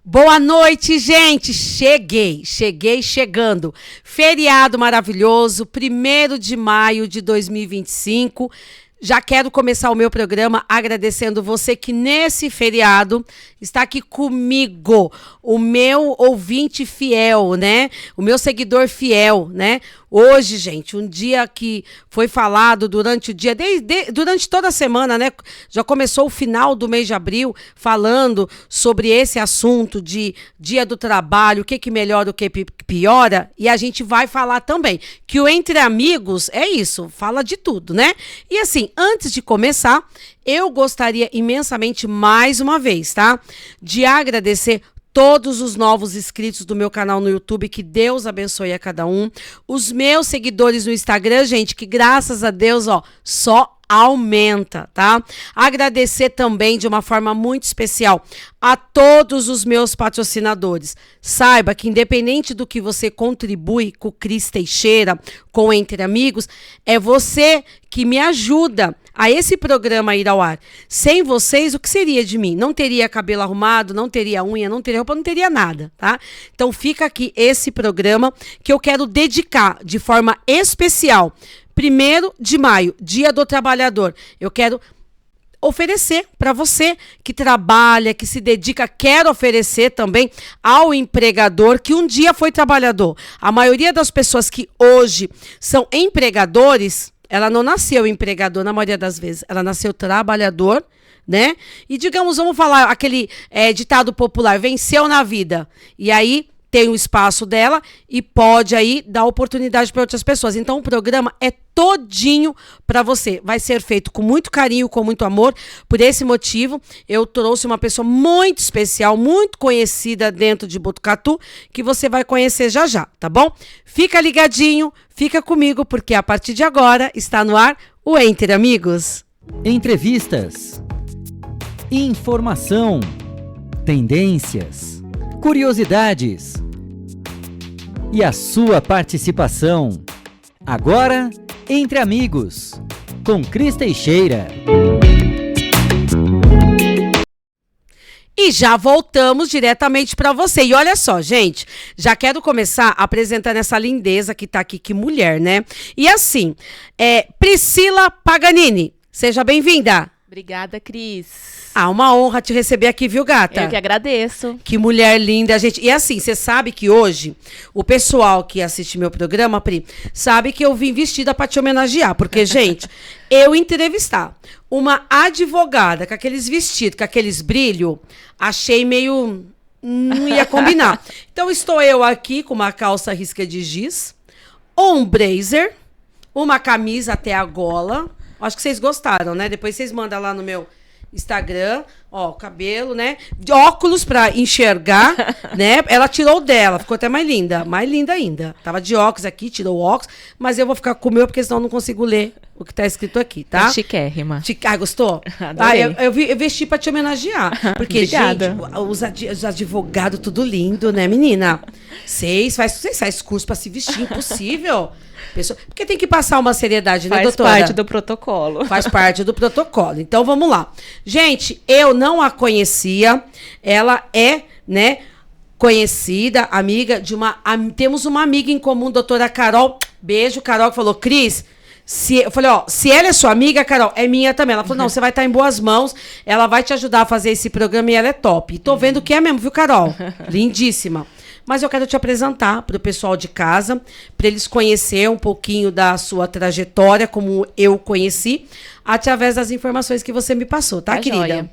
Boa noite, gente! Cheguei chegando. Feriado maravilhoso, 1º de maio de 2025. Já quero começar o meu programa agradecendo você que nesse feriado está aqui comigo, o meu ouvinte fiel, né? O meu seguidor fiel, né? Hoje, gente, um dia que foi falado durante o dia, durante toda a semana, né? Já começou o final do mês de abril falando sobre esse assunto de dia do trabalho, o que melhora, o que piora, e a gente vai falar também que o Entre Amigos é isso, fala de tudo, né? E assim, antes de começar, eu gostaria imensamente, mais uma vez, tá? De agradecer todos os novos inscritos do meu canal no YouTube, que Deus abençoe a cada um. Os meus seguidores no Instagram, gente, que graças a Deus, ó, só aumenta, tá? Agradecer também de uma forma muito especial a todos os meus patrocinadores. Saiba que independente do que você contribui com o Cris Teixeira, com Entre Amigos, é você que me ajuda a esse programa ir ao ar. Sem vocês, o que seria de mim? Não teria cabelo arrumado, não teria unha, não teria roupa, não teria nada, tá? Então fica aqui esse programa que eu quero dedicar de forma especial 1º de maio, Dia do Trabalhador. Eu quero oferecer para você que trabalha, que se dedica, quero oferecer também ao empregador que um dia foi trabalhador. A maioria das pessoas que hoje são empregadores, ela não nasceu empregador na maioria das vezes, ela nasceu trabalhador, né? E digamos, vamos falar aquele ditado popular, venceu na vida. E aí tem o espaço dela e pode aí dar oportunidade para outras pessoas. Então o programa é todinho para você. Vai ser feito com muito carinho, com muito amor. Por esse motivo, eu trouxe uma pessoa muito especial, muito conhecida dentro de Botucatu, que você vai conhecer já já, tá bom? Fica ligadinho, fica comigo, porque a partir de agora está no ar o Entre Amigos. Entrevistas, informação, tendências, curiosidades e a sua participação. Agora, Entre Amigos, com Cris Teixeira. E já voltamos diretamente para você. E olha só, gente, já quero começar apresentando essa lindeza que tá aqui, que mulher, né? E assim, Priscila Paganini, seja bem-vinda. Obrigada, Cris. Uma honra te receber aqui, viu, gata? Eu que agradeço. Que mulher linda, gente. E assim, você sabe que hoje, o pessoal que assiste meu programa, Pri, sabe que eu vim vestida pra te homenagear. Porque, gente, eu entrevistar uma advogada com aqueles vestidos, com aqueles brilhos, achei meio... não ia combinar. Então, estou eu aqui com uma calça risca de giz, um blazer, uma camisa até a gola. Acho que vocês gostaram, né? Depois vocês mandam lá no meu Instagram, ó, o cabelo, né? De óculos pra enxergar, né? Ela tirou o dela, ficou até mais linda ainda. Tava de óculos aqui, tirou o óculos, mas eu vou ficar com o meu, porque senão eu não consigo ler o que tá escrito aqui, tá? É chiquérrima. Gostou? Eu vesti pra te homenagear. Porque, Obrigada. gente, os advogados, tudo lindo, né, menina? Vocês fazem curso pra se vestir, impossível. Porque tem que passar uma seriedade, né, doutora? Faz parte do protocolo. Faz parte do protocolo. Então, vamos lá. Gente, eu não a conhecia. Ela é, né, conhecida, amiga de uma... Temos uma amiga em comum, doutora Carol. Beijo, Carol, que falou, Cris... Eu falei, ó, se ela é sua amiga, Carol, é minha também. Ela falou, não, você vai estar em boas mãos, ela vai te ajudar a fazer esse programa e ela é top. E tô vendo que é mesmo, viu, Carol? Lindíssima. Mas eu quero te apresentar para o pessoal de casa, para eles conhecerem um pouquinho da sua trajetória, como eu conheci, através das informações que você me passou, tá, querida? Joia.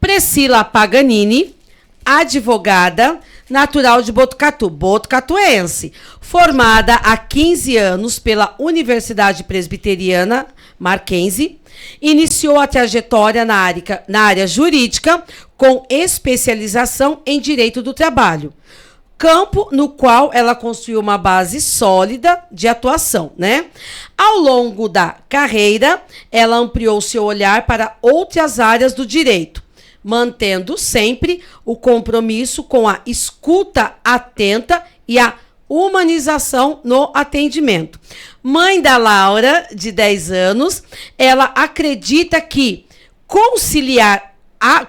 Priscila Paganini, advogada, natural de Botucatu, botucatuense, formada há 15 anos pela Universidade Presbiteriana Mackenzie, iniciou a trajetória na área jurídica com especialização em direito do trabalho, campo no qual ela construiu uma base sólida de atuação, né? Ao longo da carreira, ela ampliou seu olhar para outras áreas do direito, mantendo sempre o compromisso com a escuta atenta e a humanização no atendimento. Mãe da Laura, de 10 anos, ela acredita que conciliar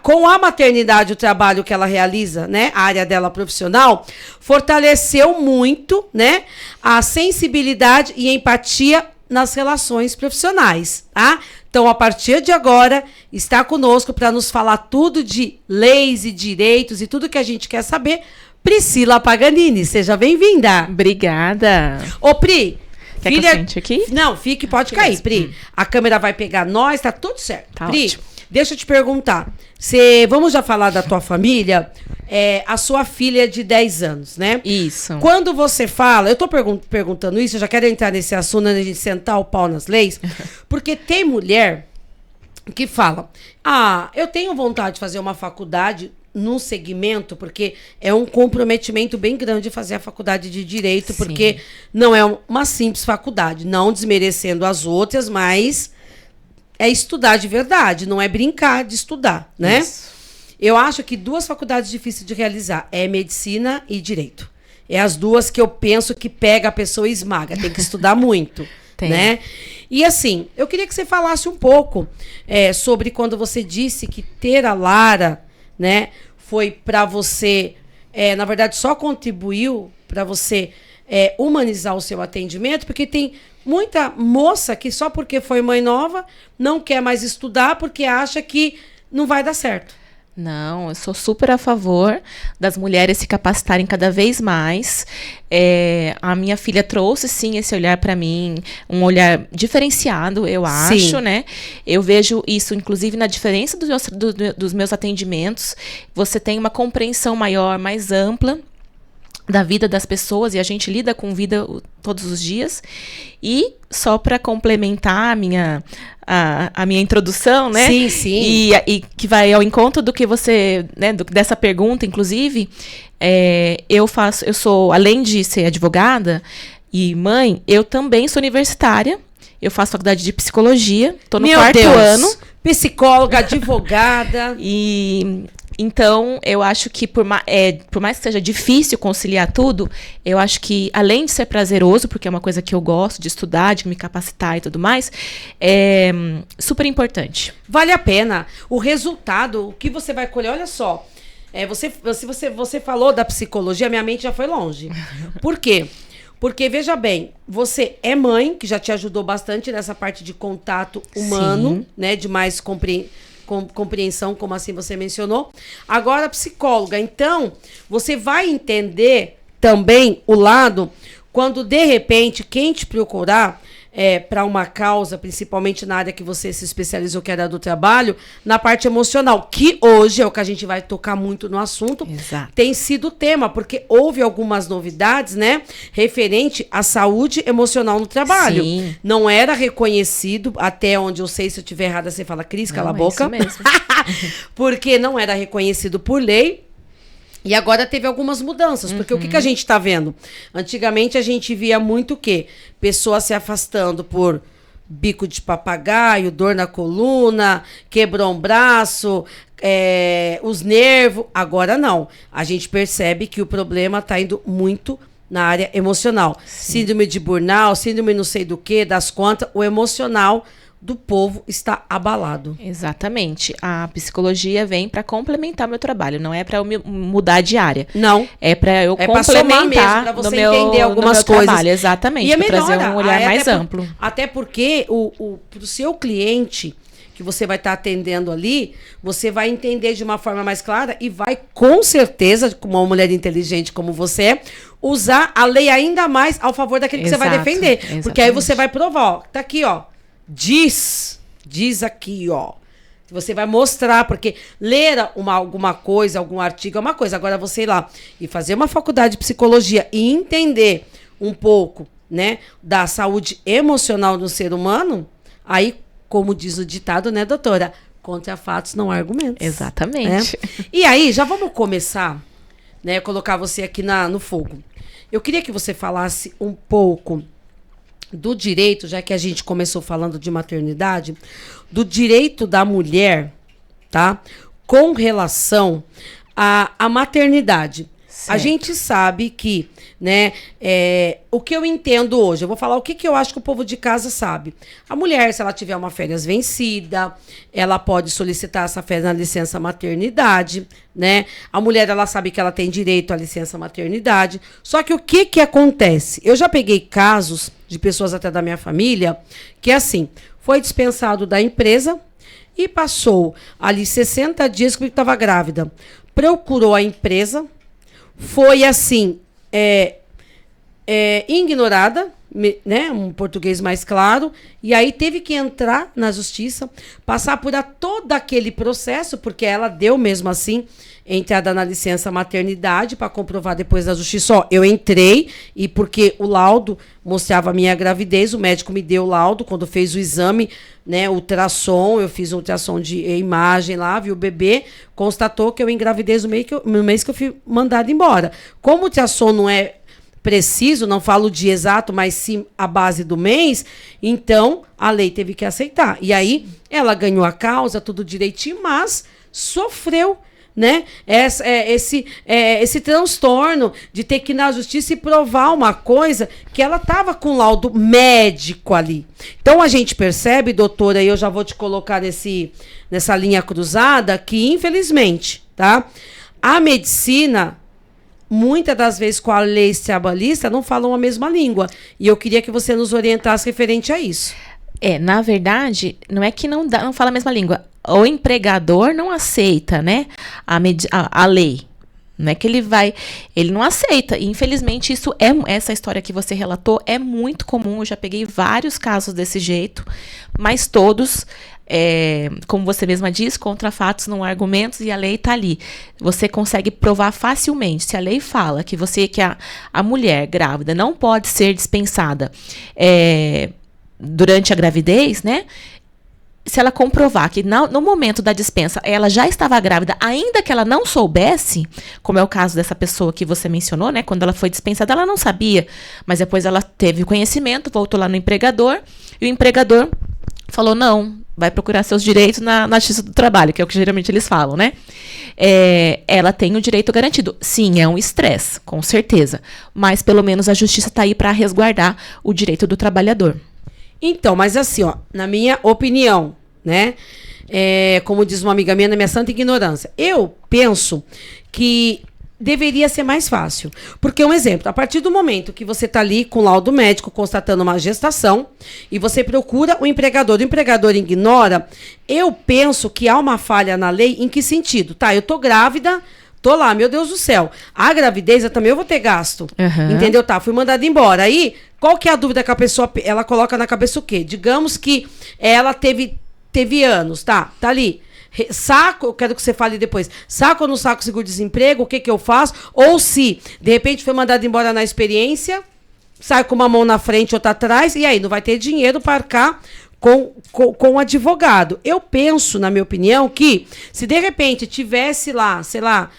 com a maternidade, o trabalho que ela realiza, né, a área dela profissional, fortaleceu muito, né, a sensibilidade e empatia nas relações profissionais, tá? Então, a partir de agora, está conosco para nos falar tudo de leis e direitos e tudo que a gente quer saber, Priscila Paganini. Seja bem-vinda. Obrigada. Ô, Pri, Quer que eu sente aqui? Não, fique, pode cair, Pri. A câmera vai pegar nós, tá tudo certo. Tá Pri, ótimo. deixa eu te perguntar. Vamos já falar da tua família? A sua filha é de 10 anos, né? Isso. Quando você fala, eu tô perguntando isso, eu já quero entrar nesse assunto, antes de a gente sentar o pau nas leis, porque tem mulher que fala, eu tenho vontade de fazer uma faculdade num segmento, porque é um comprometimento bem grande fazer a faculdade de Direito, Sim. porque não é uma simples faculdade, não desmerecendo as outras, mas é estudar de verdade, não é brincar de estudar, né? Isso. Eu acho que 2 faculdades difíceis de realizar é Medicina e Direito. É as 2 que eu penso que pega a pessoa e esmaga, tem que estudar muito, Tem. né? E assim, eu queria que você falasse um pouco sobre quando você disse que ter a Lara, né, foi para você, na verdade, só contribuiu para você humanizar o seu atendimento, porque tem muita moça que só porque foi mãe nova não quer mais estudar porque acha que não vai dar certo. Não, eu sou super a favor das mulheres se capacitarem cada vez mais. A minha filha trouxe, sim, esse olhar para mim, um olhar diferenciado, eu acho, né? Eu vejo isso, inclusive, na diferença dos meus atendimentos. Você tem uma compreensão maior, mais ampla da vida das pessoas, e a gente lida com vida todos os dias. E só para complementar a minha introdução, né? Sim, sim. E que vai ao encontro do que você, né, dessa pergunta, inclusive, eu sou, além de ser advogada e mãe, eu também sou universitária. Eu faço faculdade de psicologia, estou no quarto ano. Psicóloga, advogada. E então, eu acho que por mais que seja difícil conciliar tudo, eu acho que, além de ser prazeroso, porque é uma coisa que eu gosto de estudar, de me capacitar e tudo mais, é super importante. Vale a pena. O resultado, o que você vai colher, olha só. Você falou da psicologia, minha mente já foi longe. Por quê? Porque, veja bem, você é mãe, que já te ajudou bastante nessa parte de contato humano, Sim. né? De mais compreensão, como assim você mencionou. Agora, psicóloga. Então, você vai entender também o lado quando, de repente, quem te procurar para uma causa, principalmente na área que você se especializou, que era do trabalho, na parte emocional, que hoje é o que a gente vai tocar muito no assunto. Exato. Tem sido tema, porque houve algumas novidades, né, referente à saúde emocional no trabalho. Sim. Não era reconhecido, até onde eu sei, se eu estiver errada, você fala, Cris, cala a boca. É isso mesmo. Porque não era reconhecido por lei. E agora teve algumas mudanças, porque o que a gente está vendo? Antigamente a gente via muito o quê? Pessoas se afastando por bico de papagaio, dor na coluna, quebrou um braço, os nervos. Agora não. A gente percebe que o problema está indo muito na área emocional. Sim. Síndrome de burnout, síndrome não sei do que, das contas, o emocional do povo está abalado. Exatamente. A psicologia vem para complementar meu trabalho, não é para eu mudar de área. Não. É para eu É pra somar mesmo, complementar pra você no meu, entender algumas no meu coisas. trabalho. Exatamente, E é para melhor, trazer um olhar mais amplo. Até porque pro seu cliente que você vai estar atendendo ali, você vai entender de uma forma mais clara e vai, com certeza, como uma mulher inteligente como você é, usar a lei ainda mais ao favor daquele que você vai defender. Exatamente. Porque aí você vai provar, ó, tá aqui, ó, diz aqui, ó. Você vai mostrar, porque ler alguma coisa, algum artigo é uma coisa. Agora você ir lá e fazer uma faculdade de psicologia e entender um pouco, né, da saúde emocional do ser humano, aí, como diz o ditado, né, doutora? Contra fatos não há argumentos. Exatamente. Né? E aí, já vamos começar, né, colocar você aqui no fogo. Eu queria que você falasse um pouco do direito, já que a gente começou falando de maternidade, do direito da mulher, tá? Com relação à maternidade. A gente sabe que, né, o que eu entendo hoje, eu vou falar o que eu acho que o povo de casa sabe. A mulher, se ela tiver uma férias vencida, ela pode solicitar essa férias na licença maternidade, né? A mulher, ela sabe que ela tem direito à licença maternidade. Só que o que acontece? Eu já peguei casos de pessoas até da minha família que, assim, foi dispensado da empresa e passou ali 60 dias que estava grávida. Procurou a empresa, foi assim, ignorada, né, um português mais claro, e aí teve que entrar na justiça, passar por todo aquele processo, porque ela deu mesmo assim entrada na licença maternidade para comprovar depois da justiça. Ó, eu entrei e porque o laudo mostrava a minha gravidez, o médico me deu o laudo quando fez o exame, né, ultrassom, eu fiz um ultrassom de imagem lá, viu o bebê, constatou que eu engravidei no mês que eu fui mandada embora. Como o ultrassom não é preciso, não falo o dia exato, mas sim a base do mês, então a lei teve que aceitar. E aí ela ganhou a causa, tudo direitinho, mas sofreu, né, esse transtorno de ter que ir na justiça e provar uma coisa que ela estava com laudo médico ali. Então a gente percebe, doutora, e eu já vou te colocar nessa linha cruzada, que infelizmente, tá, a medicina, muitas das vezes com a lei trabalhista, não falam a mesma língua. E eu queria que você nos orientasse referente a isso. Na verdade, não é que não fala a mesma língua. O empregador não aceita, né, a lei. Não é que ele não aceita. E, infelizmente, essa história que você relatou é muito comum. Eu já peguei vários casos desse jeito, mas todos, como você mesma diz, contra fatos não há argumentos, e a lei está ali. Você consegue provar facilmente. Se a lei fala que a mulher grávida não pode ser dispensada durante a gravidez, né? Se ela comprovar que no momento da dispensa ela já estava grávida, ainda que ela não soubesse, como é o caso dessa pessoa que você mencionou, né? Quando ela foi dispensada, ela não sabia, mas depois ela teve conhecimento, voltou lá no empregador, e o empregador falou, não, vai procurar seus direitos na Justiça do Trabalho, que é o que geralmente eles falam, né? Ela tem o direito garantido. Sim, é um estresse, com certeza, mas pelo menos a justiça está aí para resguardar o direito do trabalhador. Então, mas assim, ó, na minha opinião, né? Como diz uma amiga minha, na minha santa ignorância, eu penso que deveria ser mais fácil. Porque, um exemplo, a partir do momento que você está ali com laudo médico constatando uma gestação e você procura o empregador ignora, eu penso que há uma falha na lei. Em que sentido? Tá, eu tô grávida, tô lá, meu Deus do céu. A gravidez eu também vou ter gasto. Uhum. Entendeu? Tá, fui mandada embora. Aí, qual que é a dúvida que a pessoa, ela coloca na cabeça o quê? Digamos que ela teve anos, tá ali. Saco, eu quero que você fale depois. Saco ou não saco seguro-desemprego? O que eu faço? Ou se, de repente, foi mandado embora na experiência, sai com uma mão na frente, outra atrás, e aí não vai ter dinheiro para arcar com o advogado. Eu penso, na minha opinião, que se de repente tivesse lá, sei lá,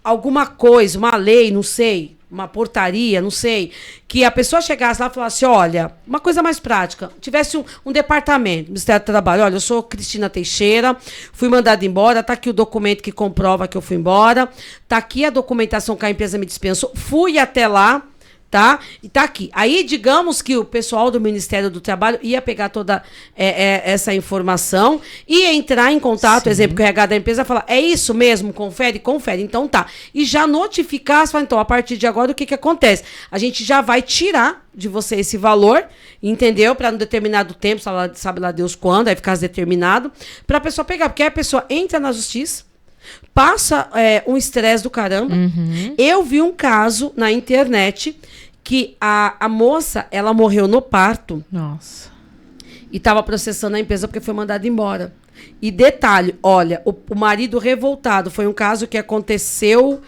alguma coisa, uma lei, não sei, uma portaria, não sei, que a pessoa chegasse lá e falasse, olha, uma coisa mais prática, tivesse um departamento, Ministério do Trabalho, olha, eu sou Cristina Teixeira, fui mandada embora, tá aqui o documento que comprova que eu fui embora, tá aqui a documentação que a empresa me dispensou, fui até lá, tá? E tá aqui. Aí, digamos que o pessoal do Ministério do Trabalho ia pegar toda essa informação e entrar em contato, exemplo, com o RH da empresa, falar, é isso mesmo? Confere? Então tá. E já notificar, falar, então, a partir de agora, o que acontece? A gente já vai tirar de você esse valor, entendeu? Para um determinado tempo, sabe lá Deus quando, aí ficar determinado, para a pessoa pegar, porque aí a pessoa entra na justiça, passa um estresse do caramba. Uhum. Eu vi um caso na internet que a moça, ela morreu no parto. Nossa. E estava processando a empresa porque foi mandada embora. E detalhe, olha, o marido revoltado, foi um caso que aconteceu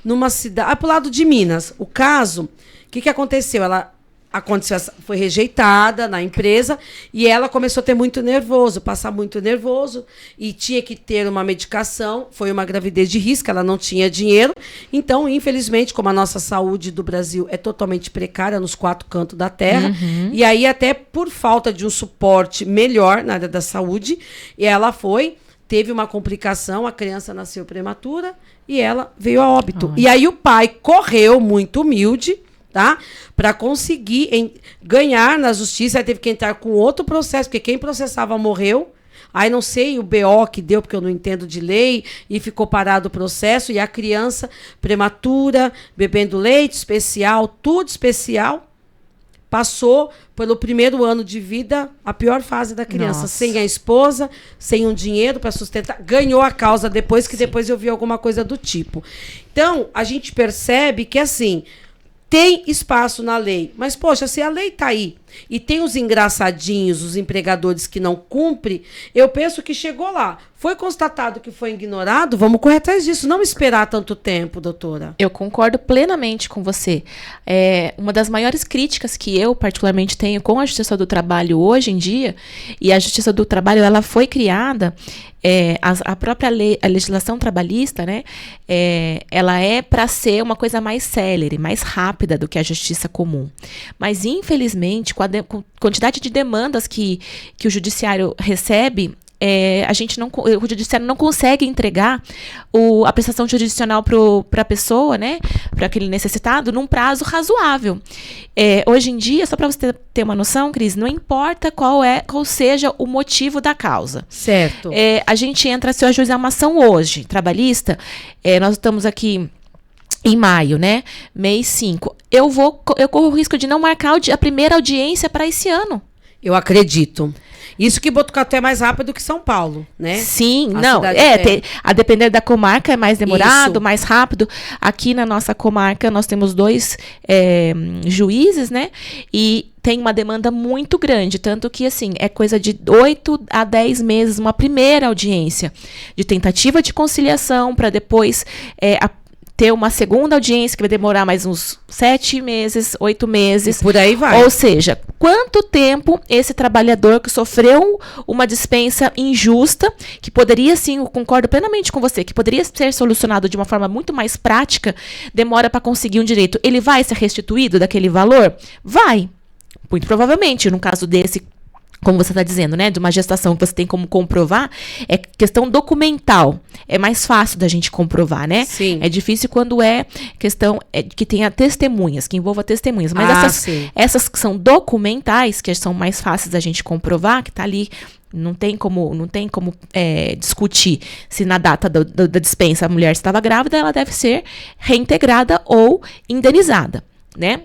numa cidade, pro lado de Minas. O caso, o que aconteceu? Foi rejeitada na empresa e ela começou a ter passar muito nervoso e tinha que ter uma medicação. Foi uma gravidez de risco, ela não tinha dinheiro. Então, infelizmente, como a nossa saúde do Brasil é totalmente precária nos 4 cantos da terra, e aí até por falta de um suporte melhor na área da saúde, e ela teve uma complicação, a criança nasceu prematura e ela veio a óbito. E aí o pai correu, muito humilde, tá? Para conseguir ganhar na justiça, aí teve que entrar com outro processo, porque quem processava morreu. Aí não sei o BO que deu, porque eu não entendo de lei, e ficou parado o processo, e a criança prematura, bebendo leite especial, tudo especial, passou pelo primeiro ano de vida a pior fase da criança, Nossa. sem a esposa, sem um dinheiro para sustentar, ganhou a causa depois, que depois eu vi alguma coisa do tipo. Então, a gente percebe que, assim, tem espaço na lei, mas, poxa, se a lei está aí e tem os engraçadinhos, os empregadores que não cumprem, eu penso que chegou lá. Foi constatado que foi ignorado, vamos correr atrás disso, não esperar tanto tempo, doutora. Eu concordo plenamente com você. Uma das maiores críticas que eu, particularmente, tenho com a Justiça do Trabalho hoje em dia, e a Justiça do Trabalho ela foi criada, a própria lei, a legislação trabalhista, né, ela é para ser uma coisa mais célere, mais rápida do que a justiça comum. Mas, infelizmente, com a quantidade de demandas que o judiciário recebe, o judiciário não consegue entregar a prestação jurisdicional para a pessoa, né, para aquele necessitado, num prazo razoável. Hoje em dia, só para você ter uma noção, Cris, não importa qual seja o motivo da causa. Certo. A gente entra, se eu ajuizar uma ação hoje, trabalhista, nós estamos aqui em maio, né, mês 5, eu corro o risco de não marcar a primeira audiência para esse ano. Eu acredito. Isso que Botucatu é mais rápido que São Paulo, né? Sim, a depender da comarca é mais demorado, mais rápido. Aqui na nossa comarca nós temos 2 juízes, né? E tem uma demanda muito grande, tanto que, assim, é coisa de 8 a 10 meses, uma primeira audiência de tentativa de conciliação, para depois ter uma segunda audiência que vai demorar mais uns 7 meses, 8 meses. E por aí vai. Ou seja, quanto tempo esse trabalhador que sofreu uma dispensa injusta, que poderia, sim, eu concordo plenamente com você, que poderia ser solucionado de uma forma muito mais prática, demora para conseguir um direito. Ele vai ser restituído daquele valor? Vai. Muito provavelmente, no caso desse, como você está dizendo, né, de uma gestação que você tem como comprovar, é questão documental. É mais fácil da gente comprovar, né? Sim. É difícil quando é questão que tenha testemunhas, que envolva testemunhas. Mas essas que são documentais, que são mais fáceis da gente comprovar, que está ali, não tem como discutir se na data da dispensa a mulher estava grávida, ela deve ser reintegrada ou indenizada, né?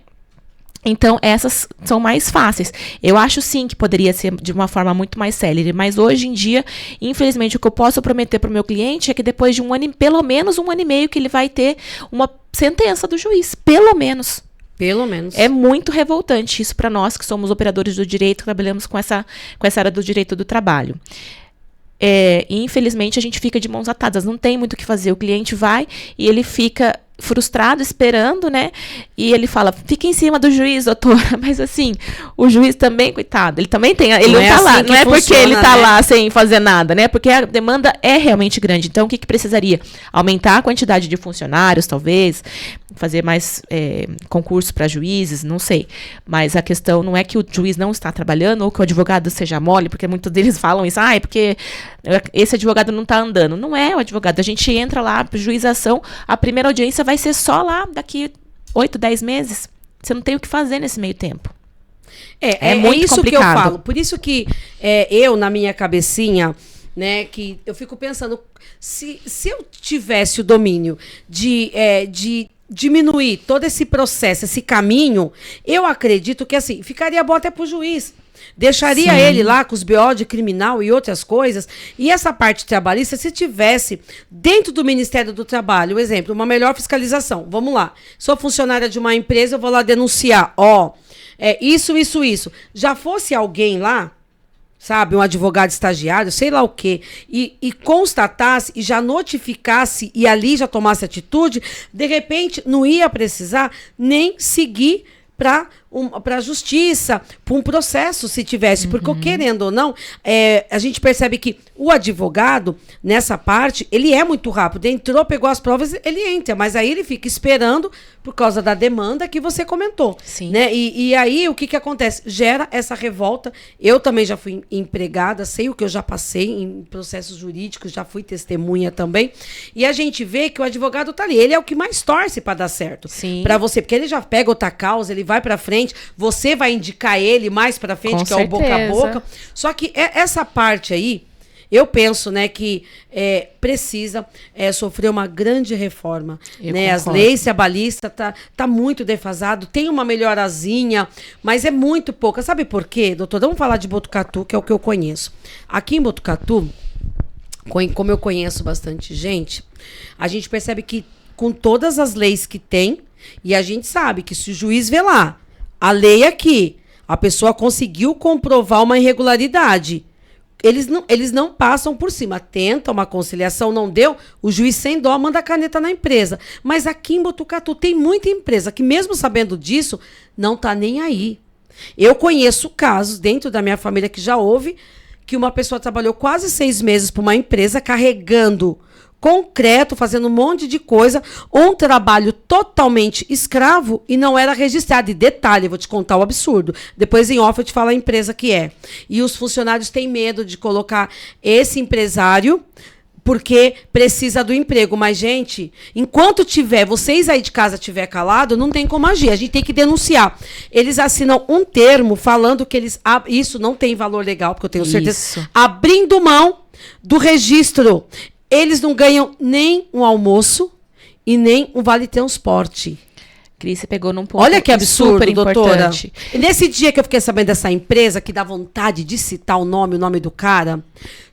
Então, essas são mais fáceis. Eu acho, sim, que poderia ser de uma forma muito mais célere, mas hoje em dia, infelizmente, o que eu posso prometer para o meu cliente é que depois de pelo menos 1 ano e meio, que ele vai ter uma sentença do juiz. Pelo menos. Pelo menos. É muito revoltante isso para nós, que somos operadores do direito, que trabalhamos com essa área do direito do trabalho. E, infelizmente, a gente fica de mãos atadas. Não tem muito o que fazer. O cliente vai e ele fica frustrado, esperando, né? E ele fala, fica em cima do juiz, doutora. Mas, assim, o juiz também, coitado, ele também tem, ele não tá lá, não é porque ele tá lá sem fazer nada, né? Porque a demanda é realmente grande. Então, o que precisaria? Aumentar a quantidade de funcionários, talvez, fazer mais concursos para juízes, não sei. Mas a questão não é que o juiz não está trabalhando ou que o advogado seja mole, porque muitos deles falam isso, é porque esse advogado não está andando. Não é o advogado, a gente entra lá, juização, a primeira audiência vai ser só lá daqui 8, 10 meses. Você não tem o que fazer nesse meio tempo. É muito isso complicado. Que eu falo. Por isso que eu, na minha cabecinha, né, que eu fico pensando, se eu tivesse o domínio de diminuir todo esse processo, esse caminho, eu acredito que, assim, ficaria bom até pro juiz. Deixaria ele lá com os BO de criminal e outras coisas. E essa parte trabalhista, se tivesse dentro do Ministério do Trabalho, por exemplo, uma melhor fiscalização. Vamos lá. Sou funcionária de uma empresa, eu vou lá denunciar. Isso. Já fosse alguém lá, sabe, um advogado estagiário, sei lá o quê, e constatasse e já notificasse e ali já tomasse atitude, de repente não ia precisar nem seguir para para a justiça, para um processo, se tivesse. Porque, querendo ou não, a gente percebe que o advogado, nessa parte, ele é muito rápido. Entrou, pegou as provas, ele entra. Mas aí ele fica esperando por causa da demanda que você comentou. Sim. Né? E aí, o que acontece? Gera essa revolta. Eu também já fui empregada, sei o que eu já passei em processos jurídicos, já fui testemunha também. E a gente vê que o advogado tá ali. Ele é o que mais torce para dar certo. Sim. Para você, porque ele já pega outra causa, ele vai para frente, você vai indicar ele mais para frente, Com que é o boca a certeza. boca. Só que essa parte aí, eu penso, né, que precisa sofrer uma grande reforma. Eu Né? As concordo. leis trabalhistas tá muito defasado, tem uma melhorazinha, mas é muito pouca. Sabe por quê, doutor? Vamos falar de Botucatu, que é o que eu conheço. Aqui em Botucatu, como eu conheço bastante gente, a gente percebe que com todas as leis que tem, e a gente sabe que se o juiz vê lá, a lei aqui, a pessoa conseguiu comprovar uma irregularidade, eles não passam por cima. Tenta uma conciliação, não deu, o juiz sem dó manda a caneta na empresa. Mas aqui em Botucatu tem muita empresa que, mesmo sabendo disso, não está nem aí. Eu conheço casos dentro da minha família que já houve que uma pessoa trabalhou quase 6 meses para uma empresa carregando concreto, fazendo um monte de coisa, um trabalho totalmente escravo e não era registrado. E detalhe, eu vou te contar o absurdo. Depois em off eu te falo a empresa que é. E os funcionários têm medo de colocar esse empresário porque precisa do emprego. Mas, gente, enquanto vocês aí de casa tiver calado, não tem como agir. A gente tem que denunciar. Eles assinam um termo falando que isso não tem valor legal, porque eu tenho certeza. Isso. Abrindo mão do registro. Eles não ganham nem um almoço e nem um vale-transporte. Cris, você pegou num ponto Olha que absurdo, super doutora. importante. E nesse dia que eu fiquei sabendo dessa empresa, que dá vontade de citar o nome do cara,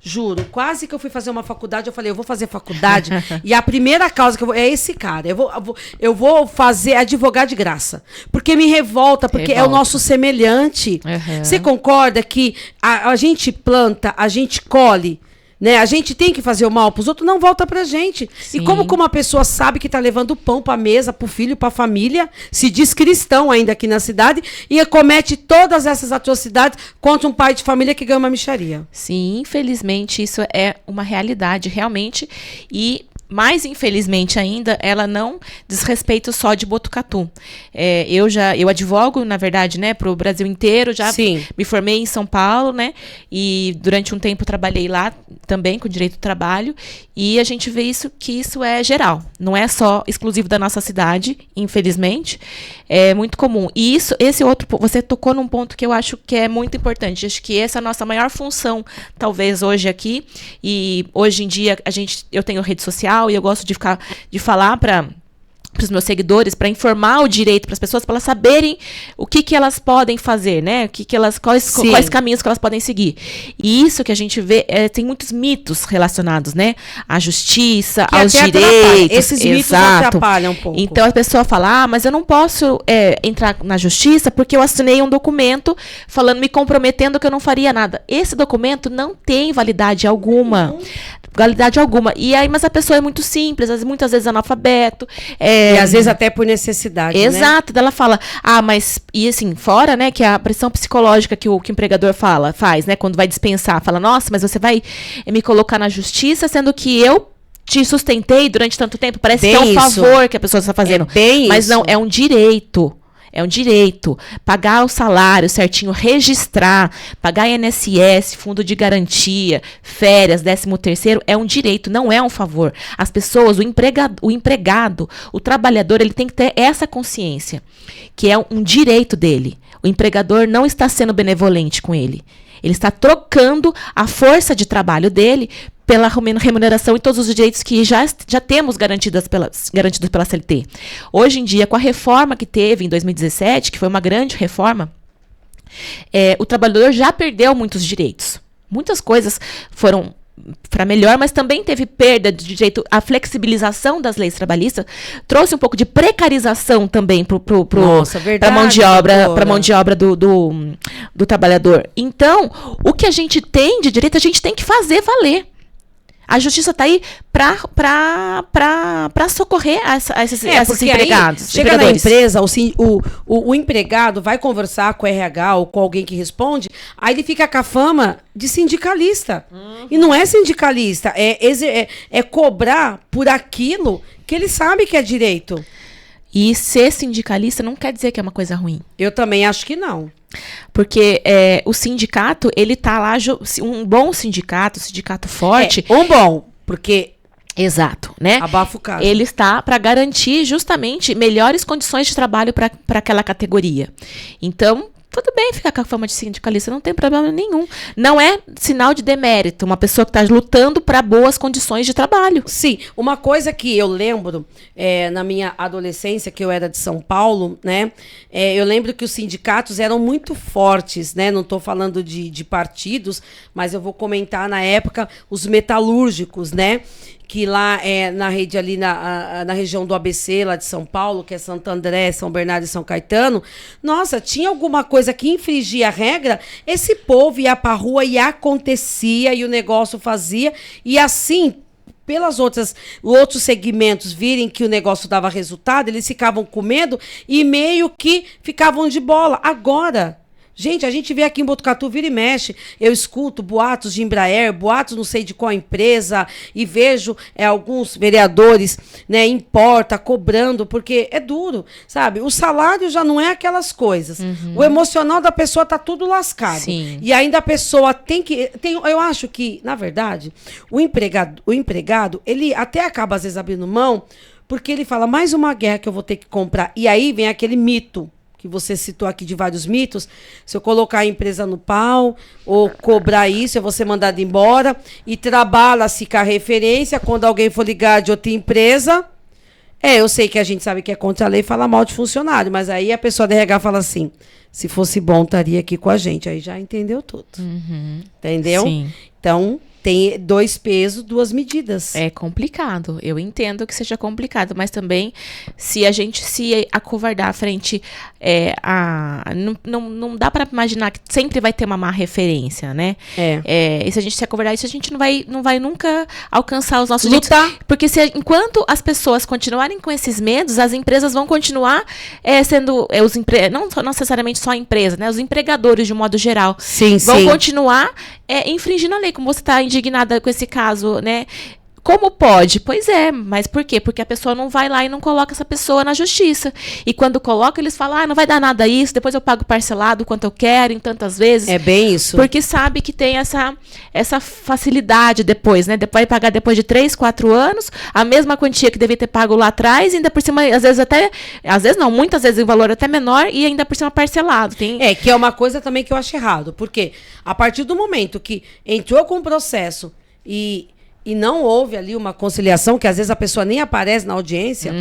juro, quase que eu fui fazer uma faculdade, eu falei, eu vou fazer faculdade, e a primeira causa que eu vou, é esse cara. Eu vou fazer advogar de graça. Porque me revolta, porque é o nosso semelhante. Uhum. Você concorda que a gente planta, a gente colhe, né? A gente tem que fazer o mal para os outros, não volta pra gente. Sim. E como uma pessoa sabe que está levando pão para a mesa, para o filho, para a família, se diz cristão ainda aqui na cidade e comete todas essas atrocidades contra um pai de família que ganha uma mixaria. Sim, infelizmente isso é uma realidade realmente, e mais infelizmente ainda, ela não diz respeito só de Botucatu. Eu advogo, na verdade, né, para o Brasil inteiro. Já Sim. me formei em São Paulo, né, e durante um tempo trabalhei lá também com direito do trabalho, e a gente vê que isso é geral, não é só exclusivo da nossa cidade, infelizmente, é muito comum. E esse outro, você tocou num ponto que eu acho que é muito importante. Acho que essa é a nossa maior função, talvez hoje aqui, e hoje em dia eu tenho rede social, e eu gosto de falar para os meus seguidores, para informar o direito para as pessoas, para elas saberem o que elas podem fazer, né? Quais caminhos que elas podem seguir. E isso que a gente vê, tem muitos mitos relacionados, né? À justiça, Que aos até direitos. esses mitos Exato. atrapalham um pouco. Então a pessoa fala, mas eu não posso entrar na justiça porque eu assinei um documento me comprometendo que eu não faria nada. Esse documento não tem validade alguma. E aí, mas a pessoa é muito simples, muitas vezes analfabeto. E às vezes até por necessidade, Exato. Daí ela fala, mas... E assim, fora, né, que a pressão psicológica que o empregador faz, né, quando vai dispensar. Fala, nossa, mas você vai me colocar na justiça, sendo que eu te sustentei durante tanto tempo. Parece que é um favor que a pessoa está fazendo. Mas não, é um direito. É um direito. Pagar o salário certinho, registrar, pagar INSS, fundo de garantia, férias, 13º, é um direito, não é um favor. As pessoas, o empregado, o trabalhador, ele tem que ter essa consciência, que é um direito dele. O empregador não está sendo benevolente com ele. Ele está trocando a força de trabalho dele pela remuneração e todos os direitos que já temos garantidos pela CLT. Hoje em dia, com a reforma que teve em 2017, que foi uma grande reforma, o trabalhador já perdeu muitos direitos. Muitas coisas foram para melhor, mas também teve perda de direito. A flexibilização das leis trabalhistas trouxe um pouco de precarização também para a mão de obra do trabalhador. Então, o que a gente tem de direito, a gente tem que fazer valer. A justiça está aí para socorrer esses empregados. Chega na empresa, o empregado vai conversar com o RH ou com alguém que responde, aí ele fica com a fama de sindicalista. E não é sindicalista, é cobrar por aquilo que ele sabe que é direito. E ser sindicalista não quer dizer que é uma coisa ruim. Eu também acho que não. Porque o sindicato, ele tá lá, um bom sindicato, sindicato forte... porque... Exato, né? Abafa o caso. Ele está para garantir justamente melhores condições de trabalho para aquela categoria. Então... tudo bem ficar com a fama de sindicalista, não tem problema nenhum. Não é sinal de demérito, uma pessoa que está lutando para boas condições de trabalho. Sim, uma coisa que eu lembro, na minha adolescência, que eu era de São Paulo, né? Eu lembro que os sindicatos eram muito fortes, né? Não estou falando de partidos, mas eu vou comentar na época os metalúrgicos, né? Que lá na rede ali, na região do ABC, lá de São Paulo, que é Santo André, São Bernardo e São Caetano, nossa, tinha alguma coisa que infringia a regra, esse povo ia pra rua e acontecia, e o negócio fazia, e assim, outros segmentos virem que o negócio dava resultado, eles ficavam com medo e meio que ficavam de bola. Agora... gente, a gente vê aqui em Botucatu, vira e mexe, eu escuto boatos de Embraer, boatos não sei de qual empresa, e vejo alguns vereadores, né, em porta, cobrando, porque é duro, sabe? O salário já não é aquelas coisas. O emocional da pessoa tá tudo lascado. Sim. E ainda a pessoa eu acho que, na verdade, o empregado, ele até acaba às vezes abrindo mão, porque ele fala, mais uma guerra que eu vou ter que comprar. E aí vem aquele mito, que você citou aqui de vários mitos, se eu colocar a empresa no pau, ou cobrar isso, eu vou ser mandado embora, e trabalha-se com a referência, quando alguém for ligar de outra empresa, eu sei que a gente sabe que é contra a lei falar mal de funcionário, mas aí a pessoa da RH fala assim, se fosse bom, estaria aqui com a gente, aí já entendeu tudo. Entendeu? Sim. Então... tem 2 pesos, 2 medidas. É complicado. Eu entendo que seja complicado, mas também se a gente se acovardar frente não dá para imaginar que sempre vai ter uma má referência, né? E se a gente se acovardar isso, a gente não vai nunca alcançar os nossos direitos. Porque enquanto as pessoas continuarem com esses medos, as empresas vão continuar sendo não necessariamente só a empresa, né? Os empregadores de um modo geral vão continuar infringindo a lei, como você está indignada com esse caso, né? Como pode? Pois é, mas por quê? Porque a pessoa não vai lá e não coloca essa pessoa na justiça. E quando coloca, eles falam, não vai dar nada isso, depois eu pago parcelado quanto eu quero, em tantas vezes. É bem isso. Porque sabe que tem essa facilidade depois, né? Vai pagar depois de 3, 4 anos, a mesma quantia que devia ter pago lá atrás, ainda por cima, muitas vezes em valor até menor, e ainda por cima parcelado. Que é uma coisa também que eu acho errado, porque a partir do momento que entrou com o processo e não houve ali uma conciliação, que às vezes a pessoa nem aparece na audiência,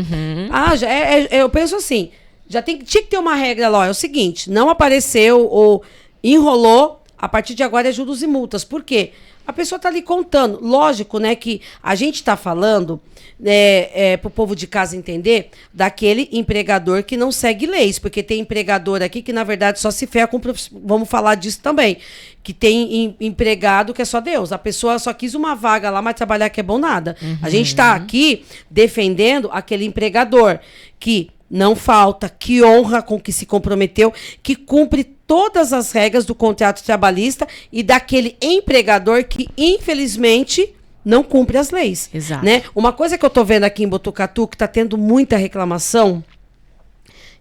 eu penso assim, tinha que ter uma regra lá, é o seguinte, não apareceu ou enrolou, a partir de agora é juros e multas. Por quê? A pessoa está ali contando. Lógico, né, que a gente está falando, para o povo de casa entender, daquele empregador que não segue leis, porque tem empregador aqui que, na verdade, só se ferra com... Vamos falar disso também, que tem empregado que é só Deus. A pessoa só quis uma vaga lá, mas trabalhar que é bom nada. A gente está aqui defendendo aquele empregador que não falta, que honra com que se comprometeu, que cumpre todas as regras do contrato trabalhista, e daquele empregador que, infelizmente, não cumpre as leis. Exato. Né? Uma coisa que eu estou vendo aqui em Botucatu, que está tendo muita reclamação,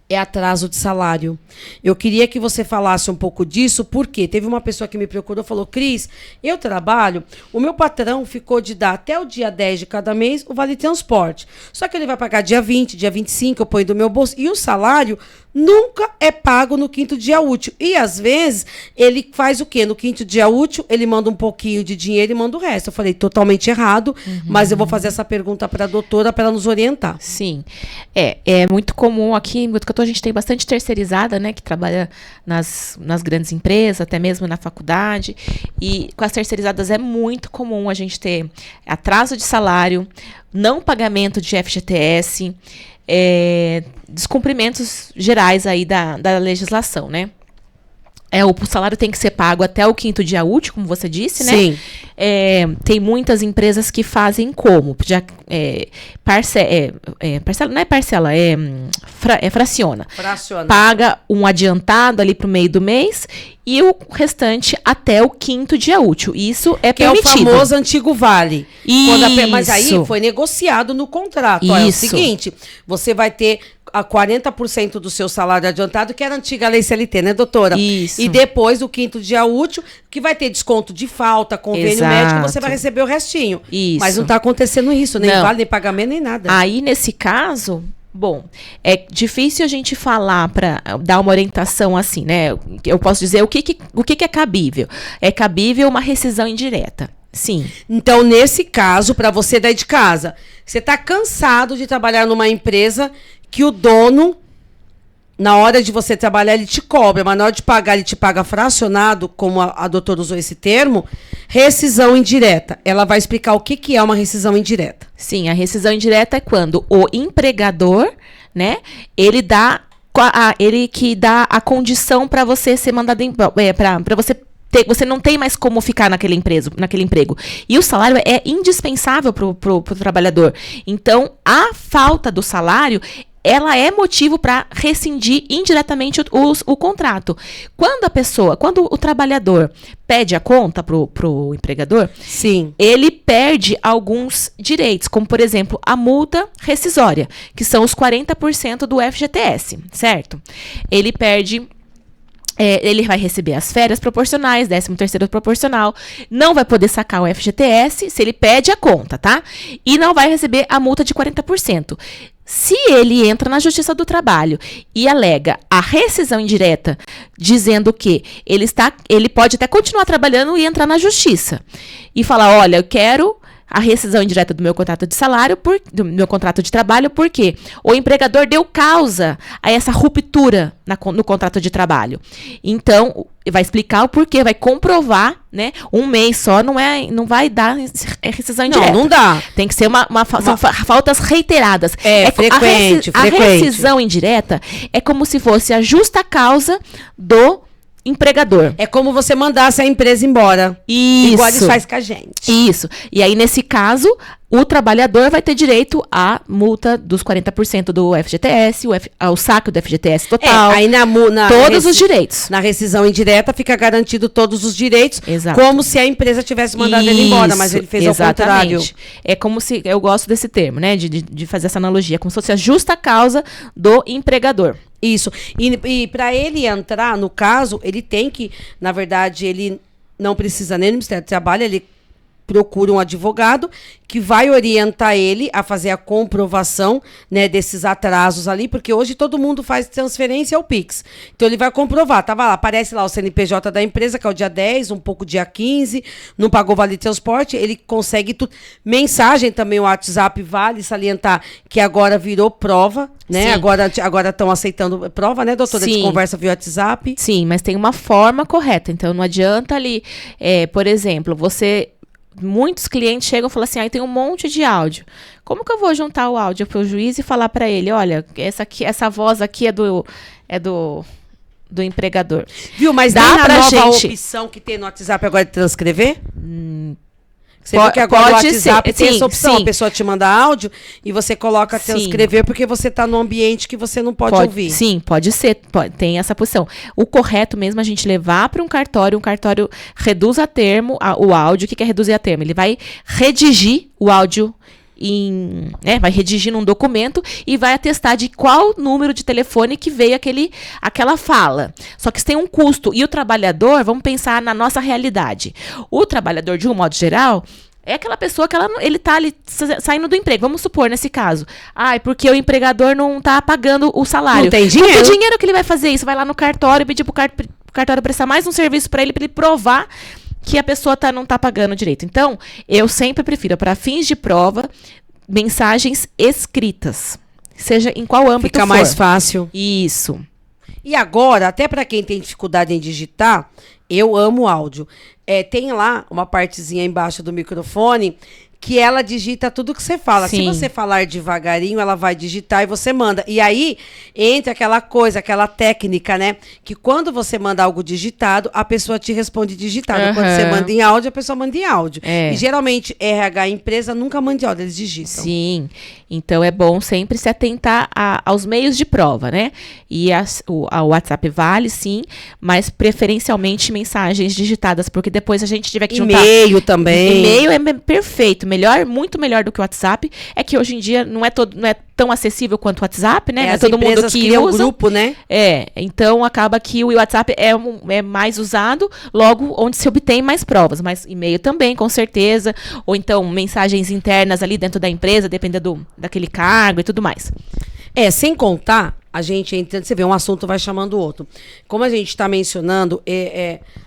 é atraso de salário. Eu queria que você falasse um pouco disso, porque teve uma pessoa que me procurou e falou, Cris, eu trabalho, o meu patrão ficou de dar até o dia 10 de cada mês o vale transporte. Só que ele vai pagar dia 20, dia 25, eu ponho do meu bolso, e o salário nunca é pago no 5º dia útil. E, às vezes, ele faz o quê? No 5º dia útil, ele manda um pouquinho de dinheiro e manda o resto. Eu falei, totalmente errado, mas eu vou fazer essa pergunta para a doutora para ela nos orientar. Sim. É muito comum aqui em Botucatu, a gente tem bastante terceirizada, né, que trabalha nas grandes empresas, até mesmo na faculdade. E com as terceirizadas é muito comum a gente ter atraso de salário, não pagamento de FGTS, descumprimentos gerais aí da legislação, né? O salário tem que ser pago até o 5º dia útil, como você disse, né? Sim. Tem muitas empresas que fazem como? Parcela, não é parcela, fraciona. Fraciona. Paga um adiantado ali pro meio do mês e o restante até o 5º dia útil. Isso é Que permitido. é o famoso antigo vale. Mas aí Isso. foi negociado no contrato. Ó, é o Isso. seguinte, você vai ter a 40% do seu salário adiantado, que era a antiga lei CLT, né, doutora? Isso. E depois, o 5º dia útil, que vai ter desconto de falta, convênio Exato. médico, você vai receber o restinho. Isso. Mas não está acontecendo isso, nem Não. vale, nem pagamento, nem nada. Aí, nesse caso, bom, é difícil a gente falar para dar uma orientação assim, né? Eu posso dizer o que é cabível. É cabível uma rescisão indireta. Sim. Então, nesse caso, para você daí de casa, você está cansado de trabalhar numa empresa que o dono, na hora de você trabalhar, ele te cobra, mas na hora de pagar, ele te paga fracionado, como a doutora usou esse termo, rescisão indireta. Ela vai explicar o que é uma rescisão indireta. Sim, a rescisão indireta é quando o empregador, né, ele que dá a condição para você ser mandado para você não tem mais como ficar naquele emprego. E o salário é indispensável pro trabalhador. Então, a falta do salário, ela é motivo para rescindir indiretamente o contrato. Quando o trabalhador pede a conta pro empregador, Sim. ele perde alguns direitos, como, por exemplo, a multa rescisória, que são os 40% do FGTS, certo? Ele perde... ele vai receber as férias proporcionais, 13º proporcional, não vai poder sacar o FGTS se ele pede a conta, tá? E não vai receber a multa de 40%. Se ele entra na Justiça do Trabalho e alega a rescisão indireta, dizendo que ele pode até continuar trabalhando e entrar na Justiça e falar, olha, eu quero a rescisão indireta do meu contrato de salário, do meu contrato de trabalho, porque o empregador deu causa a essa ruptura no contrato de trabalho. Então, vai explicar o porquê, vai comprovar, né? Um mês só não vai dar rescisão indireta. Não dá. Tem que ser são faltas reiteradas. Frequente. A rescisão indireta é como se fosse a justa causa do empregador. É como você mandasse a empresa embora. Isso. Igual eles fazem com a gente. Isso. E aí, nesse caso, o trabalhador vai ter direito à multa dos 40% do FGTS, ao saque do FGTS total. Aí todos os direitos. Na rescisão indireta fica garantido todos os direitos, Exato. Como se a empresa tivesse mandado ele embora, mas ele fez exatamente. ao contrário. É como se, eu gosto desse termo, né, de fazer essa analogia, como se fosse a justa causa do empregador. Isso. E para ele entrar, no caso, ele tem que, na verdade, ele não precisa nem no Ministério do Trabalho, ele procura um advogado que vai orientar ele a fazer a comprovação, né, desses atrasos ali, porque hoje todo mundo faz transferência ao Pix. Então ele vai comprovar, tava lá, aparece lá o CNPJ da empresa, que é o dia 10, um pouco dia 15, não pagou vale transporte, ele consegue tudo. Mensagem também, o WhatsApp, vale salientar que agora virou prova, né? Sim. Agora estão aceitando prova, né, doutora? Sim. De conversa via WhatsApp. Sim, mas tem uma forma correta, então não adianta ali, por exemplo, muitos clientes chegam e falam assim, tem um monte de áudio. Como que eu vou juntar o áudio para o juiz e falar para ele, olha, essa voz aqui é do empregador. Viu, mas dá nem na pra nova gente opção que tem no WhatsApp agora de transcrever? Você viu que agora pode no WhatsApp ser. tem Sim, essa opção, sim. a pessoa te manda áudio e você coloca Sim. transcrever porque você está num ambiente que você não pode ouvir. Sim, pode ser, tem essa posição. O correto mesmo é a gente levar para um cartório reduz a termo o áudio. O que é reduzir a termo? Ele vai redigir o áudio vai redigir num documento e vai atestar de qual número de telefone que veio aquela fala. Só que isso tem um custo. E o trabalhador, vamos pensar na nossa realidade. O trabalhador, de um modo geral, é aquela pessoa que ele tá ali saindo do emprego. Vamos supor, nesse caso. Porque o empregador não tá pagando o salário. Não tem dinheiro. Não tem dinheiro que ele vai fazer isso. Vai lá no cartório e pedir pro cartório prestar mais um serviço para ele provar que a pessoa não tá pagando direito. Então, eu sempre prefiro, para fins de prova, mensagens escritas. Seja em qual âmbito Fica for. mais fácil. Isso. E agora, até para quem tem dificuldade em digitar, eu amo áudio. Tem lá uma partezinha embaixo do microfone que ela digita tudo que você fala. Sim. Se você falar devagarinho, ela vai digitar e você manda. E aí entra aquela coisa, aquela técnica, né? Que quando você manda algo digitado, a pessoa te responde digitado. Quando você manda em áudio, a pessoa manda em áudio. E geralmente, RH empresa nunca manda em áudio, eles digitam. Sim. Então é bom sempre se atentar aos meios de prova, né? E o WhatsApp vale, sim, mas preferencialmente mensagens digitadas, porque depois a gente tiver que juntar. E-mail também. E-mail é perfeito, melhor, muito melhor do que o WhatsApp. É que hoje em dia não é tão acessível quanto o WhatsApp, né? Não é todo mundo que usa. Grupo, né? Então acaba que o WhatsApp é mais usado, logo onde se obtém mais provas. Mas e-mail também, com certeza. Ou então mensagens internas ali dentro da empresa, dependendo daquele cargo e tudo mais. Sem contar, a gente entra, você vê, um assunto vai chamando o outro. Como a gente está mencionando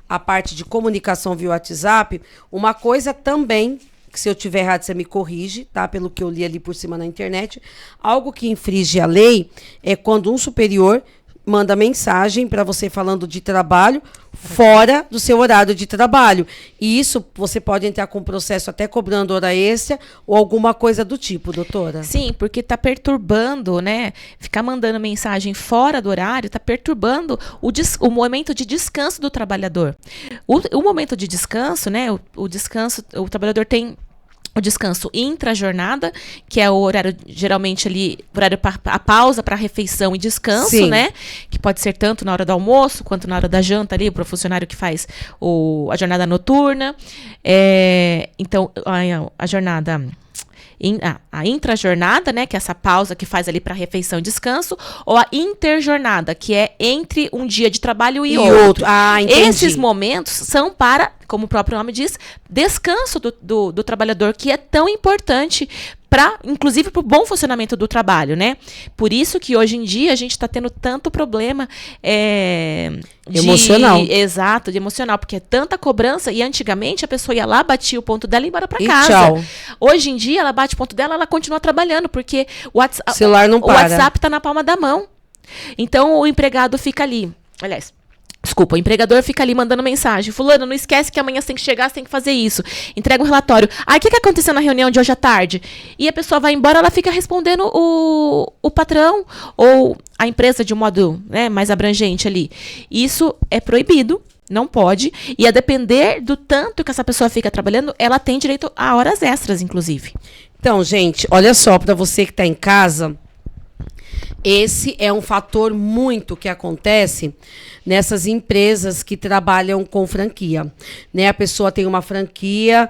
a parte de comunicação via WhatsApp, uma coisa também, que se eu tiver errado, você me corrige, tá? Pelo que eu li ali por cima na internet, algo que infringe a lei é quando um superior manda mensagem para você falando de trabalho fora do seu horário de trabalho. E isso você pode entrar com processo até cobrando hora extra ou alguma coisa do tipo, doutora. Sim, porque está perturbando, né? Ficar mandando mensagem fora do horário está perturbando o momento de descanso do trabalhador. O momento de descanso, né? O descanso, o trabalhador tem o descanso intra-jornada, que é o horário, geralmente ali, horário a pausa para refeição e descanso, Sim. né? Que pode ser tanto na hora do almoço, quanto na hora da janta ali, para o funcionário que faz a jornada noturna. Então, a jornada... A intrajornada, né, que é essa pausa que faz ali para refeição e descanso, ou a interjornada, que é entre um dia de trabalho e outro. Entendi. Esses momentos são para, como o próprio nome diz, descanso do trabalhador, que é tão importante inclusive para o bom funcionamento do trabalho, né? Por isso que hoje em dia a gente está tendo tanto problema emocional. Exato, de emocional, porque é tanta cobrança, e antigamente a pessoa ia lá, batia o ponto dela e ia embora para casa. Tchau. Hoje em dia ela bate o ponto dela, ela continua trabalhando, porque o celular não para. O WhatsApp está na palma da mão. Então o empregado fica ali. Aliás, desculpa, o empregador fica ali mandando mensagem. Fulano, não esquece que amanhã você tem que chegar, você tem que fazer isso. Entrega um relatório. O que aconteceu na reunião de hoje à tarde? E a pessoa vai embora, ela fica respondendo o patrão ou a empresa de um modo, né, mais abrangente ali. Isso é proibido, não pode. E a depender do tanto que essa pessoa fica trabalhando, ela tem direito a horas extras, inclusive. Então, gente, olha só, para você que está em casa, esse é um fator muito que acontece nessas empresas que trabalham com franquia, né? A pessoa tem uma franquia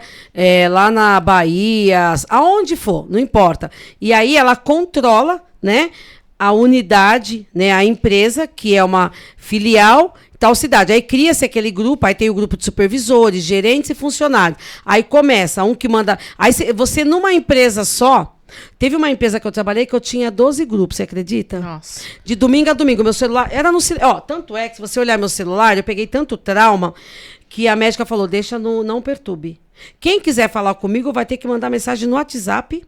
lá na Bahia, aonde for, não importa. E aí ela controla, né, a unidade, né, a empresa, que é uma filial, tal cidade. Aí cria-se aquele grupo, aí tem o grupo de supervisores, gerentes e funcionários. Aí começa um que manda... Aí você numa empresa só... Teve uma empresa que eu trabalhei que eu tinha 12 grupos, você acredita? Nossa. De domingo a domingo. Meu celular era no... tanto é que se você olhar meu celular, eu peguei tanto trauma que a médica falou, deixa no não perturbe. Quem quiser falar comigo vai ter que mandar mensagem no WhatsApp.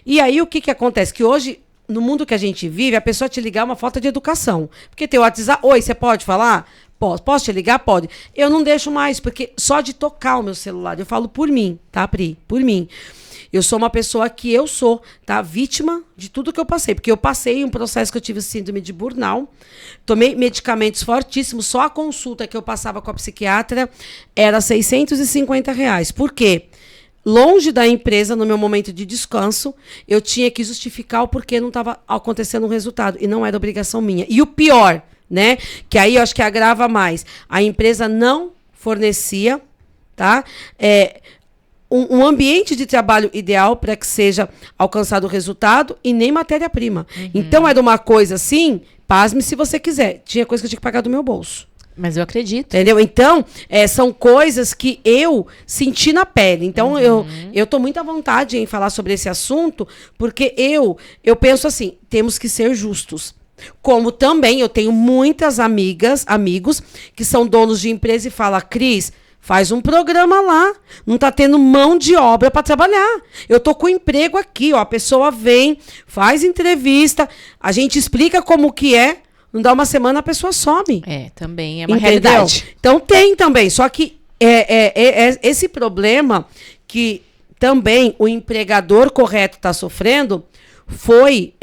E aí o que acontece? Que hoje, no mundo que a gente vive, a pessoa te ligar é uma falta de educação. Porque tem o WhatsApp... Oi, você pode falar? Posso te ligar? Pode. Eu não deixo mais, porque só de tocar o meu celular, eu falo por mim, tá, Pri? Por mim. Eu sou uma pessoa que eu sou, tá? Vítima de tudo que eu passei. Porque eu passei um processo que eu tive síndrome de burnout. Tomei medicamentos fortíssimos. Só a consulta que eu passava com a psiquiatra era R$650. Por quê? Longe da empresa, no meu momento de descanso, eu tinha que justificar o porquê não estava acontecendo um resultado. E não era obrigação minha. E o pior, né? Que aí eu acho que agrava mais. A empresa não fornecia, tá? Um ambiente de trabalho ideal para que seja alcançado o resultado e nem matéria-prima. Uhum. Então, era uma coisa assim, pasme se você quiser. Tinha coisa que eu tinha que pagar do meu bolso. Mas eu acredito. Entendeu? Então, são coisas que eu senti na pele. Então, eu tô muito à vontade em falar sobre esse assunto, porque eu penso assim, temos que ser justos. Como também eu tenho muitas amigos, que são donos de empresa e falam, Cris, faz um programa lá, não tá tendo mão de obra para trabalhar. Eu tô com emprego aqui, ó, a pessoa vem, faz entrevista, a gente explica como que é, não dá uma semana a pessoa some. Também é uma realidade. Então tem também, só que esse problema que também o empregador correto está sofrendo, foi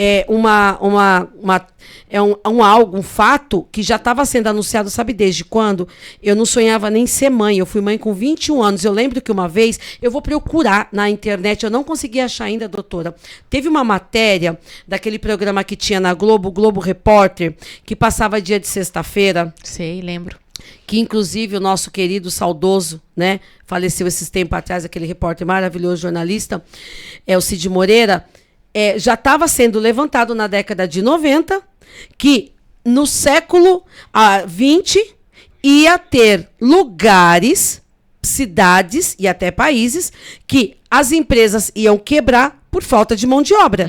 um fato que já estava sendo anunciado, sabe desde quando? Eu não sonhava nem ser mãe, eu fui mãe com 21 anos. Eu lembro que uma vez, eu vou procurar na internet, eu não consegui achar ainda, doutora. Teve uma matéria daquele programa que tinha na Globo, Globo Repórter, que passava dia de sexta-feira. Sei, lembro. Que inclusive o nosso querido saudoso, né, faleceu esses tempos atrás, aquele repórter maravilhoso, jornalista, o Cid Moreira. Já estava sendo levantado na década de 90 que no século XX ia ter lugares, cidades e até países que as empresas iam quebrar por falta de mão de obra.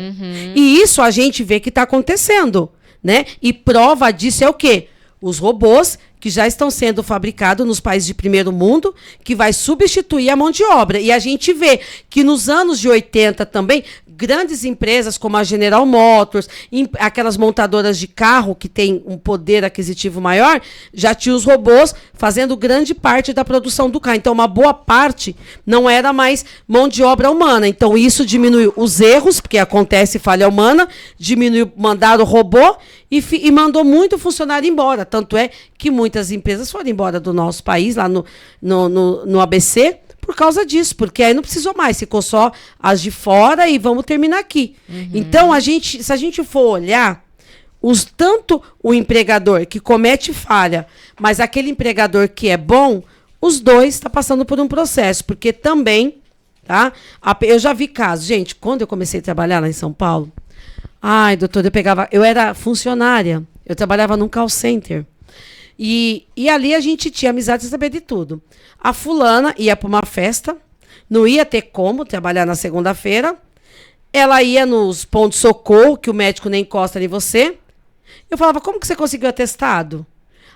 E isso a gente vê que está acontecendo, né? E prova disso é o quê? Os robôs que já estão sendo fabricados nos países de primeiro mundo, que vai substituir a mão de obra. E a gente vê que nos anos de 80 também, grandes empresas como a General Motors, aquelas montadoras de carro que têm um poder aquisitivo maior, já tinham os robôs fazendo grande parte da produção do carro. Então, uma boa parte não era mais mão de obra humana. Então, isso diminuiu os erros, porque acontece falha humana, diminuiu, mandaram o robô e mandou muito funcionário embora. Tanto é que muitas empresas foram embora do nosso país, lá no ABC, por causa disso, porque aí não precisou mais, ficou só as de fora e vamos terminar aqui. Então, se a gente for olhar, tanto o empregador que comete falha, mas aquele empregador que é bom, os dois estão passando por um processo, porque também, tá? Eu já vi casos, gente, quando eu comecei a trabalhar lá em São Paulo, ai, doutor, eu era funcionária, eu trabalhava num call center. E ali a gente tinha amizade e saber de tudo. A fulana ia para uma festa, não ia ter como trabalhar na segunda-feira. Ela ia nos pontos de socorro, que o médico nem encosta em você. Eu falava, como que você conseguiu atestado?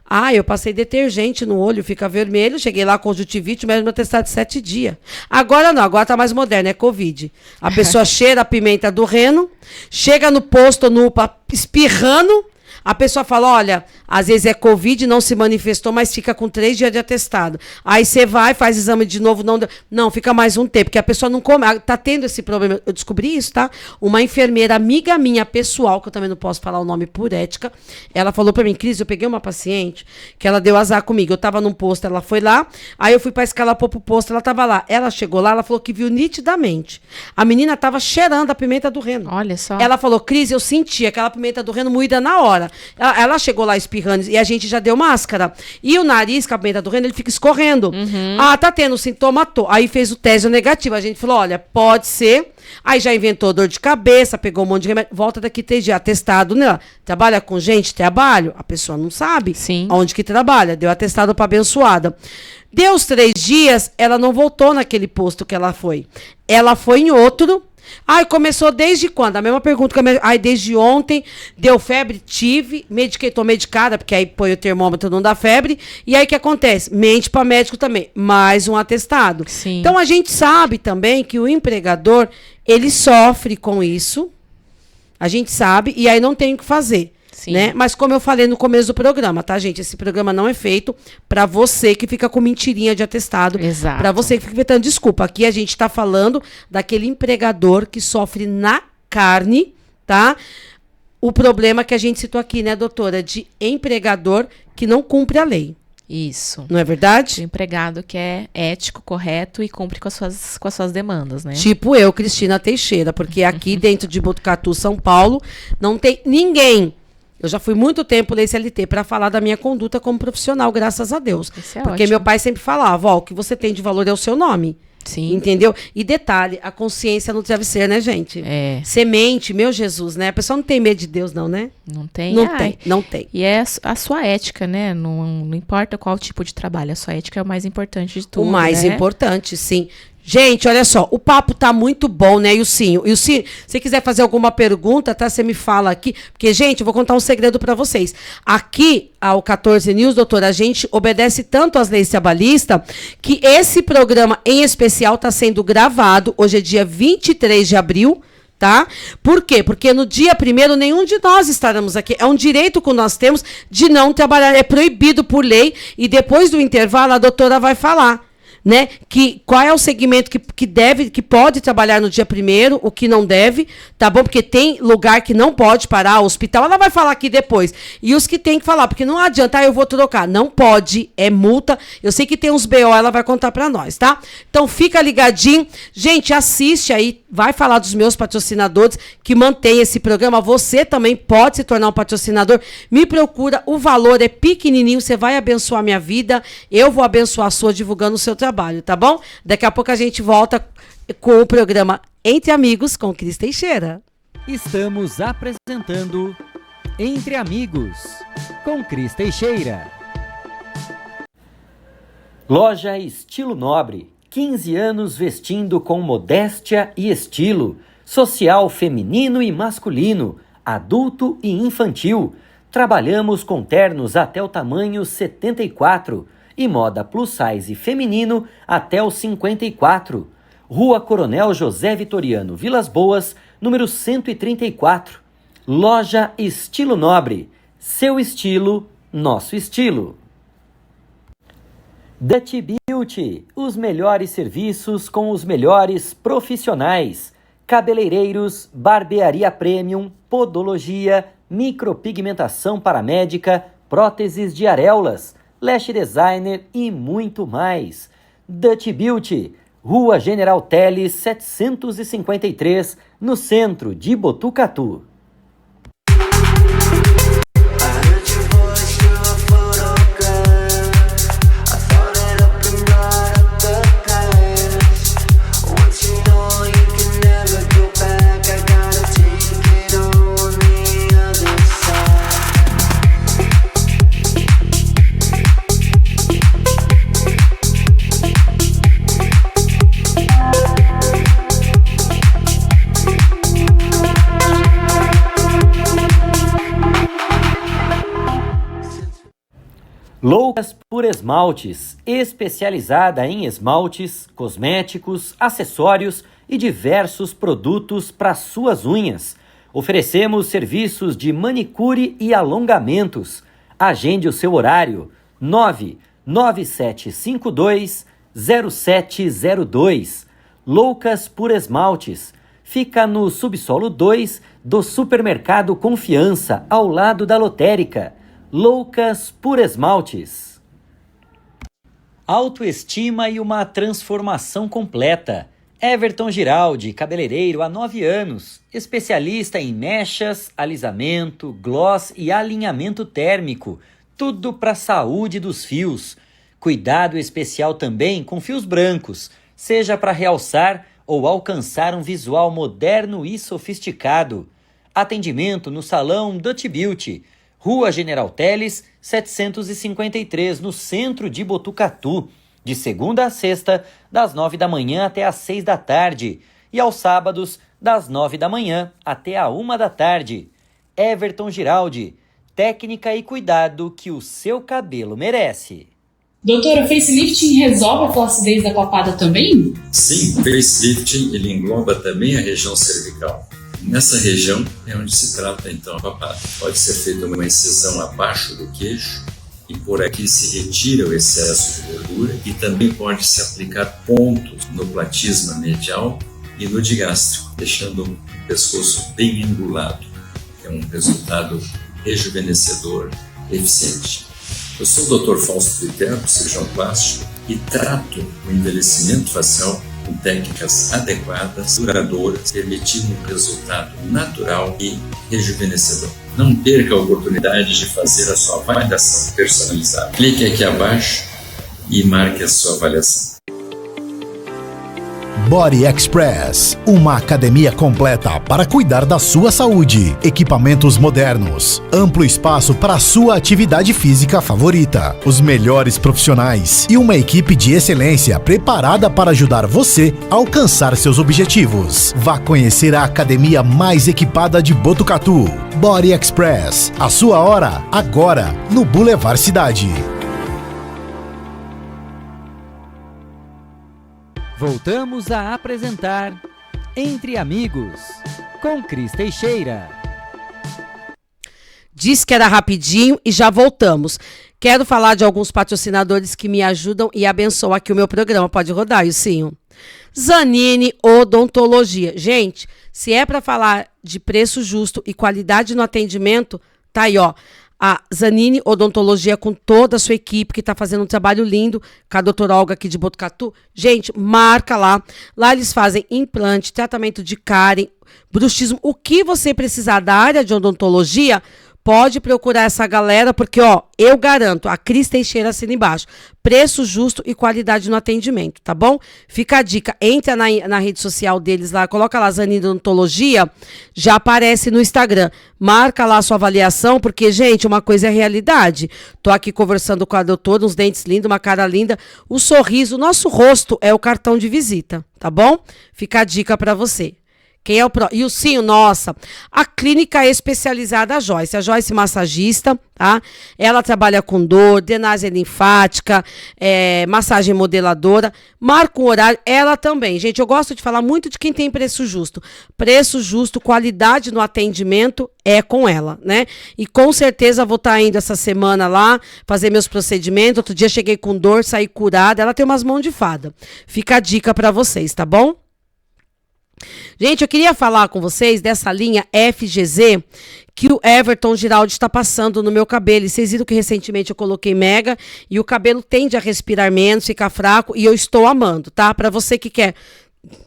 Ah, eu passei detergente no olho, fica vermelho. Cheguei lá, conjuntivite, o médico me atestado de 7 dias. Agora não, agora tá mais moderno, é Covid. A pessoa cheira a pimenta do reno, chega no posto, no UPA, espirrando. A pessoa fala, olha, às vezes é Covid, não se manifestou, mas fica com 3 dias de atestado. Aí você vai, faz exame de novo, não, fica mais um tempo, porque a pessoa não come, tá tendo esse problema. Eu descobri isso, tá? Uma enfermeira, amiga minha, pessoal, que eu também não posso falar o nome por ética, ela falou pra mim, Cris, eu peguei uma paciente que ela deu azar comigo, eu tava num posto, ela foi lá, aí eu fui pra escalar pro posto, ela tava lá. Ela chegou lá, ela falou que viu nitidamente. A menina tava cheirando a pimenta do reno. Olha só. Ela falou, Cris, eu senti aquela pimenta do reno moída na hora. Ela chegou lá espirrando e a gente já deu máscara. E o nariz, com a pimenta do reno, ele fica escorrendo. Tá tendo sintoma. Aí fez o teste negativo. A gente falou, olha, pode ser. Aí já inventou dor de cabeça, pegou um monte de remédio. Volta daqui 3 dias, atestado, né? Trabalha com gente? Trabalho. A pessoa não sabe onde que trabalha. Deu atestado para abençoada. Deu os 3 dias, ela não voltou naquele posto que ela foi. Ela foi em outro. Ai, começou desde quando? A mesma pergunta que eu... Ai, desde ontem, deu febre, tive, tô medicada, porque aí põe o termômetro, não dá febre. E aí o que acontece? Mente para médico também, mais um atestado. Sim. Então a gente sabe também que o empregador, ele sofre com isso. A gente sabe, e aí não tem o que fazer. Né? Mas como eu falei no começo do programa, tá, gente? Esse programa não é feito para você que fica com mentirinha de atestado. Exato. Para você que fica inventando desculpa. Aqui a gente tá falando daquele empregador que sofre na carne, tá? O problema que a gente citou aqui, né, doutora? De empregador que não cumpre a lei. Isso. Não é verdade? O empregado que é ético, correto e cumpre com as suas demandas, né? Tipo eu, Cristina Teixeira, porque aqui dentro de Botucatu, São Paulo, não tem ninguém. Eu já fui muito tempo na CLT para falar da minha conduta como profissional, graças a Deus. Isso é porque ótimo. meu pai sempre falava, ó, o que você tem de valor é o seu nome. Sim. Entendeu? E detalhe, a consciência não deve ser, né, gente? Semente, meu Jesus, né? A pessoa não tem medo de Deus, não, né? Não tem. Não tem. E é a sua ética, né? Não importa qual tipo de trabalho, a sua ética é o mais importante de tudo. O mais né? importante, sim. Gente, olha só, o papo tá muito bom, né, Ilcinho? Se você quiser fazer alguma pergunta, tá? Você me fala aqui. Porque, gente, eu vou contar um segredo para vocês. Aqui, ao 14 News, doutora, a gente obedece tanto às leis trabalhistas que esse programa em especial tá sendo gravado. Hoje é dia 23 de abril, tá? Por quê? Porque no dia 1º nenhum de nós estaremos aqui. É um direito que nós temos de não trabalhar. É proibido por lei. E depois do intervalo, a doutora vai falar. né? Qual é o segmento que pode trabalhar no dia 1º, o que não deve, tá bom? Porque tem lugar que não pode parar, o hospital, ela vai falar aqui depois. E os que tem que falar, porque não adianta, eu vou trocar. Não pode, é multa. Eu sei que tem uns BO, ela vai contar pra nós, tá? Então fica ligadinho. Gente, assiste aí, vai falar dos meus patrocinadores que mantém esse programa. Você também pode se tornar um patrocinador. Me procura, o valor é pequenininho, você vai abençoar a minha vida, eu vou abençoar a sua divulgando o seu trabalho, tá bom? Daqui a pouco a gente volta com o programa Entre Amigos com Cris Teixeira. Estamos apresentando Entre Amigos com Cris Teixeira. Loja Estilo Nobre, 15 anos vestindo com modéstia e estilo, social feminino e masculino, adulto e infantil. Trabalhamos com ternos até o tamanho 74 e moda plus size feminino até o 54. Rua Coronel José Vitoriano, Vilas Boas, número 134. Loja Estilo Nobre. Seu estilo, nosso estilo. Dutch Beauty. Os melhores serviços com os melhores profissionais. Cabeleireiros, barbearia premium, podologia, micropigmentação paramédica, próteses de areolas, lash designer e muito mais. Dutch Beauty, Rua General Teles 753, no centro de Botucatu. Loucas por Esmaltes, especializada em esmaltes, cosméticos, acessórios e diversos produtos para suas unhas. Oferecemos serviços de manicure e alongamentos. Agende o seu horário 997520702. Loucas por Esmaltes. Fica no subsolo 2 do Supermercado Confiança, ao lado da lotérica. Loucas por Esmaltes. Autoestima e uma transformação completa. Everton Giraldi, cabeleireiro há 9 anos, especialista em mechas, alisamento, gloss e alinhamento térmico. Tudo para a saúde dos fios. Cuidado especial também com fios brancos, seja para realçar ou alcançar um visual moderno e sofisticado. Atendimento no Salão Dutch Beauty, Rua General Teles, 753, no centro de Botucatu, de segunda a sexta, das 9 da manhã até às 6 da tarde, e aos sábados, das 9 da manhã até a 1 da tarde. Everton Giraldi, técnica e cuidado que o seu cabelo merece. Doutora, o facelifting resolve a flacidez da papada também? Sim, o facelifting ele engloba também a região cervical. Nessa região é onde se trata então a papada. Pode ser feita uma incisão abaixo do queixo e por aqui se retira o excesso de gordura e também pode se aplicar pontos no platisma medial e no digástrico, deixando o pescoço bem angulado. É um resultado rejuvenescedor, eficiente. Eu sou o Dr. Fausto Viterbo, cirurgião plástico, e trato o envelhecimento facial com técnicas adequadas, duradouras, permitindo um resultado natural e rejuvenescedor. Não perca a oportunidade de fazer a sua avaliação personalizada. Clique aqui abaixo e marque a sua avaliação. Body Express, uma academia completa para cuidar da sua saúde. Equipamentos modernos, amplo espaço para a sua atividade física favorita, os melhores profissionais e uma equipe de excelência preparada para ajudar você a alcançar seus objetivos. Vá conhecer a academia mais equipada de Botucatu. Body Express, a sua hora, agora, no Boulevard Cidade. Voltamos a apresentar Entre Amigos, com Cris Teixeira. Disse que era rapidinho e já voltamos. Quero falar de alguns patrocinadores que me ajudam e abençoam aqui o meu programa. Pode rodar, Ilcinho. Zanini Odontologia. Gente, se é para falar de preço justo e qualidade no atendimento, tá aí, ó. A Zanini Odontologia com toda a sua equipe que está fazendo um trabalho lindo, com a doutora Olga aqui de Botucatu. Gente, marca lá. Lá eles fazem implante, tratamento de cárie, bruxismo. O que você precisar da área de odontologia, pode procurar essa galera, porque, ó, eu garanto, a Cris Teixeira assina embaixo. Preço justo e qualidade no atendimento, tá bom? Fica a dica, entra na rede social deles lá, coloca lá Zanini Odontologia, já aparece no Instagram. Marca lá a sua avaliação, porque, gente, uma coisa é realidade. Tô aqui conversando com a doutora, uns dentes lindos, uma cara linda, o sorriso, o nosso rosto é o cartão de visita, tá bom? Fica a dica pra você. Quem é o E o Ilcinho, nossa, a clínica especializada, a Joyce massagista, tá? Ela trabalha com dor, drenagem linfática, massagem modeladora, marca um horário, ela também. Gente, eu gosto de falar muito de quem tem preço justo. Preço justo, qualidade no atendimento é com ela, né? E com certeza vou estar indo essa semana lá, fazer meus procedimentos. Outro dia cheguei com dor, saí curada, ela tem umas mãos de fada. Fica a dica pra vocês, tá bom? Gente, eu queria falar com vocês dessa linha FGZ que o Everton Giraldi está passando no meu cabelo. E vocês viram que recentemente eu coloquei Mega e o cabelo tende a respirar menos, ficar fraco e eu estou amando, tá? Para você que quer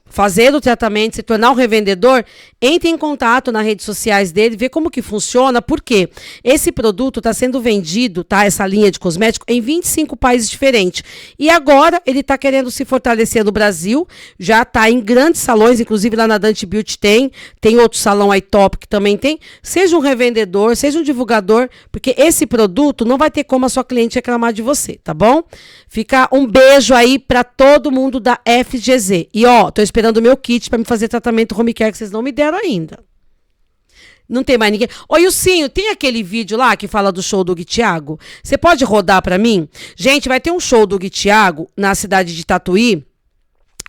fazer o tratamento, se tornar um revendedor, entre em contato nas redes sociais dele, vê como que funciona, porque esse produto está sendo vendido, tá? Essa linha de cosmético, em 25 países diferentes. E agora ele está querendo se fortalecer no Brasil, já está em grandes salões, inclusive lá na Dante Beauty tem outro salão aí top que também tem. Seja um revendedor, seja um divulgador, porque esse produto não vai ter como a sua cliente reclamar de você, tá bom? Fica um beijo aí para todo mundo da FGZ. E ó, tô esperando o meu kit para me fazer tratamento home care que vocês não me deram ainda. Não tem mais ninguém. Ô, Ilcinho, tem aquele vídeo lá que fala do show do Gui Thiago? Você pode rodar para mim? Gente, vai ter um show do Gui Thiago na cidade de Tatuí.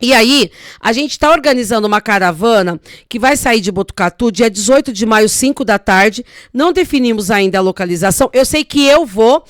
E aí, a gente está organizando uma caravana que vai sair de Botucatu dia 18 de maio, 5 da tarde. Não definimos ainda a localização. Eu sei que eu vou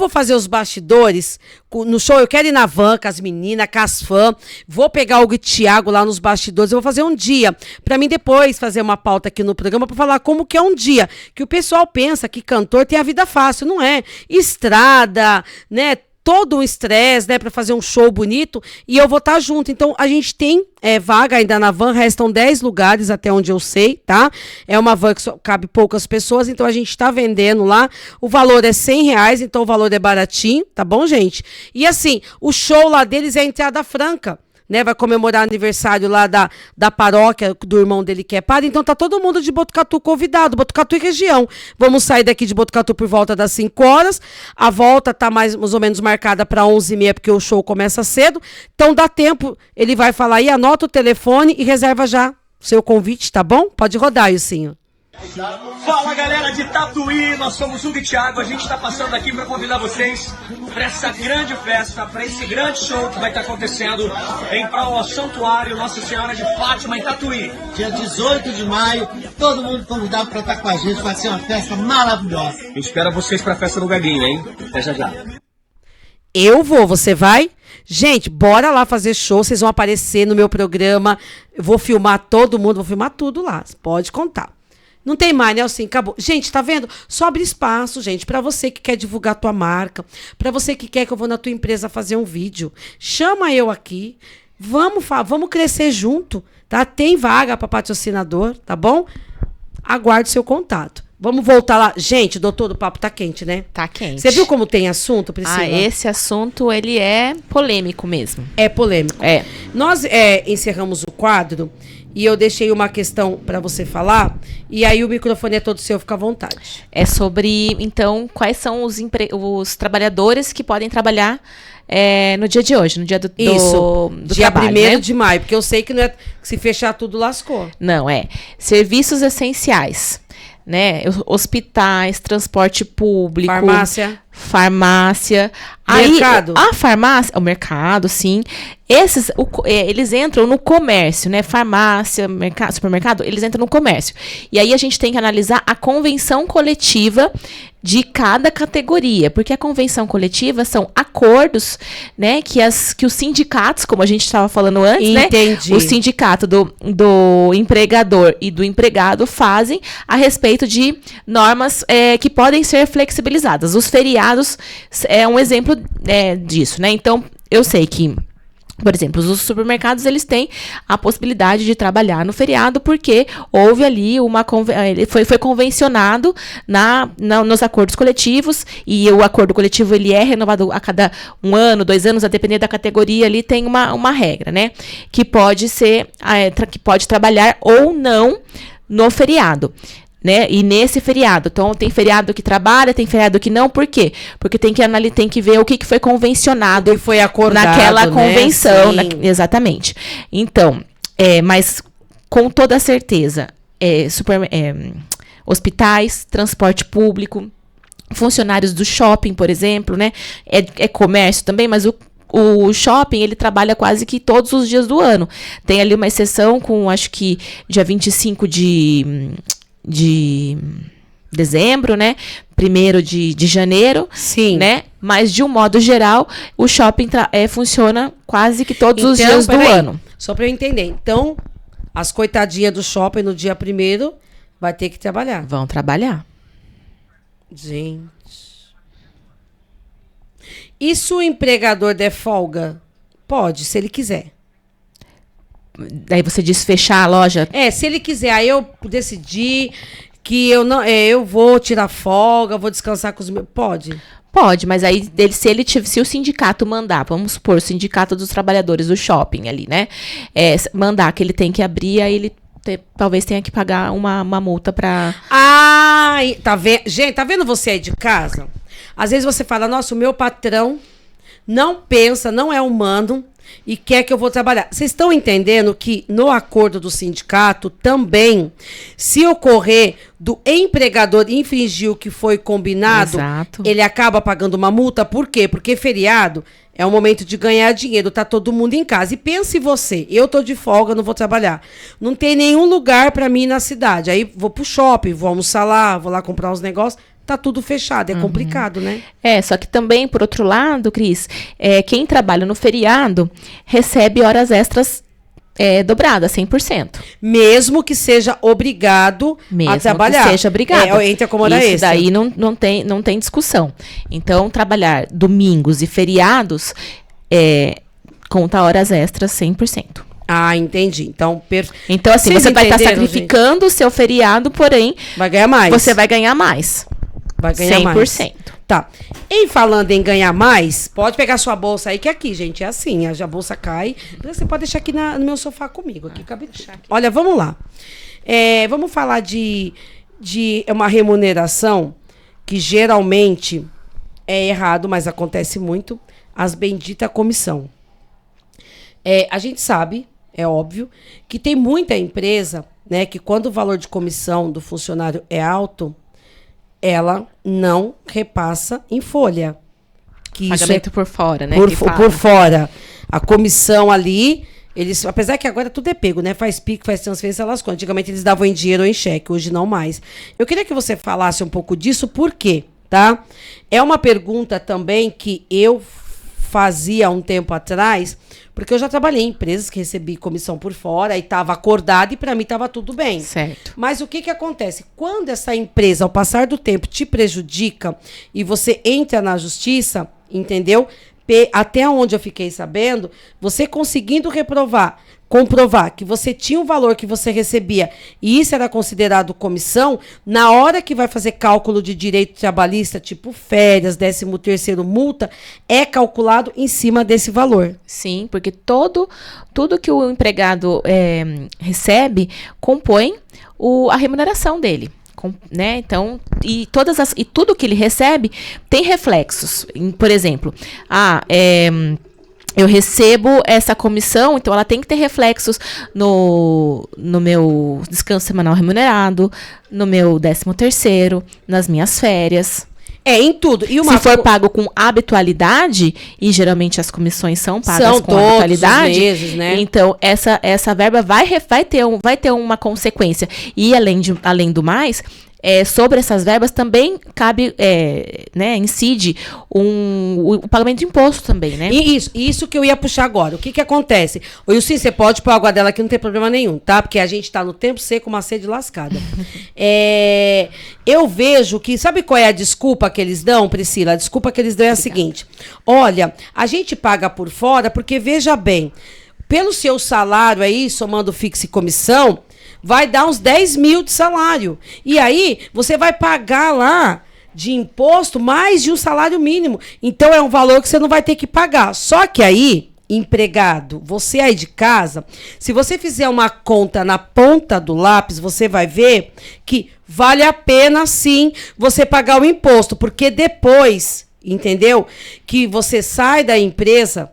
fazer os bastidores no show. Eu quero ir na van com as meninas, com as fãs. Vou pegar o Gui Thiago lá nos bastidores. Eu vou fazer um dia, para mim depois fazer uma pauta aqui no programa para falar como que é um dia. Que o pessoal pensa que cantor tem a vida fácil. Não é. Estrada, né? Todo um estresse, né, para fazer um show bonito, e eu vou estar junto. Então, a gente tem vaga ainda na van, restam 10 lugares até onde eu sei, tá? É uma van que só cabe poucas pessoas, então a gente tá vendendo lá. O valor é R$100, então o valor é baratinho, tá bom, gente? E assim, o show lá deles é entrada franca. Né, vai comemorar aniversário lá da paróquia do irmão dele que é padre. Então tá todo mundo de Botucatu convidado, Botucatu e região. Vamos sair daqui de Botucatu por volta das 5 horas. A volta tá mais ou menos marcada para 11h30, porque o show começa cedo. Então dá tempo, ele vai falar aí, anota o telefone e reserva já o seu convite, tá bom? Pode rodar, Ilcinho. Fala, galera de Tatuí, nós somos o Gui Thiago, a gente está passando aqui para convidar vocês para essa grande festa, para esse grande show que vai estar acontecendo em prol ao Santuário Nossa Senhora de Fátima em Tatuí. Dia 18 de maio, todo mundo convidado para estar com a gente, vai ser uma festa maravilhosa. Eu espero vocês para a festa do Gaguinho, hein? Até já já. Eu vou, você vai? Gente, bora lá fazer show, vocês vão aparecer no meu programa, eu vou filmar todo mundo, vou filmar tudo lá, pode contar. Não tem mais, né? Assim, acabou. Gente, tá vendo? Só abre espaço, gente, para você que quer divulgar tua marca, para você que quer que eu vou na tua empresa fazer um vídeo. Chama eu aqui, vamos crescer junto, tá? Tem vaga para patrocinador, tá bom? Aguarde seu contato. Vamos voltar lá. Gente, doutor, o papo tá quente, né? Tá quente. Você viu como tem assunto, Priscila? Esse assunto, ele é polêmico mesmo. É polêmico. É. Nós encerramos o quadro e eu deixei uma questão para você falar, e aí o microfone é todo seu, fica à vontade. É sobre, então, quais são os trabalhadores que podem trabalhar no dia de hoje, no dia do dia trabalho, 1º né? de maio, porque eu sei que não é se fechar tudo lascou. Não, serviços essenciais, né? Hospitais, transporte público, farmácia, Mercado? A farmácia, o mercado, sim. Eles entram no comércio, né? Farmácia, supermercado, eles entram no comércio. E aí a gente tem que analisar a convenção coletiva de cada categoria, porque a convenção coletiva são acordos, né, que os sindicatos, como a gente estava falando antes, Entendi. né, o sindicato do empregador e do empregado fazem a respeito de normas que podem ser flexibilizadas. Os feriados é um exemplo disso, né? Então, eu sei que, por exemplo, os supermercados, eles têm a possibilidade de trabalhar no feriado porque houve ali foi convencionado nos acordos coletivos, e o acordo coletivo ele é renovado a cada 1 ano, 2 anos, a depender da categoria, ali tem uma regra, né? Que pode que pode trabalhar ou não no feriado. Né? E nesse feriado, então tem feriado que trabalha, tem feriado que não, por quê? Porque tem que ver o que foi convencionado, que foi acordado naquela convenção, né? Exatamente. Então, mas com toda certeza, hospitais, transporte público, funcionários do shopping, por exemplo, né? É comércio também, mas o shopping, ele trabalha quase que todos os dias do ano. Tem ali uma exceção com, acho que, dia 25 de dezembro, né? 1º de janeiro, Sim. né? Mas, de um modo geral, o shopping funciona quase que todos os dias do ano. Só para eu entender. Então, as coitadinhas do shopping no dia 1º vai ter que trabalhar. Vão trabalhar. Gente. E se o empregador der folga? Pode, se ele quiser. Daí você diz fechar a loja? Se ele quiser, aí eu decidir que eu vou tirar folga, vou descansar com os meus... Pode? Pode, mas aí se o sindicato mandar, vamos supor, o sindicato dos trabalhadores do shopping ali, né? Mandar que ele tem que abrir, aí ele talvez tenha que pagar uma multa para... Tá vendo? Gente, tá vendo você aí de casa? Às vezes você fala, nossa, o meu patrão não pensa, não é humano e quer que eu vou trabalhar. Vocês estão entendendo que no acordo do sindicato também, se ocorrer do empregador infringir o que foi combinado, Exato. Ele acaba pagando uma multa. Por quê? Porque feriado é um momento de ganhar dinheiro, tá todo mundo em casa. E pense você, eu tô de folga, não vou trabalhar. Não tem nenhum lugar para mim na cidade. Aí vou pro shopping, vou almoçar lá, vou lá comprar uns negócios. Tá tudo fechado, é complicado, né? Só que também, por outro lado, Cris, quem trabalha no feriado recebe horas extras dobradas, 100%. Mesmo que seja obrigado a trabalhar. Mesmo que seja obrigado. Entre a hora Isso extra. daí não tem discussão. Então, trabalhar domingos e feriados conta horas extras 100%. Entendi. Então, Então, assim, Vocês você vai estar entenderam, sacrificando o seu feriado, porém... vai ganhar mais. Você vai ganhar mais. Vai ganhar 100%. mais. Tá. Falando em ganhar mais, pode pegar sua bolsa aí, que aqui, gente, é assim, a bolsa cai. Você pode deixar aqui no meu sofá comigo. Aqui, cabe deixar aqui. Olha, vamos lá. Vamos falar de uma remuneração que geralmente é errado, mas acontece muito, as benditas comissão. A gente sabe, é óbvio, que tem muita empresa, né, que quando o valor de comissão do funcionário é alto, ela não repassa em folha. Que Pagamento isso por fora, né? Por fora. A comissão ali, apesar que agora tudo é pego, né? Faz PIX, faz transferência, elas contam. Antigamente eles davam em dinheiro ou em cheque, hoje não mais. Eu queria que você falasse um pouco disso, por quê? Tá? É uma pergunta também que eu fazia há um tempo atrás, porque eu já trabalhei em empresas que recebi comissão por fora e estava acordado e para mim estava tudo bem. Certo. Mas o que acontece? Quando essa empresa, ao passar do tempo, te prejudica e você entra na justiça, entendeu? Até onde eu fiquei sabendo, você conseguindo comprovar que você tinha um valor que você recebia e isso era considerado comissão, na hora que vai fazer cálculo de direito trabalhista, tipo férias, 13º, multa, é calculado em cima desse valor. Sim, porque tudo que o empregado recebe compõe a remuneração dele. Né? Então, e tudo que ele recebe tem reflexos. Por exemplo, eu recebo essa comissão, então ela tem que ter reflexos no meu descanso semanal remunerado, no meu 13º, nas minhas férias. Em tudo. E Se for pago com habitualidade, e geralmente as comissões são pagas São com todos habitualidade, os meses, né? Então essa verba vai ter uma consequência. E além do mais, sobre essas verbas também cabe, incide o pagamento de imposto também, né? E isso que eu ia puxar agora. O que acontece? O Ilci, você pode pôr a água dela aqui, não tem problema nenhum, tá? Porque a gente tá no tempo seco, uma sede lascada. Eu vejo que, sabe qual é a desculpa que eles dão, Priscila? A desculpa que eles dão é a seguinte. Olha, a gente paga por fora porque, veja bem, pelo seu salário aí, somando fixo e comissão, vai dar uns 10 mil de salário. E aí, você vai pagar lá de imposto mais de um salário mínimo. Então, é um valor que você não vai ter que pagar. Só que aí, empregado, você aí de casa, se você fizer uma conta na ponta do lápis, você vai ver que vale a pena, sim, você pagar o imposto. Porque depois, entendeu? Que você sai da empresa,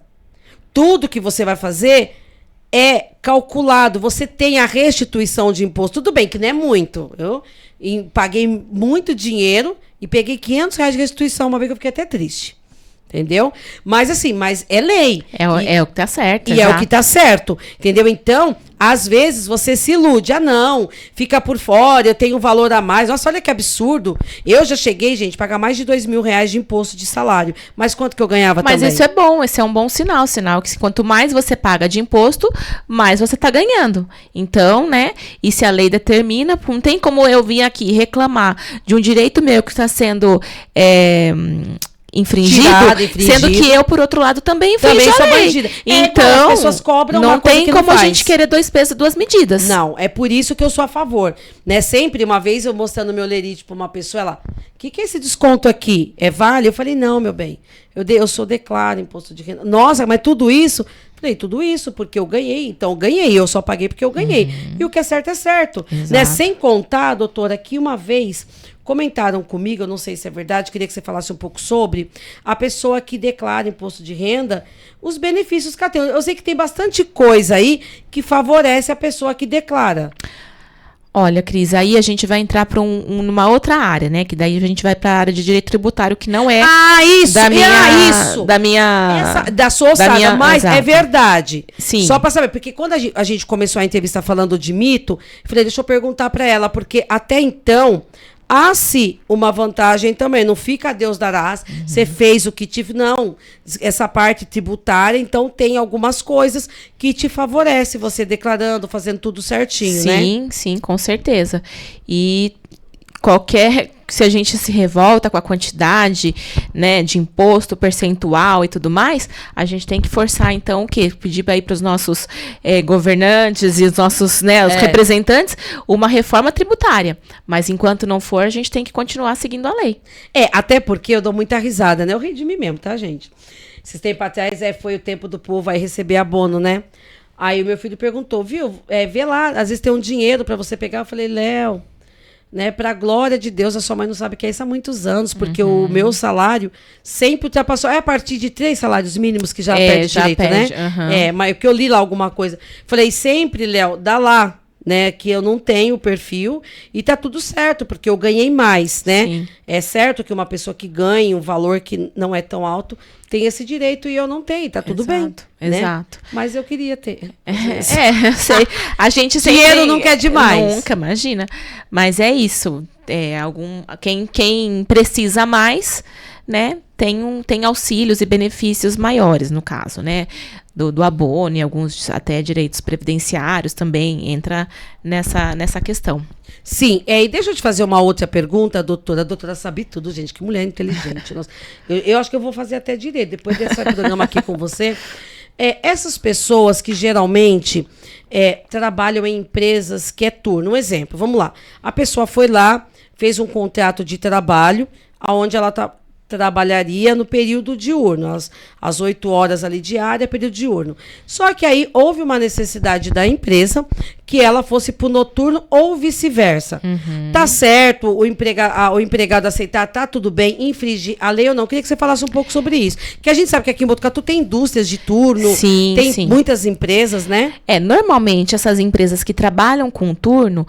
tudo que você vai fazer é calculado, você tem a restituição de imposto. Tudo bem que não é muito. Eu paguei muito dinheiro e peguei R$500 de restituição, uma vez que eu fiquei até triste. Entendeu? Mas assim, é lei. É o que tá certo. E é o que tá certo. Entendeu? Então, às vezes você se ilude. Não, fica por fora, eu tenho um valor a mais. Nossa, olha que absurdo. Eu já cheguei, gente, a pagar mais de R$2.000 de imposto de salário. Mas quanto que eu ganhava também? Mas isso é bom, esse é um bom sinal. Sinal que quanto mais você paga de imposto, mais você tá ganhando. Então, né? E se a lei determina, não tem como eu vir aqui reclamar de um direito meu que está sendo infringido, sendo que eu, por outro lado, também infringi a lei. Bandida. Então, as pessoas cobram não uma coisa tem que como não a gente querer 2 pesos, 2 medidas. Não, é por isso que eu sou a favor. Né? Sempre, uma vez, eu mostrando meu lerite para uma pessoa, ela, o que é esse desconto aqui? Vale? Eu falei, não, meu bem, eu sou declaro imposto de renda. Nossa, mas tudo isso? Falei, tudo isso porque eu ganhei. Então, eu ganhei, eu só paguei porque eu ganhei. E o que é certo é certo. Né? Sem contar, doutora, que uma vez comentaram comigo, eu não sei se é verdade, queria que você falasse um pouco sobre a pessoa que declara imposto de renda, os benefícios que ela tem. Eu sei que tem bastante coisa aí que favorece a pessoa que declara. Olha, Cris, aí a gente vai entrar para numa outra área, né? Que daí a gente vai para a área de direito tributário, que não é da sua ossada, mas exato. É verdade. Sim. Só para saber, porque quando a gente começou a entrevista falando de mito, eu falei, deixa eu perguntar para ela, porque até então há-se uma vantagem também, não fica a Deus darás, você fez o que te... Não, essa parte tributária, então tem algumas coisas que te favorecem, você declarando, fazendo tudo certinho, né? Sim, com certeza. E se a gente se revolta com a quantidade, né, de imposto, percentual e tudo mais, a gente tem que forçar, então, o quê? Pedir aí para os nossos governantes e os nossos, né, os representantes, uma reforma tributária. Mas enquanto não for, a gente tem que continuar seguindo a lei. Até porque eu dou muita risada, né? Eu ri de mim mesmo, tá, gente? Esses tempos atrás foi o tempo do povo aí receber abono, né? Aí o meu filho perguntou, viu? Vê lá, às vezes tem um dinheiro para você pegar. Eu falei, Léo, né, para a glória de Deus, a sua mãe não sabe que é isso há muitos anos, porque o meu salário sempre ultrapassou, a partir de 3 salários mínimos que já perde direito, né? Mas que eu li lá alguma coisa. Falei, sempre, Léo, dá lá, né, que eu não tenho o perfil e tá tudo certo, porque eu ganhei mais, né? Sim. É certo que uma pessoa que ganha um valor que não é tão alto tem esse direito e eu não tenho, tá tudo bem. Exato. Né? Mas eu queria ter. Eu sei. A gente sempre... Dinheiro nunca é demais. Nunca, imagina. Mas é isso. Quem precisa mais, né, tem auxílios e benefícios maiores, no caso, né? Do abono e alguns até direitos previdenciários também entra nessa questão. Sim, e deixa eu te fazer uma outra pergunta, doutora. A doutora sabe tudo, gente, que mulher inteligente. Nossa, eu acho que eu vou fazer até direito, depois desse programa aqui com você. Essas pessoas que geralmente trabalham em empresas que é turno, um exemplo, vamos lá. A pessoa foi lá, fez um contrato de trabalho, onde ela trabalharia no período diurno, às 8 horas ali diária, período diurno. Só que aí houve uma necessidade da empresa que ela fosse para o noturno ou vice-versa. Tá certo o empregado aceitar, tá tudo bem, infringir a lei ou não? Queria que você falasse um pouco sobre isso. Que a gente sabe que aqui em Botucatu tem indústrias de turno, tem muitas empresas, né? Normalmente essas empresas que trabalham com turno,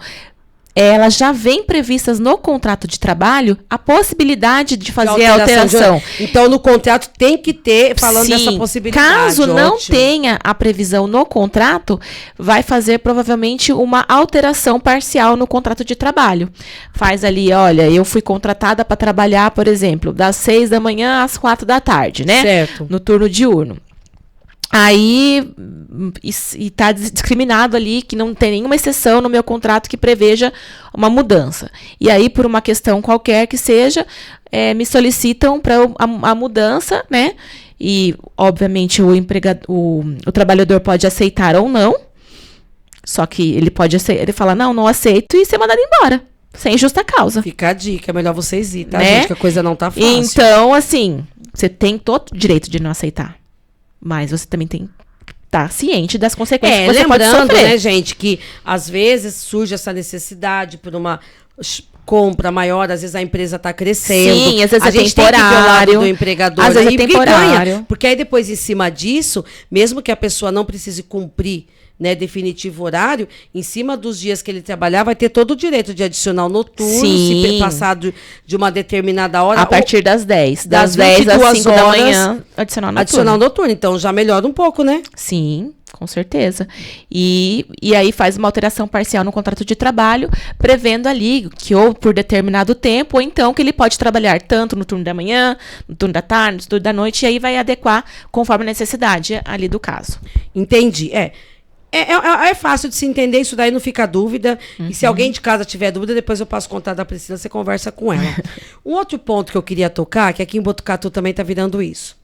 elas já vêm previstas no contrato de trabalho a possibilidade de fazer a alteração. Então, no contrato tem que ter, falando dessa possibilidade. Caso não tenha a previsão no contrato, vai fazer provavelmente uma alteração parcial no contrato de trabalho. Faz ali, olha, eu fui contratada para trabalhar, por exemplo, das 6 da manhã às 4 da tarde, né? Certo. No turno diurno. Aí, está discriminado ali, que não tem nenhuma exceção no meu contrato que preveja uma mudança. E aí, por uma questão qualquer que seja, me solicitam para a mudança, né? E, obviamente, o trabalhador pode aceitar ou não. Só que ele pode aceitar, ele fala, não aceito, e ser mandado embora. Sem justa causa. Fica a dica, é melhor vocês ir, tá, né? gente? Que a coisa não tá fácil. Então, assim, você tem todo o direito de não aceitar. Mas você também tem que estar ciente das consequências que você pode sofrer. Né, gente, que às vezes surge essa necessidade por uma compra maior, às vezes a empresa está crescendo. Sim, às vezes a gente tem que ver o lado do empregador. Às vezes é temporário. Porque aí depois, em cima disso, mesmo que a pessoa não precise cumprir, né, definitivo horário, em cima dos dias que ele trabalhar, vai ter todo o direito de adicional noturno, Sim. se passar de uma determinada hora. A partir das 10. Das 10 às 5 da horas, manhã, adicional noturno. Adicional noturno. Então já melhora um pouco, né? Sim, com certeza. E aí faz uma alteração parcial no contrato de trabalho, prevendo ali que ou por determinado tempo, ou então que ele pode trabalhar tanto no turno da manhã, no turno da tarde, no turno da noite, e aí vai adequar conforme a necessidade ali do caso. Entendi. É fácil de se entender, isso daí não fica dúvida. E se alguém de casa tiver dúvida, depois eu passo o contato da Priscila, você conversa com ela. Um outro ponto que eu queria tocar, que aqui em Botucatu também está virando isso.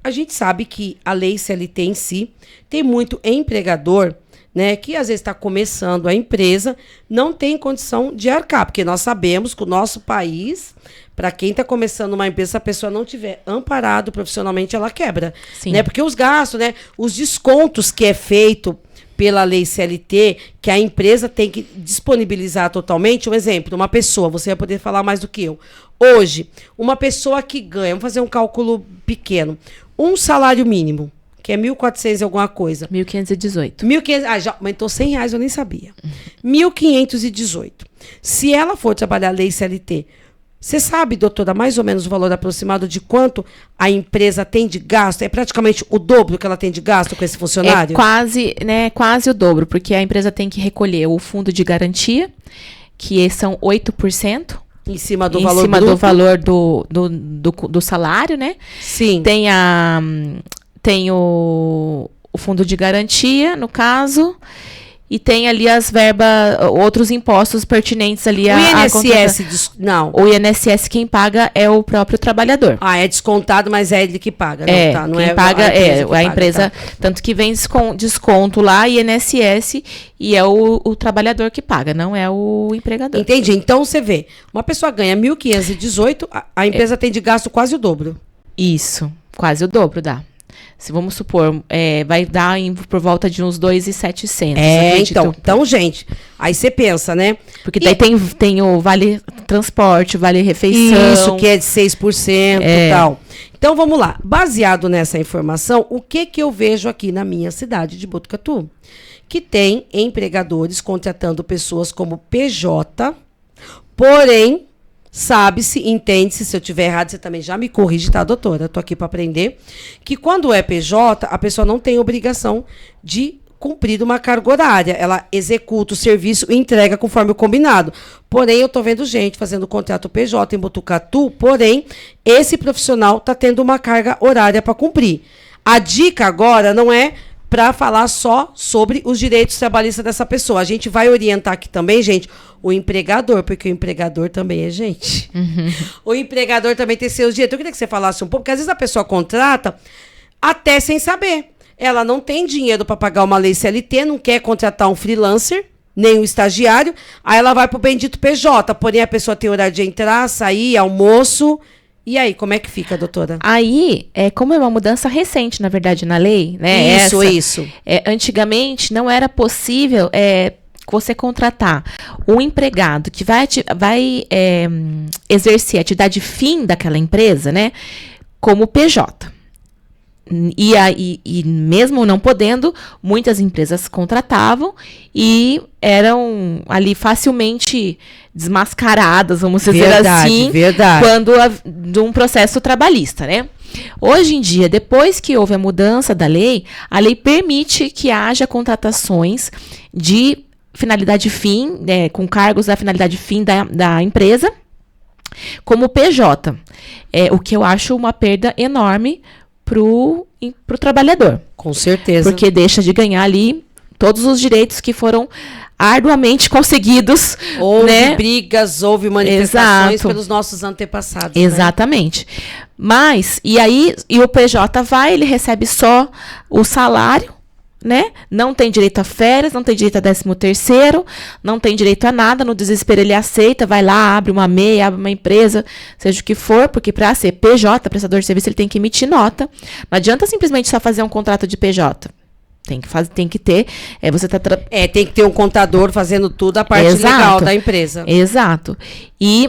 A gente sabe que a lei CLT em si tem muito empregador, né, que às vezes está começando a empresa, não tem condição de arcar, porque nós sabemos que o nosso país, para quem está começando uma empresa, se a pessoa não tiver amparado profissionalmente, ela quebra. Sim. Né? Porque os gastos, né, os descontos que é feito pela lei CLT, que a empresa tem que disponibilizar totalmente. Um exemplo, uma pessoa, você vai poder falar mais do que eu. Hoje, uma pessoa que ganha, vamos fazer um cálculo pequeno, um salário mínimo, que é 1.400 e alguma coisa. 1.518. 1.500, já aumentou R$100, eu nem sabia. 1.518. Se ela for trabalhar a lei CLT, você sabe, doutora, mais ou menos o valor aproximado de quanto a empresa tem de gasto? É praticamente o dobro que ela tem de gasto com esse funcionário? É quase o dobro, porque a empresa tem que recolher o fundo de garantia, que são 8%. Em cima do valor bruto. Em cima do valor do salário, né? Sim. Tem o fundo de garantia, no caso, e tem ali as verbas, outros impostos pertinentes ali o INSS, não. O INSS quem paga é o próprio trabalhador. É descontado, mas é ele que paga. Não, quem paga a empresa, tanto que vem desconto lá, INSS, e é o trabalhador que paga, não é o empregador. Entendi. Então, você vê, uma pessoa ganha 1.518, a empresa tem de gasto quase o dobro. Isso, quase o dobro dá. Se vamos supor, vai dar por volta de uns 2.700. Então, gente, aí você pensa, né? Porque daí tem o vale transporte, vale refeição. Isso, que é de 6% e tal. Então, vamos lá. Baseado nessa informação, o que eu vejo aqui na minha cidade de Botucatu? Que tem empregadores contratando pessoas como PJ, porém, sabe-se, entende-se, se eu estiver errado, você também já me corrige, tá, doutora? Estou aqui para aprender. Que quando é PJ, a pessoa não tem obrigação de cumprir uma carga horária. Ela executa o serviço e entrega conforme o combinado. Porém, eu estou vendo gente fazendo contrato PJ em Botucatu, porém, esse profissional está tendo uma carga horária para cumprir. A dica agora não é para falar só sobre os direitos trabalhistas dessa pessoa. A gente vai orientar aqui também, gente, o empregador, porque o empregador também é gente. Uhum. O empregador também tem seus direitos. Eu queria que você falasse um pouco, porque às vezes a pessoa contrata até sem saber. Ela não tem dinheiro para pagar uma lei CLT, não quer contratar um freelancer, nem um estagiário, aí ela vai pro bendito PJ, porém a pessoa tem horário de entrar, sair, almoço. E aí, como é que fica, doutora? Aí, como é uma mudança recente, na verdade, na lei, né? Isso. Antigamente, não era possível você contratar um empregado que vai exercer a atividade fim daquela empresa, né? Como PJ. E mesmo não podendo, muitas empresas contratavam e eram ali facilmente desmascaradas, vamos dizer assim, quando de um processo trabalhista, né? Hoje em dia, depois que houve a mudança da lei, a lei permite que haja contratações de finalidade fim, né, com cargos da finalidade fim da empresa, como PJ. O que eu acho uma perda enorme pro trabalhador. Com certeza. Porque deixa de ganhar ali todos os direitos que foram arduamente conseguidos. Houve brigas, houve manifestações pelos nossos antepassados. Exatamente. Né? Mas, e o PJ ele recebe só o salário, né? Não tem direito a férias, não tem direito a 13º, não tem direito a nada. No desespero ele aceita, vai lá, abre uma MEI, abre uma empresa, seja o que for, porque para ser PJ, prestador de serviço, ele tem que emitir nota. Não adianta simplesmente só fazer um contrato de PJ. Tem que ter. Tem que ter um contador fazendo tudo a parte legal da empresa. Exato. E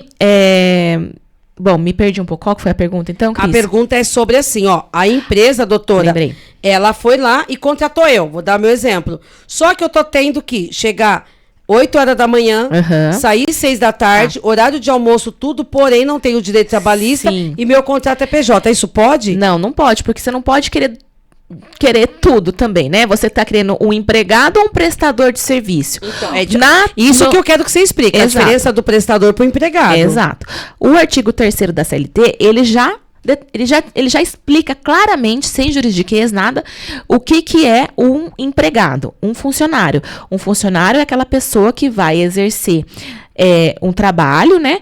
bom, me perdi um pouco. Qual que foi a pergunta, então, Cris? A pergunta é sobre assim, ó. A empresa, doutora, ela foi lá e contratou eu. Vou dar meu exemplo. Só que eu tô tendo que chegar 8 horas da manhã, sair 6 da tarde, horário de almoço, tudo, porém não tenho direito trabalhista e meu contrato é PJ. Isso pode? Não pode, porque você não pode querer tudo também, né? Você está querendo um empregado ou um prestador de serviço? Isso que eu quero que você explique. A diferença do prestador para o empregado. Exato. O artigo 3º da CLT, ele já explica claramente, sem juridiquês, nada, o que é um empregado, um funcionário. Um funcionário é aquela pessoa que vai exercer um trabalho, né?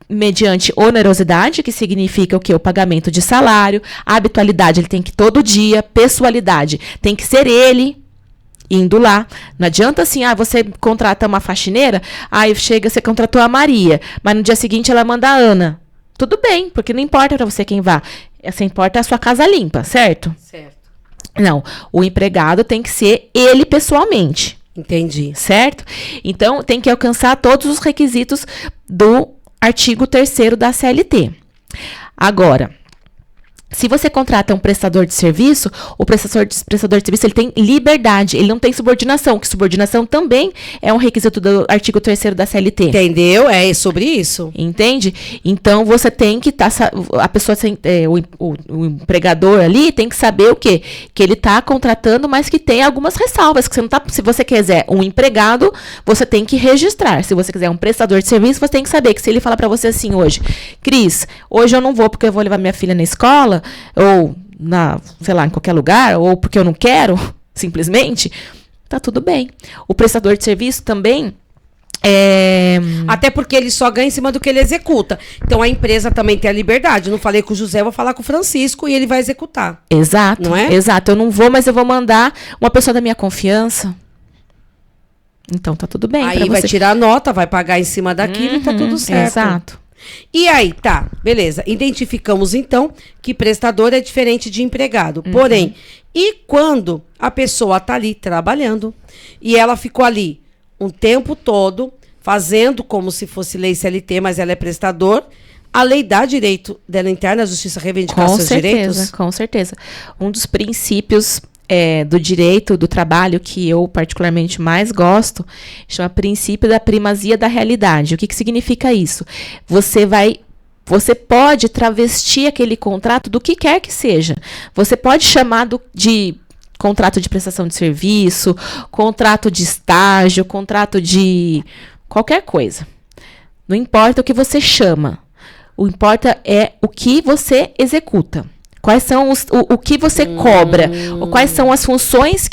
Mediante onerosidade, que significa o quê? O pagamento de salário. A habitualidade, ele tem que ir todo dia. Pessoalidade, tem que ser ele indo lá. Não adianta assim, você contrata uma faxineira, aí chega, você contratou a Maria, mas no dia seguinte ela manda a Ana. Tudo bem, porque não importa para você quem vá. Essa importa a sua casa limpa, certo? Certo. Não, o empregado tem que ser ele pessoalmente. Entendi. Certo? Então, tem que alcançar todos os requisitos do artigo 3º da CLT. Agora, se você contrata um prestador de serviço, o prestador de serviço ele tem liberdade, ele não tem subordinação, que subordinação também é um requisito do artigo 3º da CLT. Entendeu? É sobre isso. Entende? Então, você tem que a pessoa, o empregador ali tem que saber o quê? Que ele está contratando, mas que tem algumas ressalvas, que você não tá, se você quiser um empregado, você tem que registrar. Se você quiser um prestador de serviço, você tem que saber que se ele falar para você assim hoje, Cris, hoje eu não vou porque eu vou levar minha filha na escola, ou sei lá, em qualquer lugar, ou porque eu não quero, simplesmente, tá tudo bem. O prestador de serviço também até porque ele só ganha em cima do que ele executa. Então a empresa também tem a liberdade. Não falei com o José, vou falar com o Francisco e ele vai executar. Exato. Não é? Exato. Eu não vou, mas eu vou mandar uma pessoa da minha confiança. Então tá tudo bem. Aí vai tirar a nota, vai pagar em cima daquilo e tá tudo certo. Exato. E aí, tá, beleza. Identificamos, então, que prestador é diferente de empregado. Porém, e quando a pessoa tá ali trabalhando e ela ficou ali um tempo todo fazendo como se fosse lei CLT, mas ela é prestador, a lei dá direito dela interna, a justiça reivindicar seus direitos? Com certeza. Um dos princípios do direito do trabalho que eu particularmente mais gosto chama princípio da primazia da realidade. O que significa isso? Você pode travestir aquele contrato do que quer que seja. Você pode chamar de contrato de prestação de serviço, contrato de estágio, contrato de qualquer coisa. Não importa o que você chama. O que importa é o que você executa. Quais são o que você cobra? Quais são as funções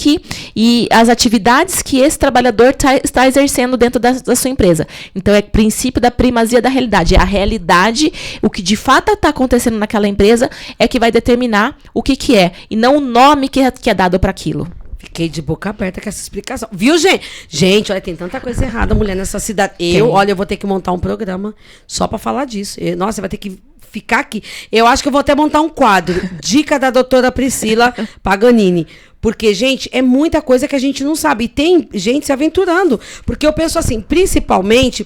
e as atividades que esse trabalhador está exercendo dentro da sua empresa? Então, é princípio da primazia da realidade. É a realidade, o que de fato está acontecendo naquela empresa é que vai determinar o que é. E não o nome que é dado para aquilo. Fiquei de boca aberta com essa explicação. Viu, gente? Gente, olha, tem tanta coisa errada, mulher, nessa cidade. Eu vou ter que montar um programa só para falar disso. Nossa, vai ter que ficar aqui. Eu acho que eu vou até montar um quadro. Dica da doutora Priscila Paganini. Porque, gente, é muita coisa que a gente não sabe. E tem gente se aventurando. Porque eu penso assim, principalmente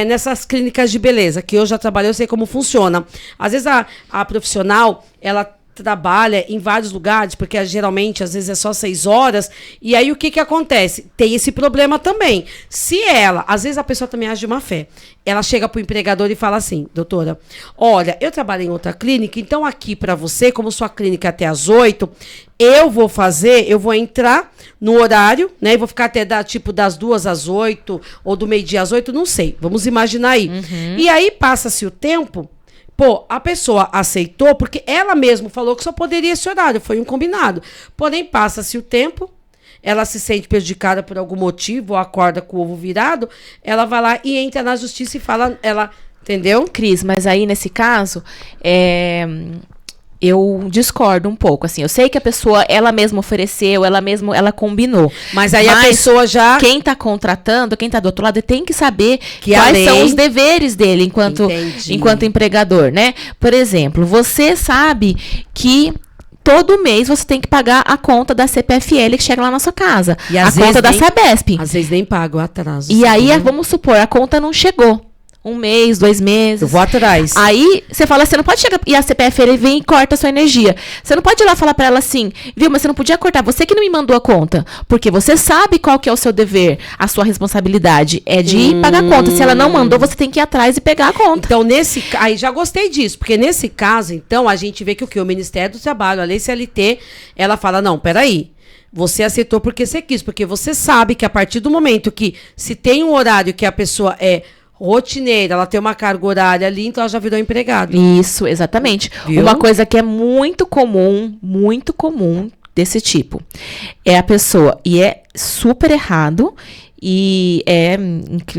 nessas clínicas de beleza, que eu já trabalhei, eu sei como funciona. Às vezes a profissional, ela trabalha em vários lugares, porque geralmente, às vezes, é só 6 horas, e aí o que acontece? Tem esse problema também. Se ela, às vezes a pessoa também age de má fé, ela chega pro empregador e fala assim, doutora, olha, eu trabalho em outra clínica, então aqui para você, como sua clínica é até às 8, eu vou entrar no horário, né, e vou ficar até das 2 às 8, ou do meio-dia às 8, não sei, vamos imaginar aí. E aí passa-se o tempo, pô, a pessoa aceitou, porque ela mesma falou que só poderia esse horário, foi um combinado. Porém, passa-se o tempo, ela se sente prejudicada por algum motivo, ou acorda com o ovo virado, ela vai lá e entra na justiça e fala, entendeu? Cris, mas aí nesse caso, eu discordo um pouco, assim, eu sei que a pessoa, ela mesma ofereceu, ela combinou. Mas aí a pessoa já... Quem tá contratando, quem tá do outro lado, tem que saber quais são os deveres dele enquanto empregador, né? Por exemplo, você sabe que todo mês você tem que pagar a conta da CPFL que chega lá na sua casa. E a conta da Sabesp. Às vezes nem paga o atraso. E aí, vamos supor, a conta não chegou. 1 mês, 2 meses. Eu vou atrás. Aí, você fala, você não pode chegar... E a CPFL vem e corta a sua energia. Você não pode ir lá falar pra ela assim, viu, mas você não podia cortar. Você que não me mandou a conta. Porque você sabe qual que é o seu dever. A sua responsabilidade é de ir pagar a conta. Se ela não mandou, você tem que ir atrás e pegar a conta. Então, aí já gostei disso. Porque nesse caso, então, a gente vê que o Ministério do Trabalho, a Lei CLT, ela fala, não, peraí. Você aceitou porque você quis. Porque você sabe que a partir do momento que se tem um horário que a pessoa é rotineira, ela tem uma carga horária ali, então ela já virou empregado. Isso, exatamente. Viu? Uma coisa que é muito comum desse tipo, é a pessoa, e é super errado, e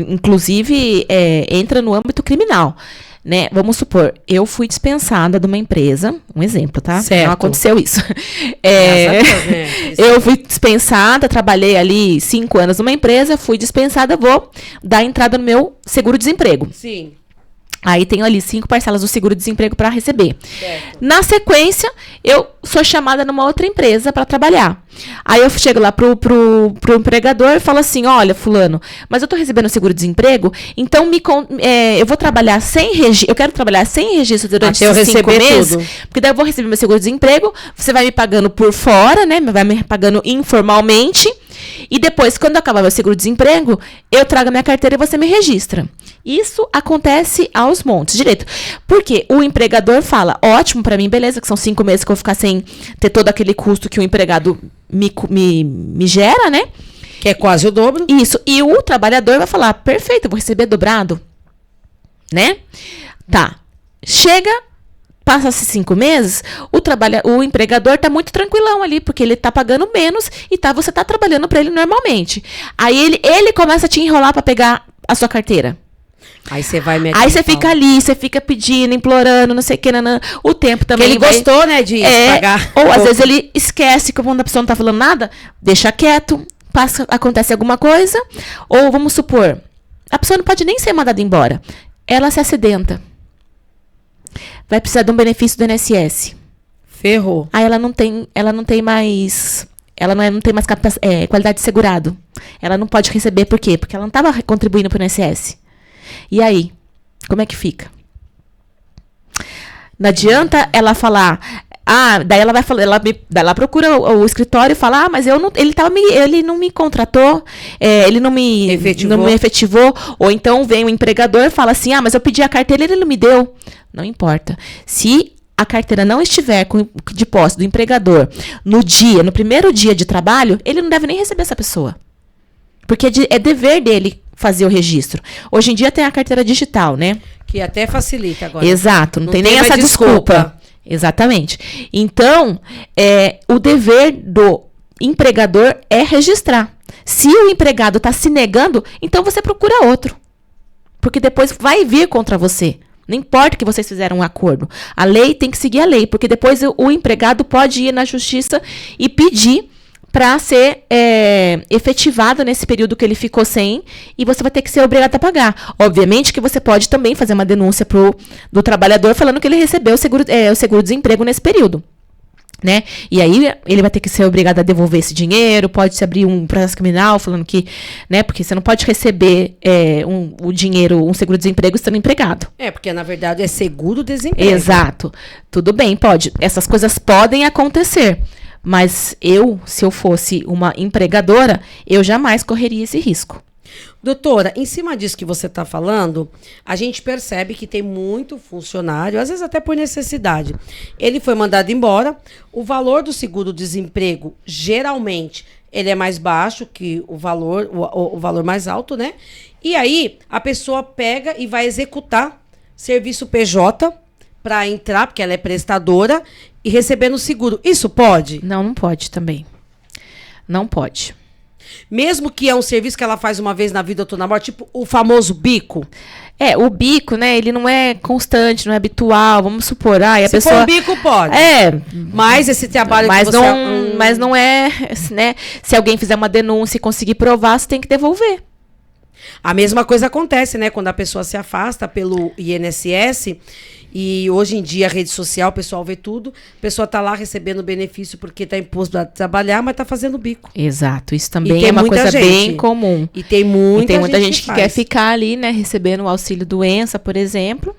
inclusive entra no âmbito criminal, né? Vamos supor, eu fui dispensada de uma empresa, um exemplo, tá? Certo. Não aconteceu isso. Eu fui dispensada, trabalhei ali 5 anos numa empresa, fui dispensada, vou dar entrada no meu seguro-desemprego. Sim. Aí tenho ali 5 parcelas do seguro-desemprego para receber. Certo. Na sequência, eu sou chamada numa outra empresa para trabalhar. Aí eu chego lá pro empregador e falo assim, olha, fulano, mas eu tô recebendo seguro-desemprego, então eu vou trabalhar sem registro, eu quero trabalhar sem registro durante esses 5 meses, tudo. Porque daí eu vou receber meu seguro-desemprego, você vai me pagando por fora, né, vai me pagando informalmente, e depois, quando acabar meu seguro-desemprego, eu trago a minha carteira e você me registra. Isso acontece aos montes, direito. Porque o empregador fala, ótimo pra mim, beleza, que são 5 meses que eu vou ficar sem ter todo aquele custo que o empregado me gera, né? Que é quase o dobro. Isso. E o trabalhador vai falar, perfeito, eu vou receber dobrado. Né? Tá. Chega, passa-se 5 meses, o empregador tá muito tranquilão ali, porque ele tá pagando menos e você tá trabalhando pra ele normalmente. Aí ele começa a te enrolar pra pegar a sua carteira. Aí você vai meter. Aí você fica ali, você fica pedindo, implorando, não sei o que, o tempo também. Porque ele gostou, né, de pagar. Ou às vezes ele esquece que quando a pessoa não tá falando nada, deixa quieto, acontece alguma coisa. Ou vamos supor, a pessoa não pode nem ser mandada embora. Ela se acidenta. Vai precisar de um benefício do INSS. Ferrou. Aí ela não tem mais qualidade de segurado. Ela não pode receber, por quê? Porque ela não estava contribuindo para o INSS. E aí? Como é que fica? Não adianta ela falar... daí ela vai falar, ela procura o escritório e fala, mas ele não me contratou, ele não me efetivou. Ou então vem o empregador e fala assim, mas eu pedi a carteira e ele não me deu. Não importa. Se a carteira não estiver de posse do empregador no primeiro dia de trabalho, ele não deve nem receber essa pessoa. Porque é dever dele fazer o registro. Hoje em dia tem a carteira digital, né? Que até facilita agora. Exato, não tem nem essa desculpa. Exatamente. Então, o dever do empregador é registrar. Se o empregado está se negando, então você procura outro. Porque depois vai vir contra você. Não importa que vocês fizeram um acordo. A lei tem que seguir a lei, porque depois o empregado pode ir na justiça e pedir para ser efetivado nesse período que ele ficou sem, e você vai ter que ser obrigado a pagar. Obviamente que você pode também fazer uma denúncia do trabalhador falando que ele recebeu o seguro-desemprego nesse período. né? E aí ele vai ter que ser obrigado a devolver esse dinheiro, pode se abrir um processo criminal falando que, né? Porque você não pode receber o dinheiro, um seguro-desemprego estando empregado. Porque na verdade é seguro-desemprego. Exato. Tudo bem, pode. Essas coisas podem acontecer. Mas se eu fosse uma empregadora, eu jamais correria esse risco. Doutora, em cima disso que você está falando, a gente percebe que tem muito funcionário, às vezes até por necessidade. Ele foi mandado embora, o valor do seguro-desemprego, geralmente, ele é mais baixo que o valor mais alto, né? E aí, a pessoa pega e vai executar serviço PJ para entrar, porque ela é prestadora, e receber no seguro. Isso pode? Não pode também. Não pode. Mesmo que é um serviço que ela faz uma vez na vida ou na morte, tipo o famoso bico? O bico, né, ele não é constante, não é habitual, vamos supor. A Se pessoa... for um bico, pode. Mas esse trabalho mas que você... Mas não é, né, se alguém fizer uma denúncia e conseguir provar, você tem que devolver. A mesma coisa acontece, né, quando a pessoa se afasta pelo INSS. E hoje em dia, a rede social, o pessoal vê tudo. A pessoa está lá recebendo benefício porque está imposto a trabalhar, mas está fazendo bico. Exato. Isso também é uma coisa bem comum. E tem muita gente que quer ficar ali, né, recebendo o auxílio-doença, por exemplo,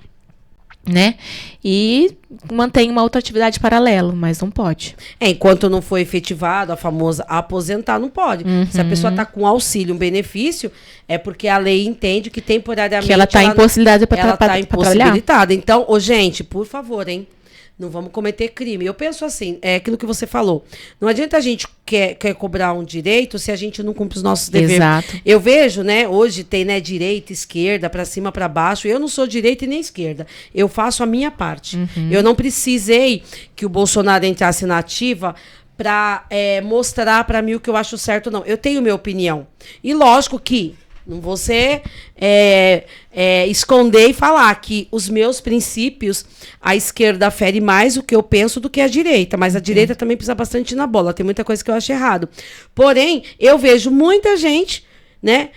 né? E mantém uma outra atividade paralela, mas não pode. Enquanto não for efetivado, a famosa aposentar, não pode. Se a pessoa está com auxílio, um benefício, é porque a lei entende que temporariamente... Que ela está impossibilitada para trabalhar. Então, gente, por favor, hein? Não vamos cometer crime. Eu penso assim, é aquilo que você falou. Não adianta a gente quer cobrar um direito se a gente não cumpre os nossos deveres. Exato. Eu vejo, né, hoje tem, né, direita, esquerda, para cima, para baixo. Eu não sou direita e nem esquerda. Eu faço a minha parte. Eu não precisei que o Bolsonaro entrasse na ativa para mostrar para mim o que eu acho certo, não. Eu tenho minha opinião. E lógico que não vou ser esconder e falar que os meus princípios, a esquerda fere mais o que eu penso do que a direita. Mas a direita também pisa bastante na bola. Tem muita coisa que eu acho errado. Porém, eu vejo muita gente, né,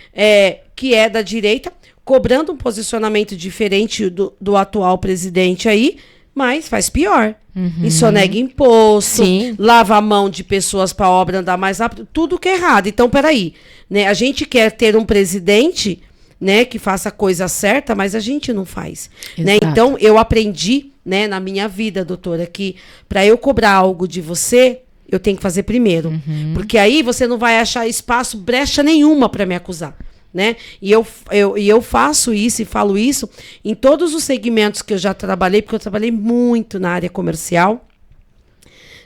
que é da direita cobrando um posicionamento diferente do atual presidente aí, mas faz pior. E sonega imposto, lava a mão de pessoas para a obra andar mais rápido, tudo que é errado. Então, peraí, né? A gente quer ter um presidente, né, que faça a coisa certa, mas a gente não faz. Né? Então, eu aprendi, né, na minha vida, doutora, que para eu cobrar algo de você, eu tenho que fazer primeiro. Porque aí você não vai achar espaço, brecha nenhuma para me acusar. Né? E eu faço isso e falo isso em todos os segmentos que eu já trabalhei, porque eu trabalhei muito na área comercial,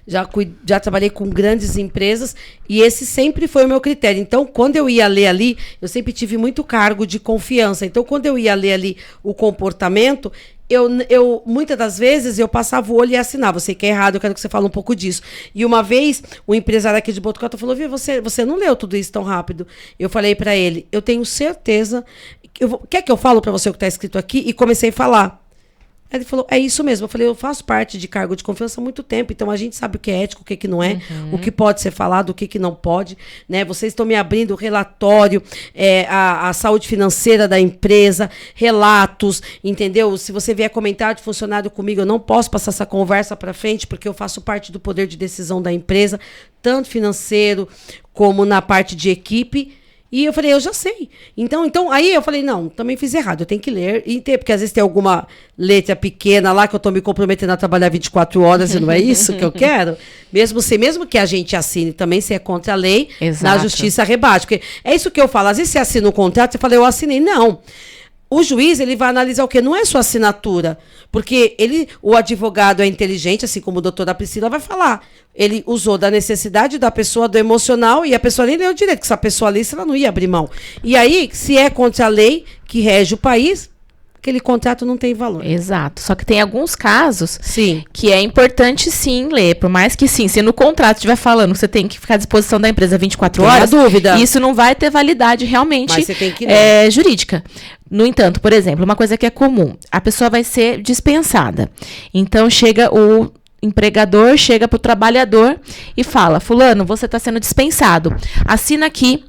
já trabalhei com grandes empresas, e esse sempre foi o meu critério. Então, quando eu ia ler ali, eu sempre tive muito cargo de confiança. Então, quando eu ia ler ali o comportamento, eu muitas das vezes eu passava o olho e assinava. Eu sei que é errado, eu quero que você fale um pouco disso. E uma vez, o empresário aqui de Botucatu falou: Via, você não leu tudo isso tão rápido. Eu falei para ele: eu tenho certeza. Quer que eu falo para você o que está escrito aqui? E comecei a falar. Ele falou: é isso mesmo. Eu falei: eu faço parte de cargo de confiança há muito tempo, então a gente sabe o que é ético, o que não é, o que pode ser falado, o que não pode, né? Vocês estão me abrindo o relatório, a saúde financeira da empresa, relatos, entendeu? Se você vier comentar de funcionário comigo, eu não posso passar essa conversa para frente, porque eu faço parte do poder de decisão da empresa, tanto financeiro como na parte de equipe. E eu falei: eu já sei. Então, aí eu falei: não, também fiz errado, eu tenho que ler e ter, porque às vezes tem alguma letra pequena lá que eu estou me comprometendo a trabalhar 24 horas e não é isso que eu quero. Mesmo que a gente assine também, se é contra a lei, na justiça rebate. Porque é isso que eu falo, às vezes você assina um contrato, você fala: eu assinei. Não. O juiz, ele vai analisar o quê? Não é sua assinatura. Porque o advogado é inteligente, assim como a doutora Priscila vai falar. Ele usou da necessidade da pessoa, do emocional, e a pessoa nem leu direito, que se a pessoa lesse, ela não ia abrir mão. E aí, se é contra a lei que rege o país, aquele contrato não tem valor. Exato. Só que tem alguns casos que é importante, sim, ler. Por mais que, sim, se no contrato estiver falando que você tem que ficar à disposição da empresa 24 horas, dúvida. Isso não vai ter validade realmente Mas você tem que ler. Jurídica. No entanto, por exemplo, uma coisa que é comum, a pessoa vai ser dispensada. Então, chega o empregador, chega para o trabalhador e fala: fulano, você está sendo dispensado. Assina aqui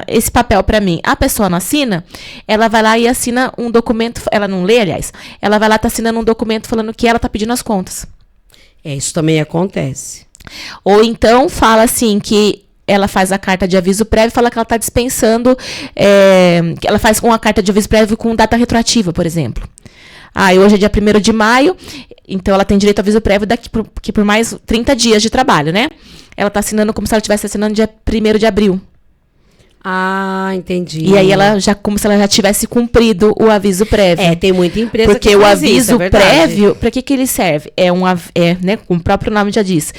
esse papel para mim. A pessoa não assina, ela vai lá e assina um documento, ela não lê, aliás, ela vai lá e está assinando um documento falando que ela está pedindo as contas. Isso também acontece. Ou então fala assim que ela faz a carta de aviso prévio e fala que ela está dispensando, que ela faz uma carta de aviso prévio com data retroativa, por exemplo. Hoje é dia 1º de maio, então ela tem direito a aviso prévio por mais 30 dias de trabalho, né? Ela está assinando como se ela estivesse assinando dia 1º de abril. Entendi. E aí como se ela já tivesse cumprido o aviso prévio. Tem muita empresa porque que faz o aviso isso, prévio, para que ele serve? Né, como o próprio nome já diz,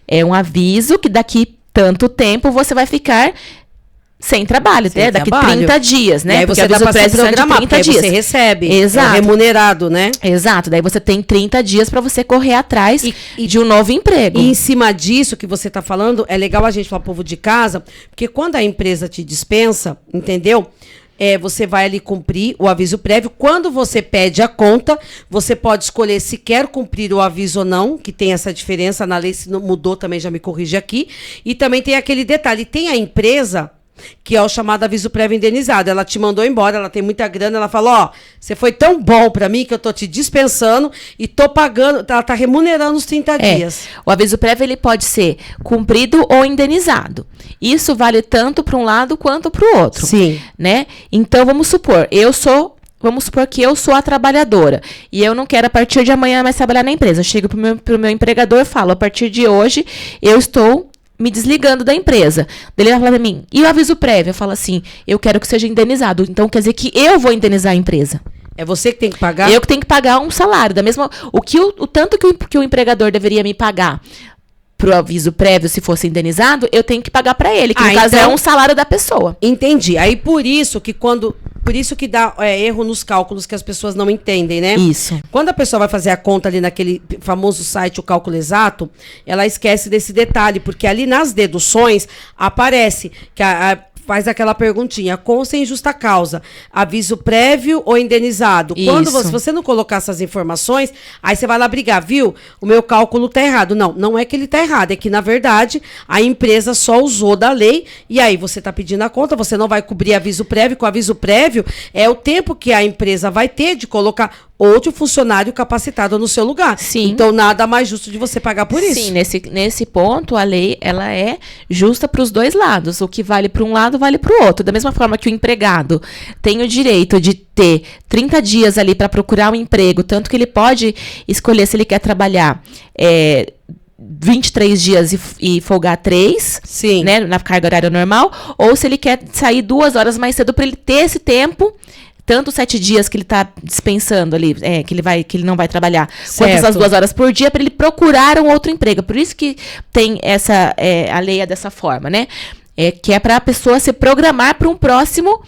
é um aviso que daqui tanto tempo você vai ficar sem trabalho, né? Daqui 30 dias, né? E aí você dá pra se programar, porque aí você recebe. Exato. Remunerado, né? Exato. Daí você tem 30 dias para você correr atrás de um novo emprego. E em cima disso que você tá falando, é legal a gente falar povo de casa, porque quando a empresa te dispensa, entendeu? Você vai ali cumprir o aviso prévio. Quando você pede a conta, você pode escolher se quer cumprir o aviso ou não, que tem essa diferença na lei, se não mudou também já me corrige aqui. E também tem aquele detalhe, tem a empresa que é o chamado aviso prévio indenizado. Ela te mandou embora, ela tem muita grana, ela falou, você foi tão bom pra mim que eu tô te dispensando e tô pagando, ela tá remunerando os 30 dias. O aviso prévio, ele pode ser cumprido ou indenizado. Isso vale tanto para um lado quanto para o outro. Sim. Né? Então, vamos supor que eu sou a trabalhadora e eu não quero a partir de amanhã mais trabalhar na empresa. Eu chego pro meu empregador e falo, a partir de hoje eu estou me desligando da empresa. Ele vai falar pra mim, e o aviso prévio? Eu falo assim, eu quero que seja indenizado. Então quer dizer que eu vou indenizar a empresa. É você que tem que pagar? Eu que tenho que pagar um salário. O tanto que o empregador deveria me pagar pro aviso prévio, se fosse indenizado, eu tenho que pagar para ele, que no caso é um salário da pessoa. Entendi. Aí por isso que dá erro nos cálculos que as pessoas não entendem, né? Isso. Quando a pessoa vai fazer a conta ali naquele famoso site, o cálculo exato, ela esquece desse detalhe, porque ali nas deduções aparece que faz aquela perguntinha, com sem justa causa, aviso prévio ou indenizado? Isso. Quando você não colocar essas informações, aí você vai lá brigar, viu? O meu cálculo tá errado. Não é que ele tá errado, é que, na verdade, a empresa só usou da lei, e aí você tá pedindo a conta, você não vai cobrir aviso prévio, com aviso prévio é o tempo que a empresa vai ter de colocar outro funcionário capacitado no seu lugar. Sim. Então, nada mais justo de você pagar por isso. Sim, nesse ponto, a lei, ela é justa para os dois lados. O que vale para um lado, vale para o outro. Da mesma forma que o empregado tem o direito de ter 30 dias ali para procurar um emprego, tanto que ele pode escolher se ele quer trabalhar 23 dias e folgar 3, Sim. Né, na carga horária normal, ou se ele quer sair 2 horas mais cedo para ele ter esse tempo, tanto 7 dias que ele está dispensando ali, que ele não vai trabalhar, quanto essas 2 horas por dia, para ele procurar um outro emprego. Por isso que tem a lei é dessa forma, né? Que é para a pessoa se programar para um próximo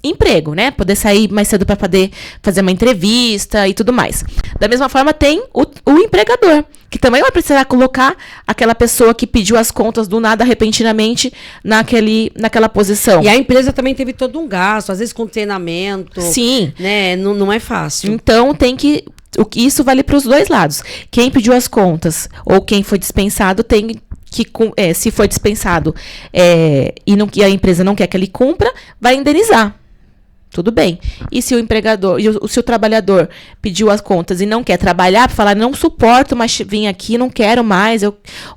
emprego, né? Poder sair mais cedo para poder fazer uma entrevista e tudo mais. Da mesma forma, tem o empregador, que também vai precisar colocar aquela pessoa que pediu as contas do nada, repentinamente, naquela posição. E a empresa também teve todo um gasto, às vezes com treinamento. Sim. Né? Não é fácil. Então, isso vale para os dois lados. Quem pediu as contas ou quem foi dispensado tem que, se foi dispensado e a empresa não quer que ele cumpra, vai indenizar. Tudo bem. E se o empregador, se o trabalhador pediu as contas e não quer trabalhar, para falar, não suporto mais vir aqui, não quero mais, ou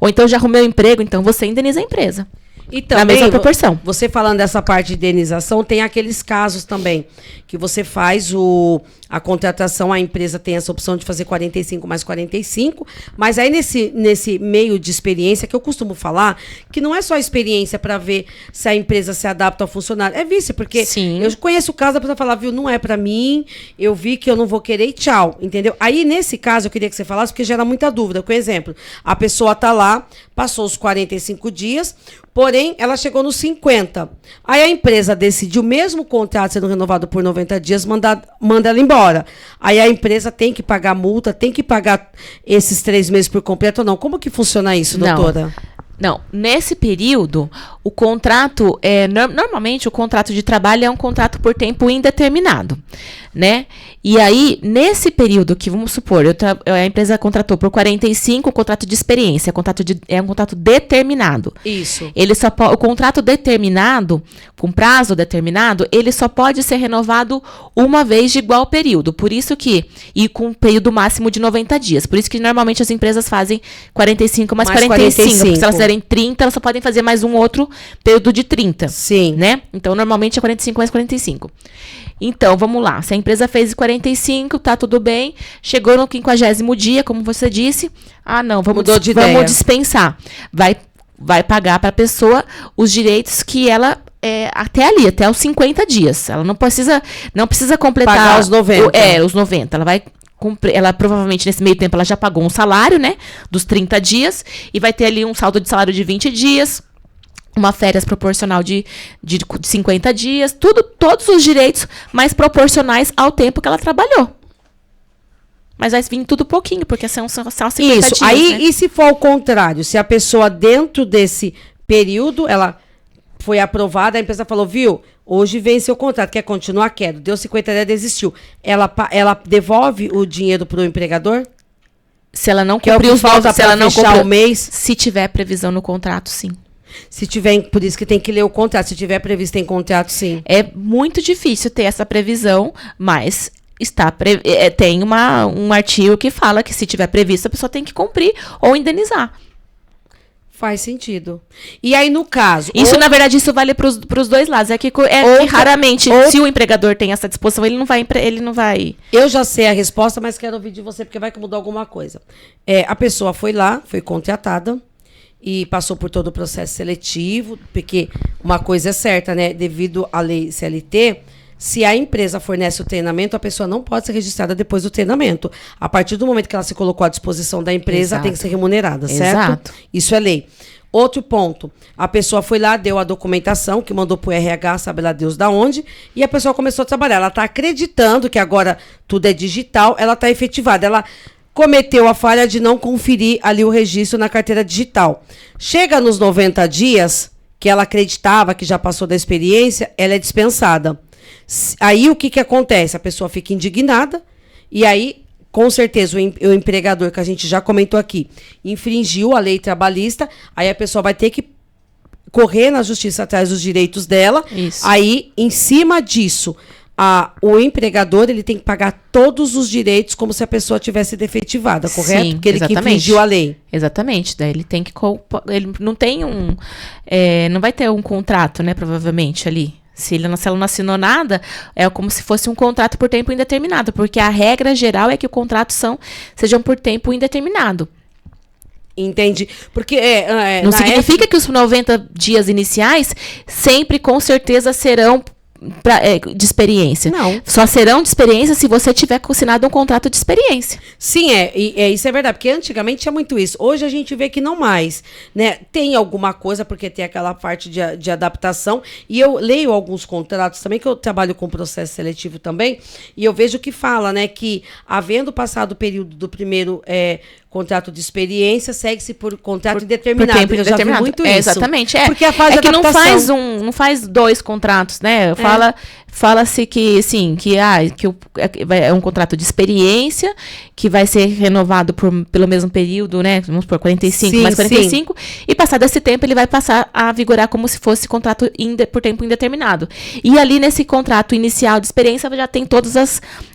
então já arrumei um emprego, então você indeniza a empresa. E também, na mesma proporção. Você falando dessa parte de indenização, tem aqueles casos também que você faz a contratação, a empresa tem essa opção de fazer 45 mais 45, mas aí nesse meio de experiência, que eu costumo falar, que não é só experiência para ver se a empresa se adapta ao funcionário, é vice, porque Sim. Eu conheço o caso da pessoa falar, viu, não é para mim, eu vi que eu não vou querer e tchau, entendeu? Aí nesse caso eu queria que você falasse, porque gera muita dúvida. Por exemplo, a pessoa tá lá, passou os 45 dias, porém, ela chegou nos 50. Aí a empresa decidiu, mesmo o contrato sendo renovado por 90 dias, manda ela embora. Aí a empresa tem que pagar multa, tem que pagar esses 3 meses por completo ou não? Como que funciona isso, doutora? Não, nesse período, o contrato, normalmente o contrato de trabalho é um contrato por tempo indeterminado, né? E aí, nesse período que, vamos supor, a empresa contratou por 45, o contrato de experiência, é um contrato determinado. Isso. O contrato determinado, com prazo determinado, ele só pode ser renovado uma vez de igual período. Por isso que, e com um período máximo de 90 dias. Por isso que normalmente as empresas fazem 45 mais 45. Porque se elas fizerem 30, elas só podem fazer mais um outro período de 30. Sim. Né? Então, normalmente é 45 mais 45. Então, vamos lá. Se a empresa fez 45, tá tudo bem. Chegou no 50º dia, como você disse. Ah, não, vamos dispensar. Vai pagar para a pessoa os direitos que ela até ali, até os 50 dias. Ela não precisa completar pagar os 90. Os 90. Ela provavelmente nesse meio tempo ela já pagou um salário, né, dos 30 dias e vai ter ali um saldo de salário de 20 dias. Uma férias proporcional de 50 dias, todos os direitos mais proporcionais ao tempo que ela trabalhou. Mas vai vir tudo pouquinho, porque são 50 dias, aí, né? E se for ao contrário? Se a pessoa, dentro desse período, ela foi aprovada, a empresa falou, viu, hoje vence o contrato, quer continuar? Quero. Deu 50 dias, desistiu. Ela devolve o dinheiro para o empregador? Se ela não cumpriu os falta para fechar o mês? Se tiver previsão no contrato, sim. Se tiver, por isso que tem que ler o contrato. Se tiver previsto em contrato, sim. É muito difícil ter essa previsão, mas tem um artigo que fala que se tiver previsto, a pessoa tem que cumprir ou indenizar. Faz sentido. E aí, no caso... Na verdade, isso vale para os dois lados. Que raramente, se o empregador tem essa disposição, ele não vai... Eu já sei a resposta, mas quero ouvir de você, porque vai que mudou alguma coisa. A pessoa foi lá, foi contratada, e passou por todo o processo seletivo, porque uma coisa é certa, né? Devido à lei CLT, se a empresa fornece o treinamento, a pessoa não pode ser registrada depois do treinamento. A partir do momento que ela se colocou à disposição da empresa, ela tem que ser remunerada, certo? Exato. Isso é lei. Outro ponto, a pessoa foi lá, deu a documentação, que mandou para o RH, sabe lá Deus da onde, e a pessoa começou a trabalhar. Ela está acreditando que agora tudo é digital, ela está efetivada. Ela cometeu a falha de não conferir ali o registro na carteira digital. Chega nos 90 dias, que ela acreditava que já passou da experiência, ela é dispensada. Aí o que acontece? A pessoa fica indignada, e aí, com certeza, o empregador, que a gente já comentou aqui, infringiu a lei trabalhista, aí a pessoa vai ter que correr na justiça atrás dos direitos dela. Isso. Aí, em cima disso, o empregador ele tem que pagar todos os direitos como se a pessoa tivesse defetivada, correto? Sim, porque ele que infringiu a lei. Exatamente. Daí ele tem que... Ele não tem não vai ter um contrato, né, provavelmente, ali. Se ela não assinou nada, é como se fosse um contrato por tempo indeterminado, porque a regra geral é que os contratos sejam por tempo indeterminado. Entendi. Porque não significa que os 90 dias iniciais sempre, com certeza, serão de experiência. Não. Só serão de experiência se você tiver assinado um contrato de experiência. Sim, isso é verdade, porque antigamente tinha muito isso. Hoje a gente vê que não mais, né? Tem alguma coisa, porque tem aquela parte de adaptação, e eu leio alguns contratos também, que eu trabalho com processo seletivo também, e eu vejo que fala, né, que havendo passado o período do primeiro contrato de experiência, segue-se por contrato indeterminado. Por tempo indeterminado. Eu já vi muito isso. Exatamente. Porque a fase é que de adaptação... não faz 2 contratos, né? Fala-se que, sim, que é um contrato de experiência, que vai ser renovado pelo mesmo período, né? Vamos por 45 mais 45, sim. E passado esse tempo ele vai passar a vigorar como se fosse contrato por tempo indeterminado. E ali nesse contrato inicial de experiência já tem todas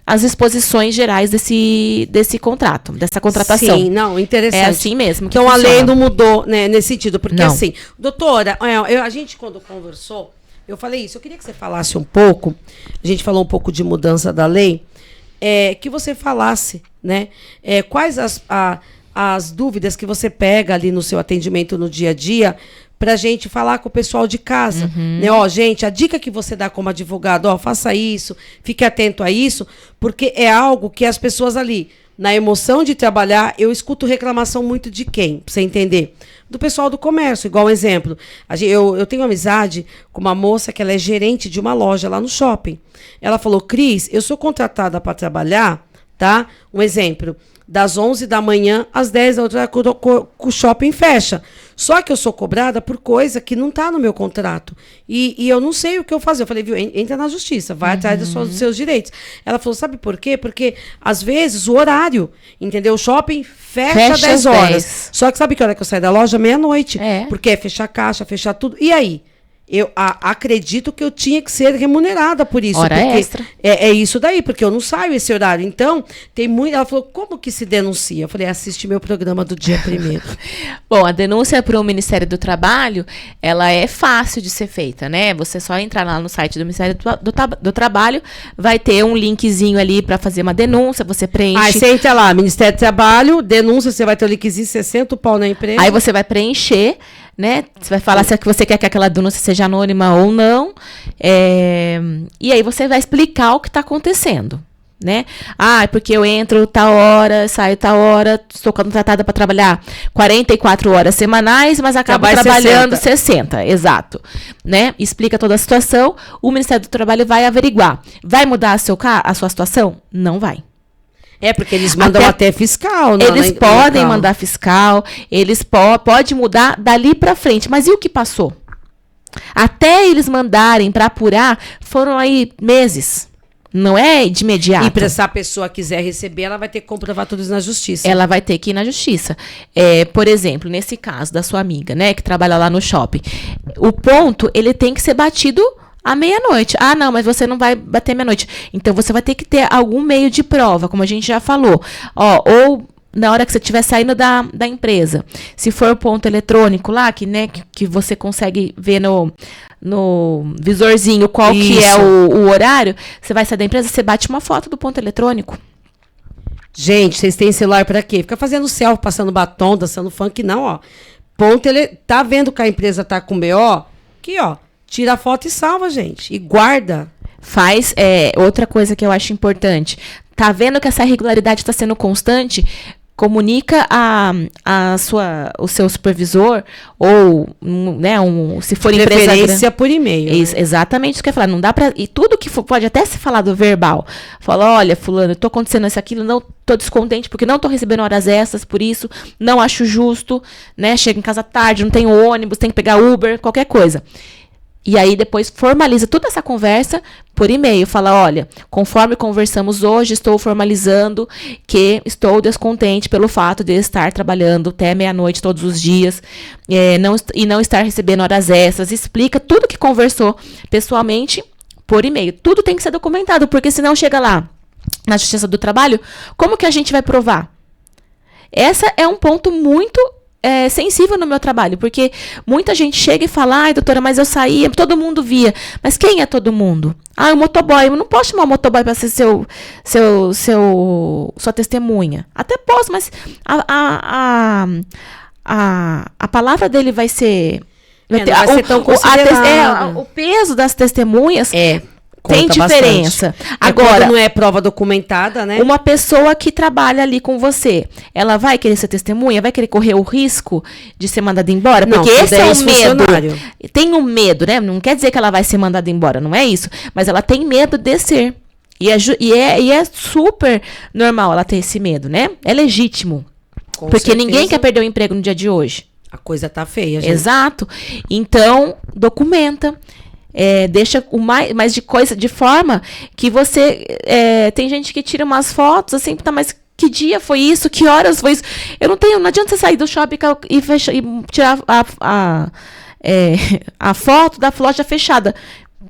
as disposições gerais desse contrato, dessa contratação. Sim, não, interessante. É assim mesmo. Então a lei não mudou, né, nesse sentido, porque não. Assim, doutora, a gente quando conversou, eu falei isso, eu queria que você falasse um pouco, a gente falou um pouco de mudança da lei, que você falasse, né, quais as dúvidas que você pega ali no seu atendimento no dia a dia, pra gente falar com o pessoal de casa, né? Gente, a dica que você dá como advogado, faça isso, fique atento a isso, porque é algo que as pessoas ali, na emoção de trabalhar, eu escuto reclamação muito de quem, pra você entender? Do pessoal do comércio, igual um exemplo. Eu tenho amizade com uma moça que ela é gerente de uma loja lá no shopping. Ela falou, Cris, eu sou contratada para trabalhar, tá? Um exemplo, das 11 da manhã às 10 da outra, o shopping fecha. Só que eu sou cobrada por coisa que não está no meu contrato. E eu não sei o que eu fazer. Eu falei, viu, entra na justiça, vai atrás dos seus direitos. Ela falou, sabe por quê? Porque, às vezes, o horário, entendeu? O shopping fecha 10 horas. 10. Só que sabe que hora que eu saio da loja? Meia-noite. Porque é fechar caixa, fechar tudo. E aí? eu acredito que eu tinha que ser remunerada por isso. Hora porque extra. É isso daí, porque eu não saio esse horário. Então, tem muito. Ela falou, como que se denuncia? Eu falei, assiste meu programa do dia 1º. Bom, a denúncia para o Ministério do Trabalho, ela é fácil de ser feita, né? Você só entrar lá no site do Ministério do Trabalho, vai ter um linkzinho ali para fazer uma denúncia, você preenche. Aí você entra lá, Ministério do Trabalho, denúncia, você vai ter o linkzinho, 60 pau na empresa. Aí você vai preencher, né? Você vai falar se você quer que aquela denúncia seja anônima ou não. E aí você vai explicar o que está acontecendo, né? É porque eu entro tal hora, saio tal hora, estou contratada para trabalhar 44 horas semanais, mas acabo trabalhando 60, exato, né? Explica toda a situação, o Ministério do Trabalho vai averiguar. Vai mudar a sua situação? Não vai. Porque eles mandam até fiscal. Eles podem mandar fiscal, eles podem mudar dali para frente. Mas e o que passou? Até eles mandarem para apurar, foram aí meses. Não é de imediato. E para essa pessoa quiser receber, ela vai ter que comprovar tudo isso na justiça. Ela vai ter que ir na justiça. Por exemplo, nesse caso da sua amiga, né, que trabalha lá no shopping, o ponto, ele tem que ser batido à meia-noite. Não, mas você não vai bater meia-noite. Então, você vai ter que ter algum meio de prova, como a gente já falou. Ou na hora que você estiver saindo da empresa. Se for ponto eletrônico lá, que você consegue ver no visorzinho qual que é o horário, você vai sair da empresa, você bate uma foto do ponto eletrônico. Gente, vocês têm celular para quê? Fica fazendo selfie, passando batom, dançando funk, não, ó. Tá vendo que a empresa tá com BO? Aqui, ó. Tira a foto e salva, gente. E guarda. Faz outra coisa que eu acho importante. Tá vendo que essa irregularidade está sendo constante? Comunica o seu supervisor ou, né, se for empresa preferência por e-mail. Exatamente isso que eu ia falar. Não dá para e tudo que pode até ser falado verbal. Fala, olha, fulano, tô acontecendo isso aquilo, não tô descontente porque não tô recebendo horas extras por isso, não acho justo, né? Chego em casa tarde, não tenho ônibus, tenho que pegar Uber, qualquer coisa. E aí depois formaliza toda essa conversa por e-mail. Fala, olha, conforme conversamos hoje, estou formalizando que estou descontente pelo fato de estar trabalhando até meia-noite todos os dias não estar recebendo horas extras. Explica tudo que conversou pessoalmente por e-mail. Tudo tem que ser documentado, porque senão chega lá na Justiça do Trabalho, como que a gente vai provar? Essa é um ponto muito sensível no meu trabalho, porque muita gente chega e fala, doutora, mas eu saía, todo mundo via. Mas quem é todo mundo? O motoboy. Eu não posso chamar o motoboy para ser sua testemunha. Até posso, mas a palavra dele vai ser... Vai ser tão considerado. O peso das testemunhas... Tem diferença. Bastante. Agora, não é prova documentada, né? Uma pessoa que trabalha ali com você, ela vai querer ser testemunha? Vai querer correr o risco de ser mandada embora? Porque esse é o medo. Tem um medo, né? Não quer dizer que ela vai ser mandada embora, não é isso. Mas ela tem medo de ser. E é super normal ela ter esse medo, né? É legítimo. Porque ninguém quer perder o emprego no dia de hoje. A coisa tá feia, gente. Exato. Então, documenta. Deixa mais de coisa, de forma que você... tem gente que tira umas fotos, assim, mas que dia foi isso? Que horas foi isso? Não adianta você sair do shopping e tirar a foto da loja fechada.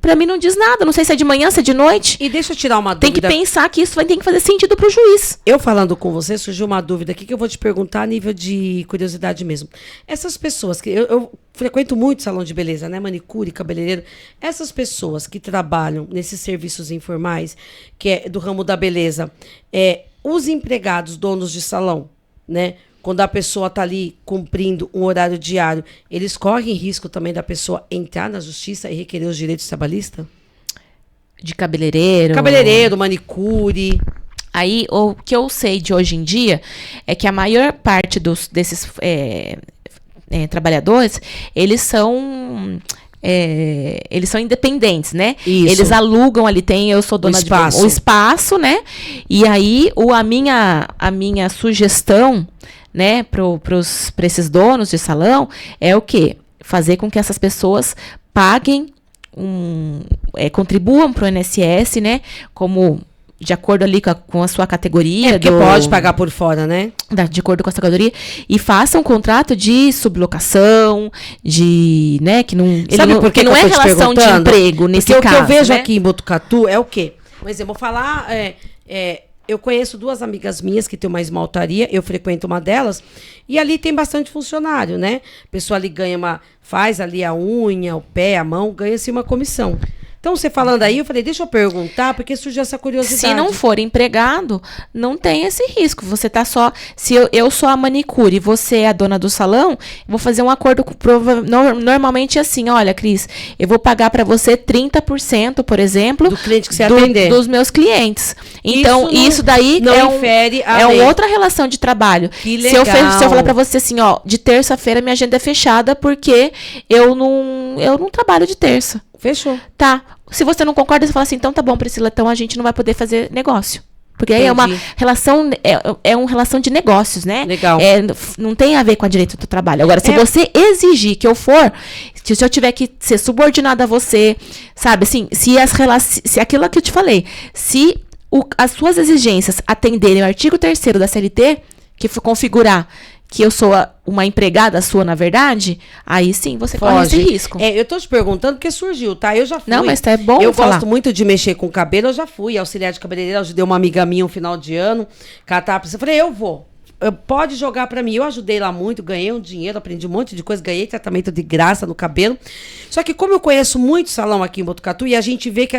Pra mim não diz nada, não sei se é de manhã, se é de noite. E deixa eu tirar uma dúvida. Tem que pensar que isso tem que fazer sentido pro juiz. Eu falando com você, surgiu uma dúvida aqui que eu vou te perguntar a nível de curiosidade mesmo. Essas pessoas que... Eu frequento muito salão de beleza, né? Manicure, cabeleireiro. Essas pessoas que trabalham nesses serviços informais, que é do ramo da beleza, os empregados, donos de salão, né? Quando a pessoa está ali cumprindo um horário diário, eles correm risco também da pessoa entrar na justiça e requerer os direitos trabalhistas? De cabeleireiro? Cabeleireiro, manicure. Aí, o que eu sei de hoje em dia é que a maior parte desses trabalhadores, eles são independentes, né? Isso. Eles alugam ali, eu sou dona o espaço, né? E aí, a minha sugestão, né, para esses donos de salão é o quê? Fazer com que essas pessoas paguem contribuam para o INSS, né? Como de acordo ali com a sua categoria. Porque pode pagar por fora, né? De acordo com a sua categoria. E faça um contrato de sublocação, de, né, que não... Sabe por que não é relação de emprego nesse caso, porque o que eu vejo né? aqui em Botucatu é o quê? Mas eu vou falar... eu conheço 2 amigas minhas que têm uma esmaltaria, eu frequento uma delas, e ali tem bastante funcionário, né? A pessoa ali faz ali a unha, o pé, a mão, ganha-se uma comissão. Então, você falando aí, eu falei, deixa eu perguntar, porque surgiu essa curiosidade. Se não for empregado, não tem esse risco. Você tá só... Se eu sou a manicure e você é a dona do salão, eu vou fazer um acordo normalmente assim, olha, Cris, eu vou pagar para você 30%, por exemplo, do cliente que você atender. Dos meus clientes. Então, isso daí infere a lei. outra relação de trabalho. Que legal. Se eu falar para você assim, ó, de terça-feira minha agenda é fechada porque eu não trabalho de terça. Fechou. Tá. Se você não concorda, você fala assim, então tá bom, Priscila, então a gente não vai poder fazer negócio. Porque aí é uma relação, é uma relação de negócios, né? Legal. Não tem a ver com a direito do trabalho. Agora, se você exigir que eu se eu tiver que ser subordinada a você, sabe, assim, se aquilo que eu te falei, se as suas exigências atenderem o artigo 3º da CLT, que for configurar que eu sou uma empregada sua, na verdade, aí sim você corre esse risco. Eu tô te perguntando porque surgiu, tá? Eu já fui. Não, mas é bom eu falar. Gosto muito de mexer com cabelo, eu já fui auxiliar de cabeleireira, ajudei uma amiga minha um final de ano, eu falei, eu vou. Pode jogar pra mim. Eu ajudei lá muito, ganhei um dinheiro, aprendi um monte de coisa, ganhei tratamento de graça no cabelo. Só que como eu conheço muito salão aqui em Botucatu, e a gente vê que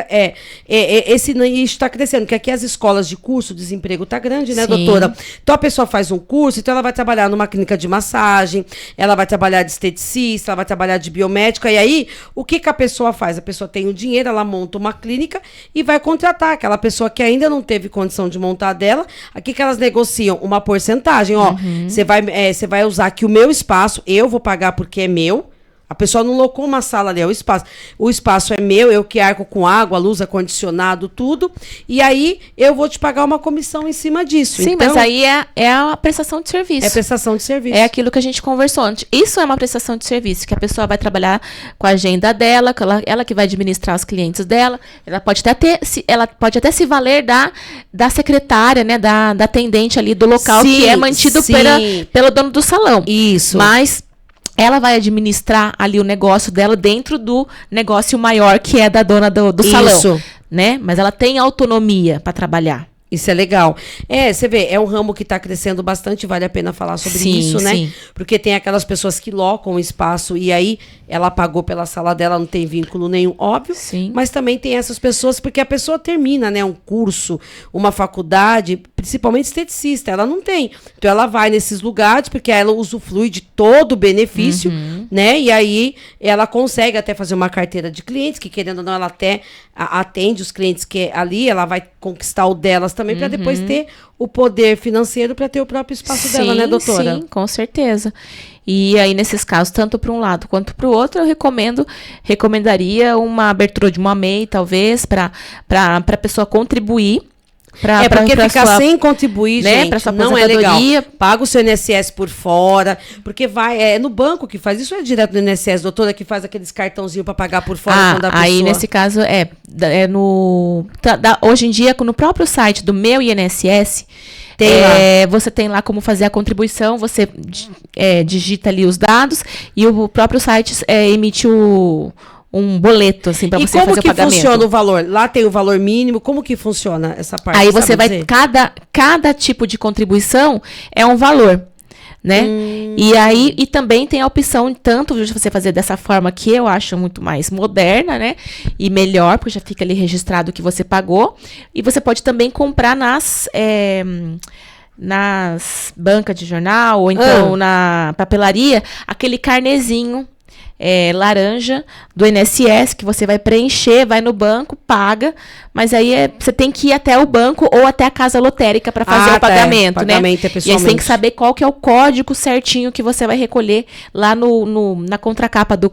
esse nicho está crescendo, que aqui as escolas de curso, o desemprego tá grande, né, Sim. doutora? Então a pessoa faz um curso, então ela vai trabalhar numa clínica de massagem, ela vai trabalhar de esteticista, ela vai trabalhar de biomédica, e aí, o que a pessoa faz? A pessoa tem o dinheiro, ela monta uma clínica e vai contratar aquela pessoa que ainda não teve condição de montar dela. Aqui que elas negociam uma porcentagem. Ó, você vai usar aqui o meu espaço, eu vou pagar porque é meu. A pessoa não locou uma sala ali, é o espaço. O espaço é meu, eu que arco com água, luz, ar-condicionado, tudo. E aí, eu vou te pagar uma comissão em cima disso. Sim, então, mas aí é a prestação de serviço. É prestação de serviço. É aquilo que a gente conversou antes. Isso é uma prestação de serviço, que a pessoa vai trabalhar com a agenda dela, que ela que vai administrar os clientes dela. Ela pode até se valer da secretária, né, da atendente ali do local, sim, que é mantido pelo dono do salão. Isso. Mas ela vai administrar ali o negócio dela dentro do negócio maior, que é da dona do salão, né? Mas ela tem autonomia para trabalhar. Isso é legal. Você vê, é um ramo que está crescendo bastante, vale a pena falar sobre isso, né? Sim. Porque tem aquelas pessoas que locam o espaço e aí ela pagou pela sala dela, não tem vínculo nenhum, óbvio. Sim. Mas também tem essas pessoas, porque a pessoa termina, né, um curso, uma faculdade, principalmente esteticista, ela não tem. Então ela vai nesses lugares, porque ela usufrui de todo o benefício, né? E aí ela consegue até fazer uma carteira de clientes, que querendo ou não, ela até atende os clientes que ali, ela vai conquistar o delas também, para depois ter o poder financeiro para ter o próprio espaço dela, né, doutora? Sim, com certeza. E aí, nesses casos, tanto para um lado quanto para o outro, eu recomendaria uma abertura de uma MEI, talvez, para a pessoa contribuir. Porque ficar sem contribuir, né, gente, não é legal. Paga o seu INSS por fora, porque é no banco que faz isso, é direto no INSS, doutora, que faz aqueles cartãozinhos para pagar por fora quando a pessoa... Aí, nesse caso, hoje em dia, no próprio site do meu INSS, você tem lá como fazer a contribuição, você digita ali os dados e o próprio site emite um boleto, assim, para você fazer o pagamento. E como que funciona o valor? Lá tem o valor mínimo, como que funciona essa parte? Aí você vai, cada tipo de contribuição é um valor, né? E também tem a opção, tanto de você fazer dessa forma que eu acho muito mais moderna, né? E melhor, porque já fica ali registrado o que você pagou. E você pode também comprar nas bancas de jornal, ou então na papelaria, aquele carnezinho laranja do INSS, que você vai preencher, vai no banco, paga, mas aí você tem que ir até o banco ou até a casa lotérica para fazer o pagamento, né? Pagamento e aí você tem que saber qual que é o código certinho que você vai recolher lá na contracapa do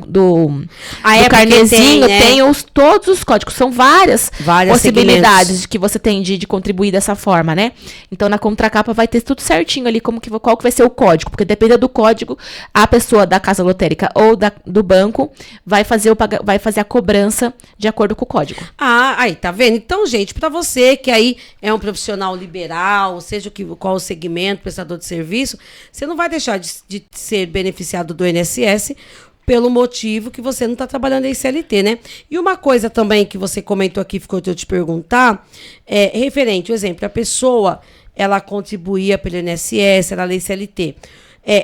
carnezinho, tem todos os códigos, são várias possibilidades que você tem de contribuir dessa forma, né? Então na contracapa vai ter tudo certinho ali, qual que vai ser o código, porque dependendo do código, a pessoa da casa lotérica ou do banco vai fazer a cobrança de acordo com o código. Ah, aí, tá vendo? Então, gente, para você que aí é um profissional liberal, seja qual o segmento, prestador de serviço, você não vai deixar de ser beneficiado do INSS pelo motivo que você não está trabalhando em CLT, né? E uma coisa também que você comentou aqui, ficou de eu te perguntar, é referente, por exemplo, a pessoa, ela contribuía pelo INSS, era lei CLT,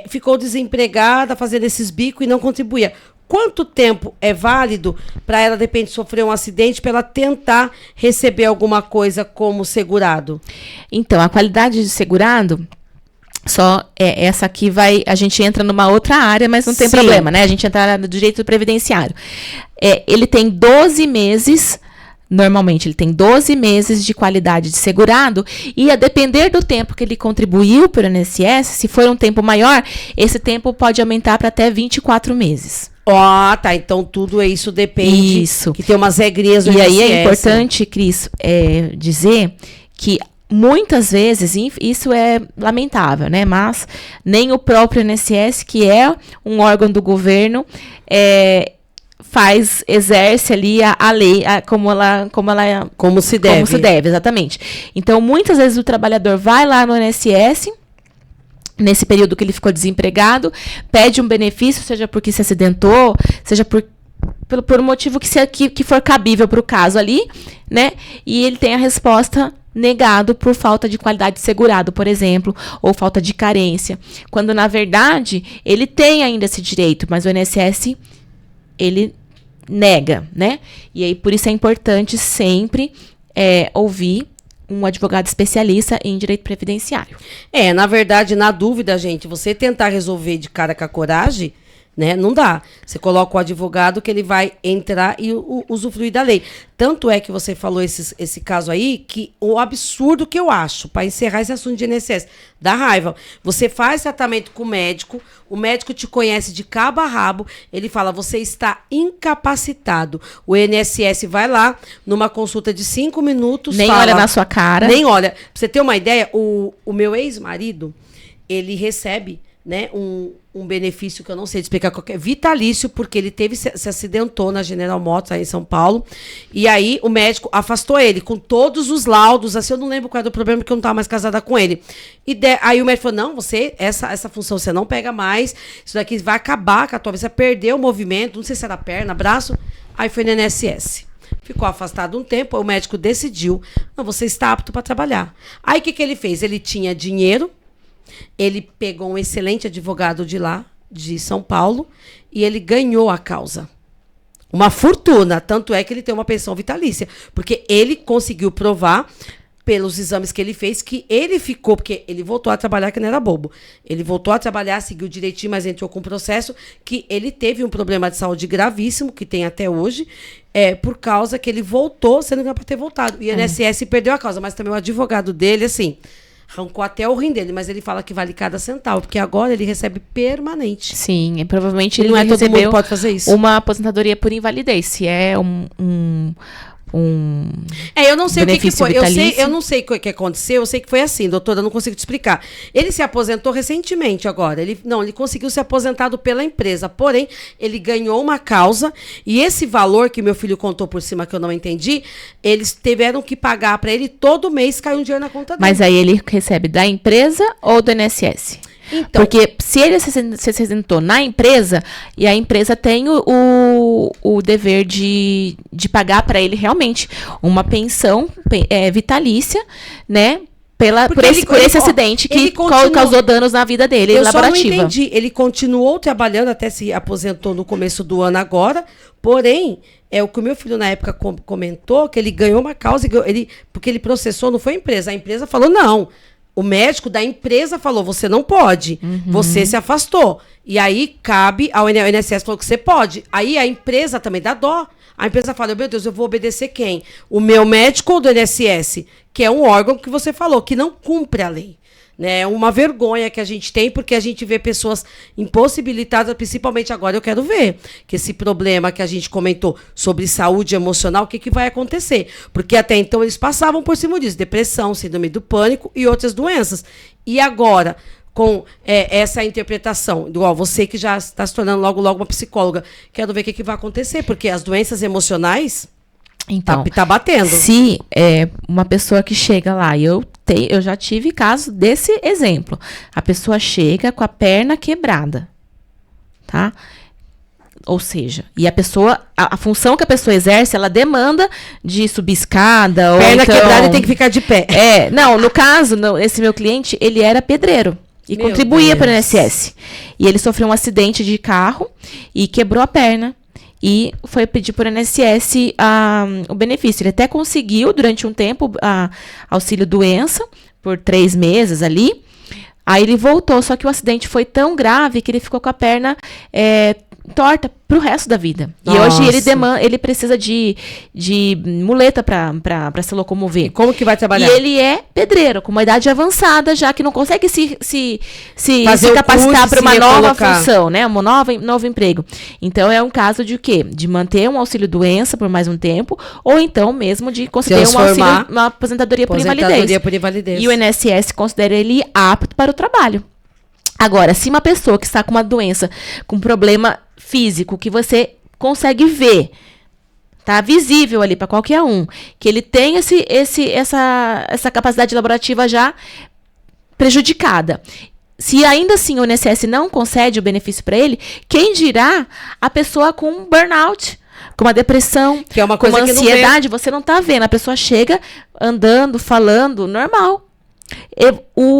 ficou desempregada, fazendo esses bicos e não contribuía. Quanto tempo é válido para ela, de repente, sofrer um acidente, para ela tentar receber alguma coisa como segurado? Então, a qualidade de segurado, essa aqui a gente entra numa outra área, mas não tem problema, né? A gente entra na área do direito previdenciário. Ele tem 12 meses... Normalmente, ele tem 12 meses de qualidade de segurado e, a depender do tempo que ele contribuiu para o INSS, se for um tempo maior, esse tempo pode aumentar para até 24 meses. Tá. Então, tudo isso depende. Isso. Que tem umas regrinhas do INSS. INSS. E aí é importante, Cris, dizer que muitas vezes, isso é lamentável, né? Mas nem o próprio INSS, que é um órgão do governo, exerce ali a lei como se deve. Como se deve, exatamente. Então, muitas vezes o trabalhador vai lá no INSS, nesse período que ele ficou desempregado, pede um benefício, seja porque se acidentou, seja por um motivo que for cabível para o caso ali, né? E ele tem a resposta negado por falta de qualidade de segurado, por exemplo, ou falta de carência. Quando, na verdade, ele tem ainda esse direito, mas o INSS... ele nega, né? E aí, por isso é importante sempre ouvir um advogado especialista em direito previdenciário. Na verdade, na dúvida, gente, você tentar resolver de cara com a coragem, né? Não dá. Você coloca o advogado que ele vai entrar e usufruir da lei. Tanto é que você falou esse caso aí, que o absurdo que eu acho, para encerrar esse assunto de INSS, dá raiva. Você faz tratamento com o médico te conhece de cabo a rabo, ele fala, você está incapacitado. O INSS vai lá, numa consulta de 5 minutos... Nem olha na sua cara. Nem olha. Pra você ter uma ideia, o meu ex-marido, ele recebe... né, um benefício que eu não sei explicar qual que é, vitalício, porque ele se acidentou na General Motors, aí em São Paulo, e aí o médico afastou ele, com todos os laudos, assim, eu não lembro qual era o problema, porque eu não estava mais casada com ele. Aí o médico falou, não, essa função você não pega mais, isso daqui vai acabar com a tua vida, você perdeu o movimento, não sei se era perna, braço, aí foi no INSS. Ficou afastado um tempo, o médico decidiu, não, você está apto para trabalhar. Aí o que ele fez? Ele tinha dinheiro, ele pegou um excelente advogado de lá, de São Paulo, e ele ganhou a causa. Uma fortuna, tanto é que ele tem uma pensão vitalícia, porque ele conseguiu provar, pelos exames que ele fez, que ele ficou, porque ele voltou a trabalhar, que não era bobo. Ele voltou a trabalhar, seguiu direitinho, mas entrou com um processo que ele teve um problema de saúde gravíssimo, que tem até hoje, por causa que ele voltou, sendo que era para ter voltado. E o INSS perdeu a causa, mas também o advogado dele, assim... arrancou até o rim dele, mas ele fala que vale cada centavo, porque agora ele recebe permanente. Sim, e provavelmente ele não todo recebeu mundo pode fazer isso. Uma aposentadoria por invalidez, se é eu não sei o que foi. Vitalício. Eu não sei o que aconteceu, eu sei que foi assim, doutora, eu não consigo te explicar. Ele se aposentou recentemente agora. Ele conseguiu ser aposentado pela empresa, porém, ele ganhou uma causa, e esse valor que meu filho contou por cima, que eu não entendi, eles tiveram que pagar para ele todo mês, caiu um dinheiro na conta dele. Mas aí ele recebe da empresa ou do INSS? Então, porque se ele se acidentou na empresa, e a empresa tem o dever de pagar para ele realmente uma pensão vitalícia, né? Por esse acidente que causou danos na vida dele, laborativa. Eu só não entendi. Ele continuou trabalhando, até se aposentou no começo do ano agora, porém, o que o meu filho na época comentou, que ele ganhou uma causa, porque ele processou, não foi a empresa falou, não. O médico da empresa falou, você não pode, você se afastou. E aí cabe ao INSS, falou que você pode. Aí a empresa também dá dó. A empresa fala, meu Deus, eu vou obedecer quem? O meu médico ou do INSS? Que é um órgão que você falou, que não cumpre a lei. É uma vergonha que a gente tem, porque a gente vê pessoas impossibilitadas, principalmente agora eu quero ver que esse problema que a gente comentou sobre saúde emocional, o que vai acontecer? Porque até então eles passavam por cima disso, depressão, síndrome do pânico e outras doenças. E agora, com essa interpretação. Igual você que já está se tornando logo uma psicóloga. Quero ver o que vai acontecer, porque as doenças emocionais Então, tá batendo. Se uma pessoa que chega lá, eu já tive caso desse exemplo. A pessoa chega com a perna quebrada, tá? Ou seja, e a função que a pessoa exerce, ela demanda de subir escada. Perna ou então, quebrada e tem que ficar de pé. Não, no caso, esse meu cliente, ele era pedreiro. E Meu contribuía Deus. para o INSS. E ele sofreu um acidente de carro e quebrou a perna. E foi pedir por INSS o benefício. Ele até conseguiu, durante um tempo, auxílio doença, por 3 meses ali. Aí ele voltou, só que o acidente foi tão grave que ele ficou com a perna torta pro resto da vida. Nossa. E hoje ele precisa de muleta para se locomover. E como que vai trabalhar? E ele é pedreiro, com uma idade avançada, já que não consegue se Fazer o capacitar curso, para uma se nova recolocar. função, né? Um novo emprego. Então, é um caso de o quê? De manter um auxílio-doença por mais um tempo, ou então mesmo de conceder uma aposentadoria por invalidez. por invalidez. E o INSS considera ele apto para o trabalho. Agora, se uma pessoa que está com uma doença, com um problema físico, que você consegue ver, tá visível ali para qualquer um, que ele tem essa capacidade laborativa já prejudicada. Se ainda assim o INSS não concede o benefício para ele, quem dirá a pessoa com um burnout, com uma depressão, Que é uma com coisa uma que não ansiedade, você não tá vendo. A pessoa chega andando, falando, normal.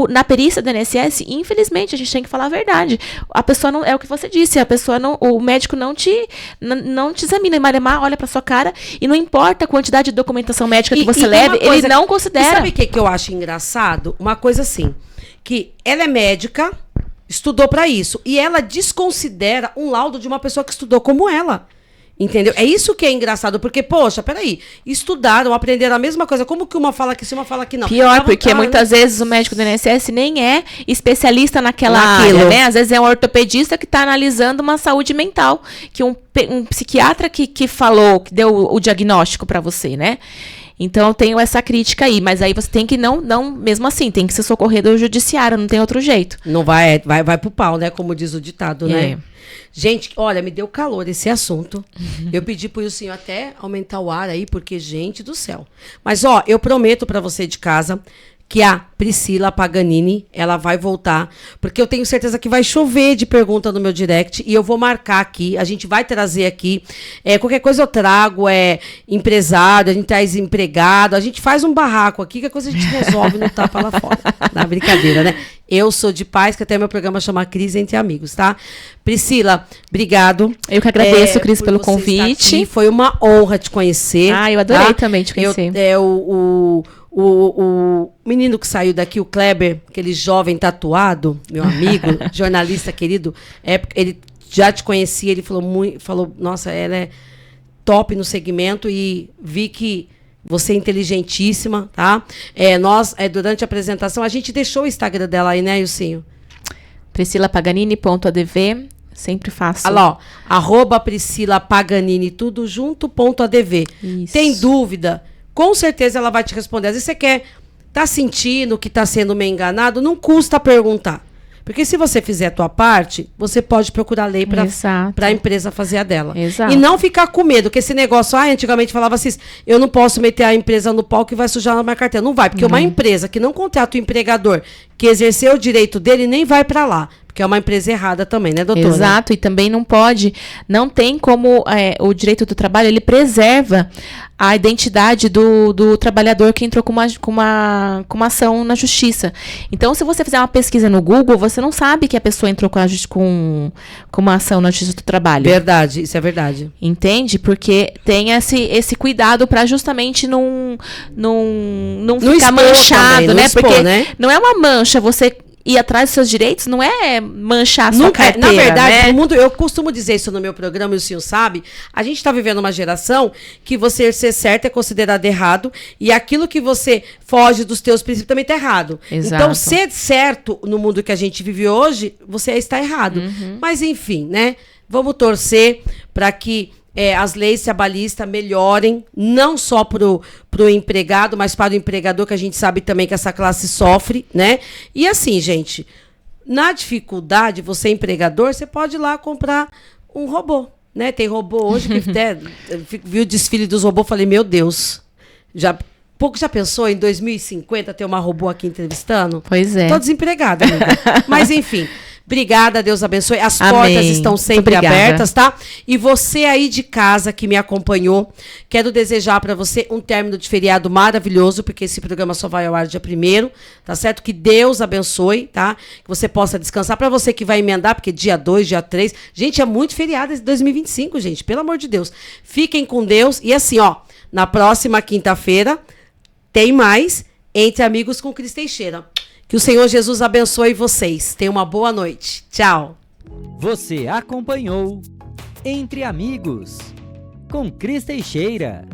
Na perícia do INSS, infelizmente, a gente tem que falar a verdade. A pessoa não, é o que você disse, o médico não te examina. Malemar olha pra sua cara e não importa a quantidade de documentação médica que você leve, ele não considera. E sabe o que eu acho engraçado? Uma coisa assim, que ela é médica, estudou pra isso, e ela desconsidera um laudo de uma pessoa que estudou como ela. Entendeu? É isso que é engraçado, porque, poxa, peraí, estudaram, aprenderam a mesma coisa, como que uma fala que sim, uma fala que não? Pior, porque muitas vezes o médico do INSS nem é especialista naquela área, né? Às vezes é um ortopedista que está analisando uma saúde mental, que um psiquiatra que falou, que deu o diagnóstico para você, né? Então, eu tenho essa crítica aí, mas aí você tem que não, mesmo assim, tem que ser socorrido ao judiciário, não tem outro jeito. Não vai pro pau, né? Como diz o ditado, né? Gente, olha, me deu calor esse assunto. Eu pedi pro Ilcinho até aumentar o ar aí, porque, gente do céu. Mas, ó, eu prometo pra você de casa que a Priscila Paganini, ela vai voltar, porque eu tenho certeza que vai chover de pergunta no meu direct, e eu vou marcar aqui, a gente vai trazer aqui, qualquer coisa eu trago, empresário, a gente traz empregado, a gente faz um barraco aqui, que a coisa a gente resolve no tapa lá fora. Na brincadeira, né? Eu sou de paz, que até meu programa chama Crise Entre Amigos, tá? Priscila, obrigado. Eu que agradeço, Cris, pelo convite. Foi uma honra te conhecer. Eu adorei também te conhecer. O menino que saiu daqui, o Kleber, aquele jovem tatuado, meu amigo, jornalista querido, ele já te conhecia, ele falou, nossa, ela é top no segmento, e vi que você é inteligentíssima, tá? Durante a apresentação, a gente deixou o Instagram dela aí, né, Ilcinho? PriscilaPaganini.adv, sempre faço. Olha lá, ó, @Priscila Paganini, tudo junto, .adv. Isso. Tem dúvida? Com certeza ela vai te responder. Às vezes você tá sentindo que tá sendo meio enganado, não custa perguntar. Porque se você fizer a tua parte, você pode procurar lei para a empresa fazer a dela. Exato. E não ficar com medo, que esse negócio, antigamente falava assim, eu não posso meter a empresa no pau que vai sujar na minha carteira. Não vai, porque uma empresa que não contrata o empregador, que exerceu o direito dele, nem vai para lá. Porque é uma empresa errada também, né, doutora? Exato, e também não tem como o direito do trabalho, ele preserva a identidade do trabalhador que entrou com uma ação na justiça. Então, se você fizer uma pesquisa no Google, você não sabe que a pessoa entrou com uma ação na justiça do trabalho. Verdade, isso é verdade. Entende? Porque tem esse cuidado para justamente não ficar manchado, também, né? expor, porque né? não é uma mancha você ir atrás dos seus direitos, não é manchar a sua carteira, na verdade, né? no mundo, eu costumo dizer isso no meu programa, e o senhor sabe, a gente está vivendo uma geração que você ser certo é considerado errado, e aquilo que você foge dos teus princípios também está errado. Exato. Então, ser certo no mundo que a gente vive hoje, você está errado. Mas, enfim, né? Vamos torcer para que as leis trabalhistas melhorem, não só pro empregado, mas para o empregador, que a gente sabe também que essa classe sofre, né? E assim, gente, Na dificuldade, você empregador, você pode ir lá comprar um robô, né? Tem robô hoje que até vi o desfile dos robôs, falei, meu Deus, já pensou em 2050 ter uma robô aqui entrevistando? Pois é. Tô desempregada, amiga. Mas enfim, obrigada, Deus abençoe. As Amém. portas estão sempre Muito obrigada. abertas, tá? E você aí de casa que me acompanhou, quero desejar para você um término de feriado maravilhoso, porque esse programa só vai ao ar dia 1º, tá certo? Que Deus abençoe, tá? Que você possa descansar. Para você que vai emendar, porque dia 2, dia 3, gente, é muito feriado esse 2025, gente, pelo amor de Deus. Fiquem com Deus e assim, ó, na próxima quinta-feira tem mais Entre Amigos com Cris Teixeira. Que o Senhor Jesus abençoe vocês. Tenham uma boa noite. Tchau. Você acompanhou Entre Amigos com Cris Teixeira.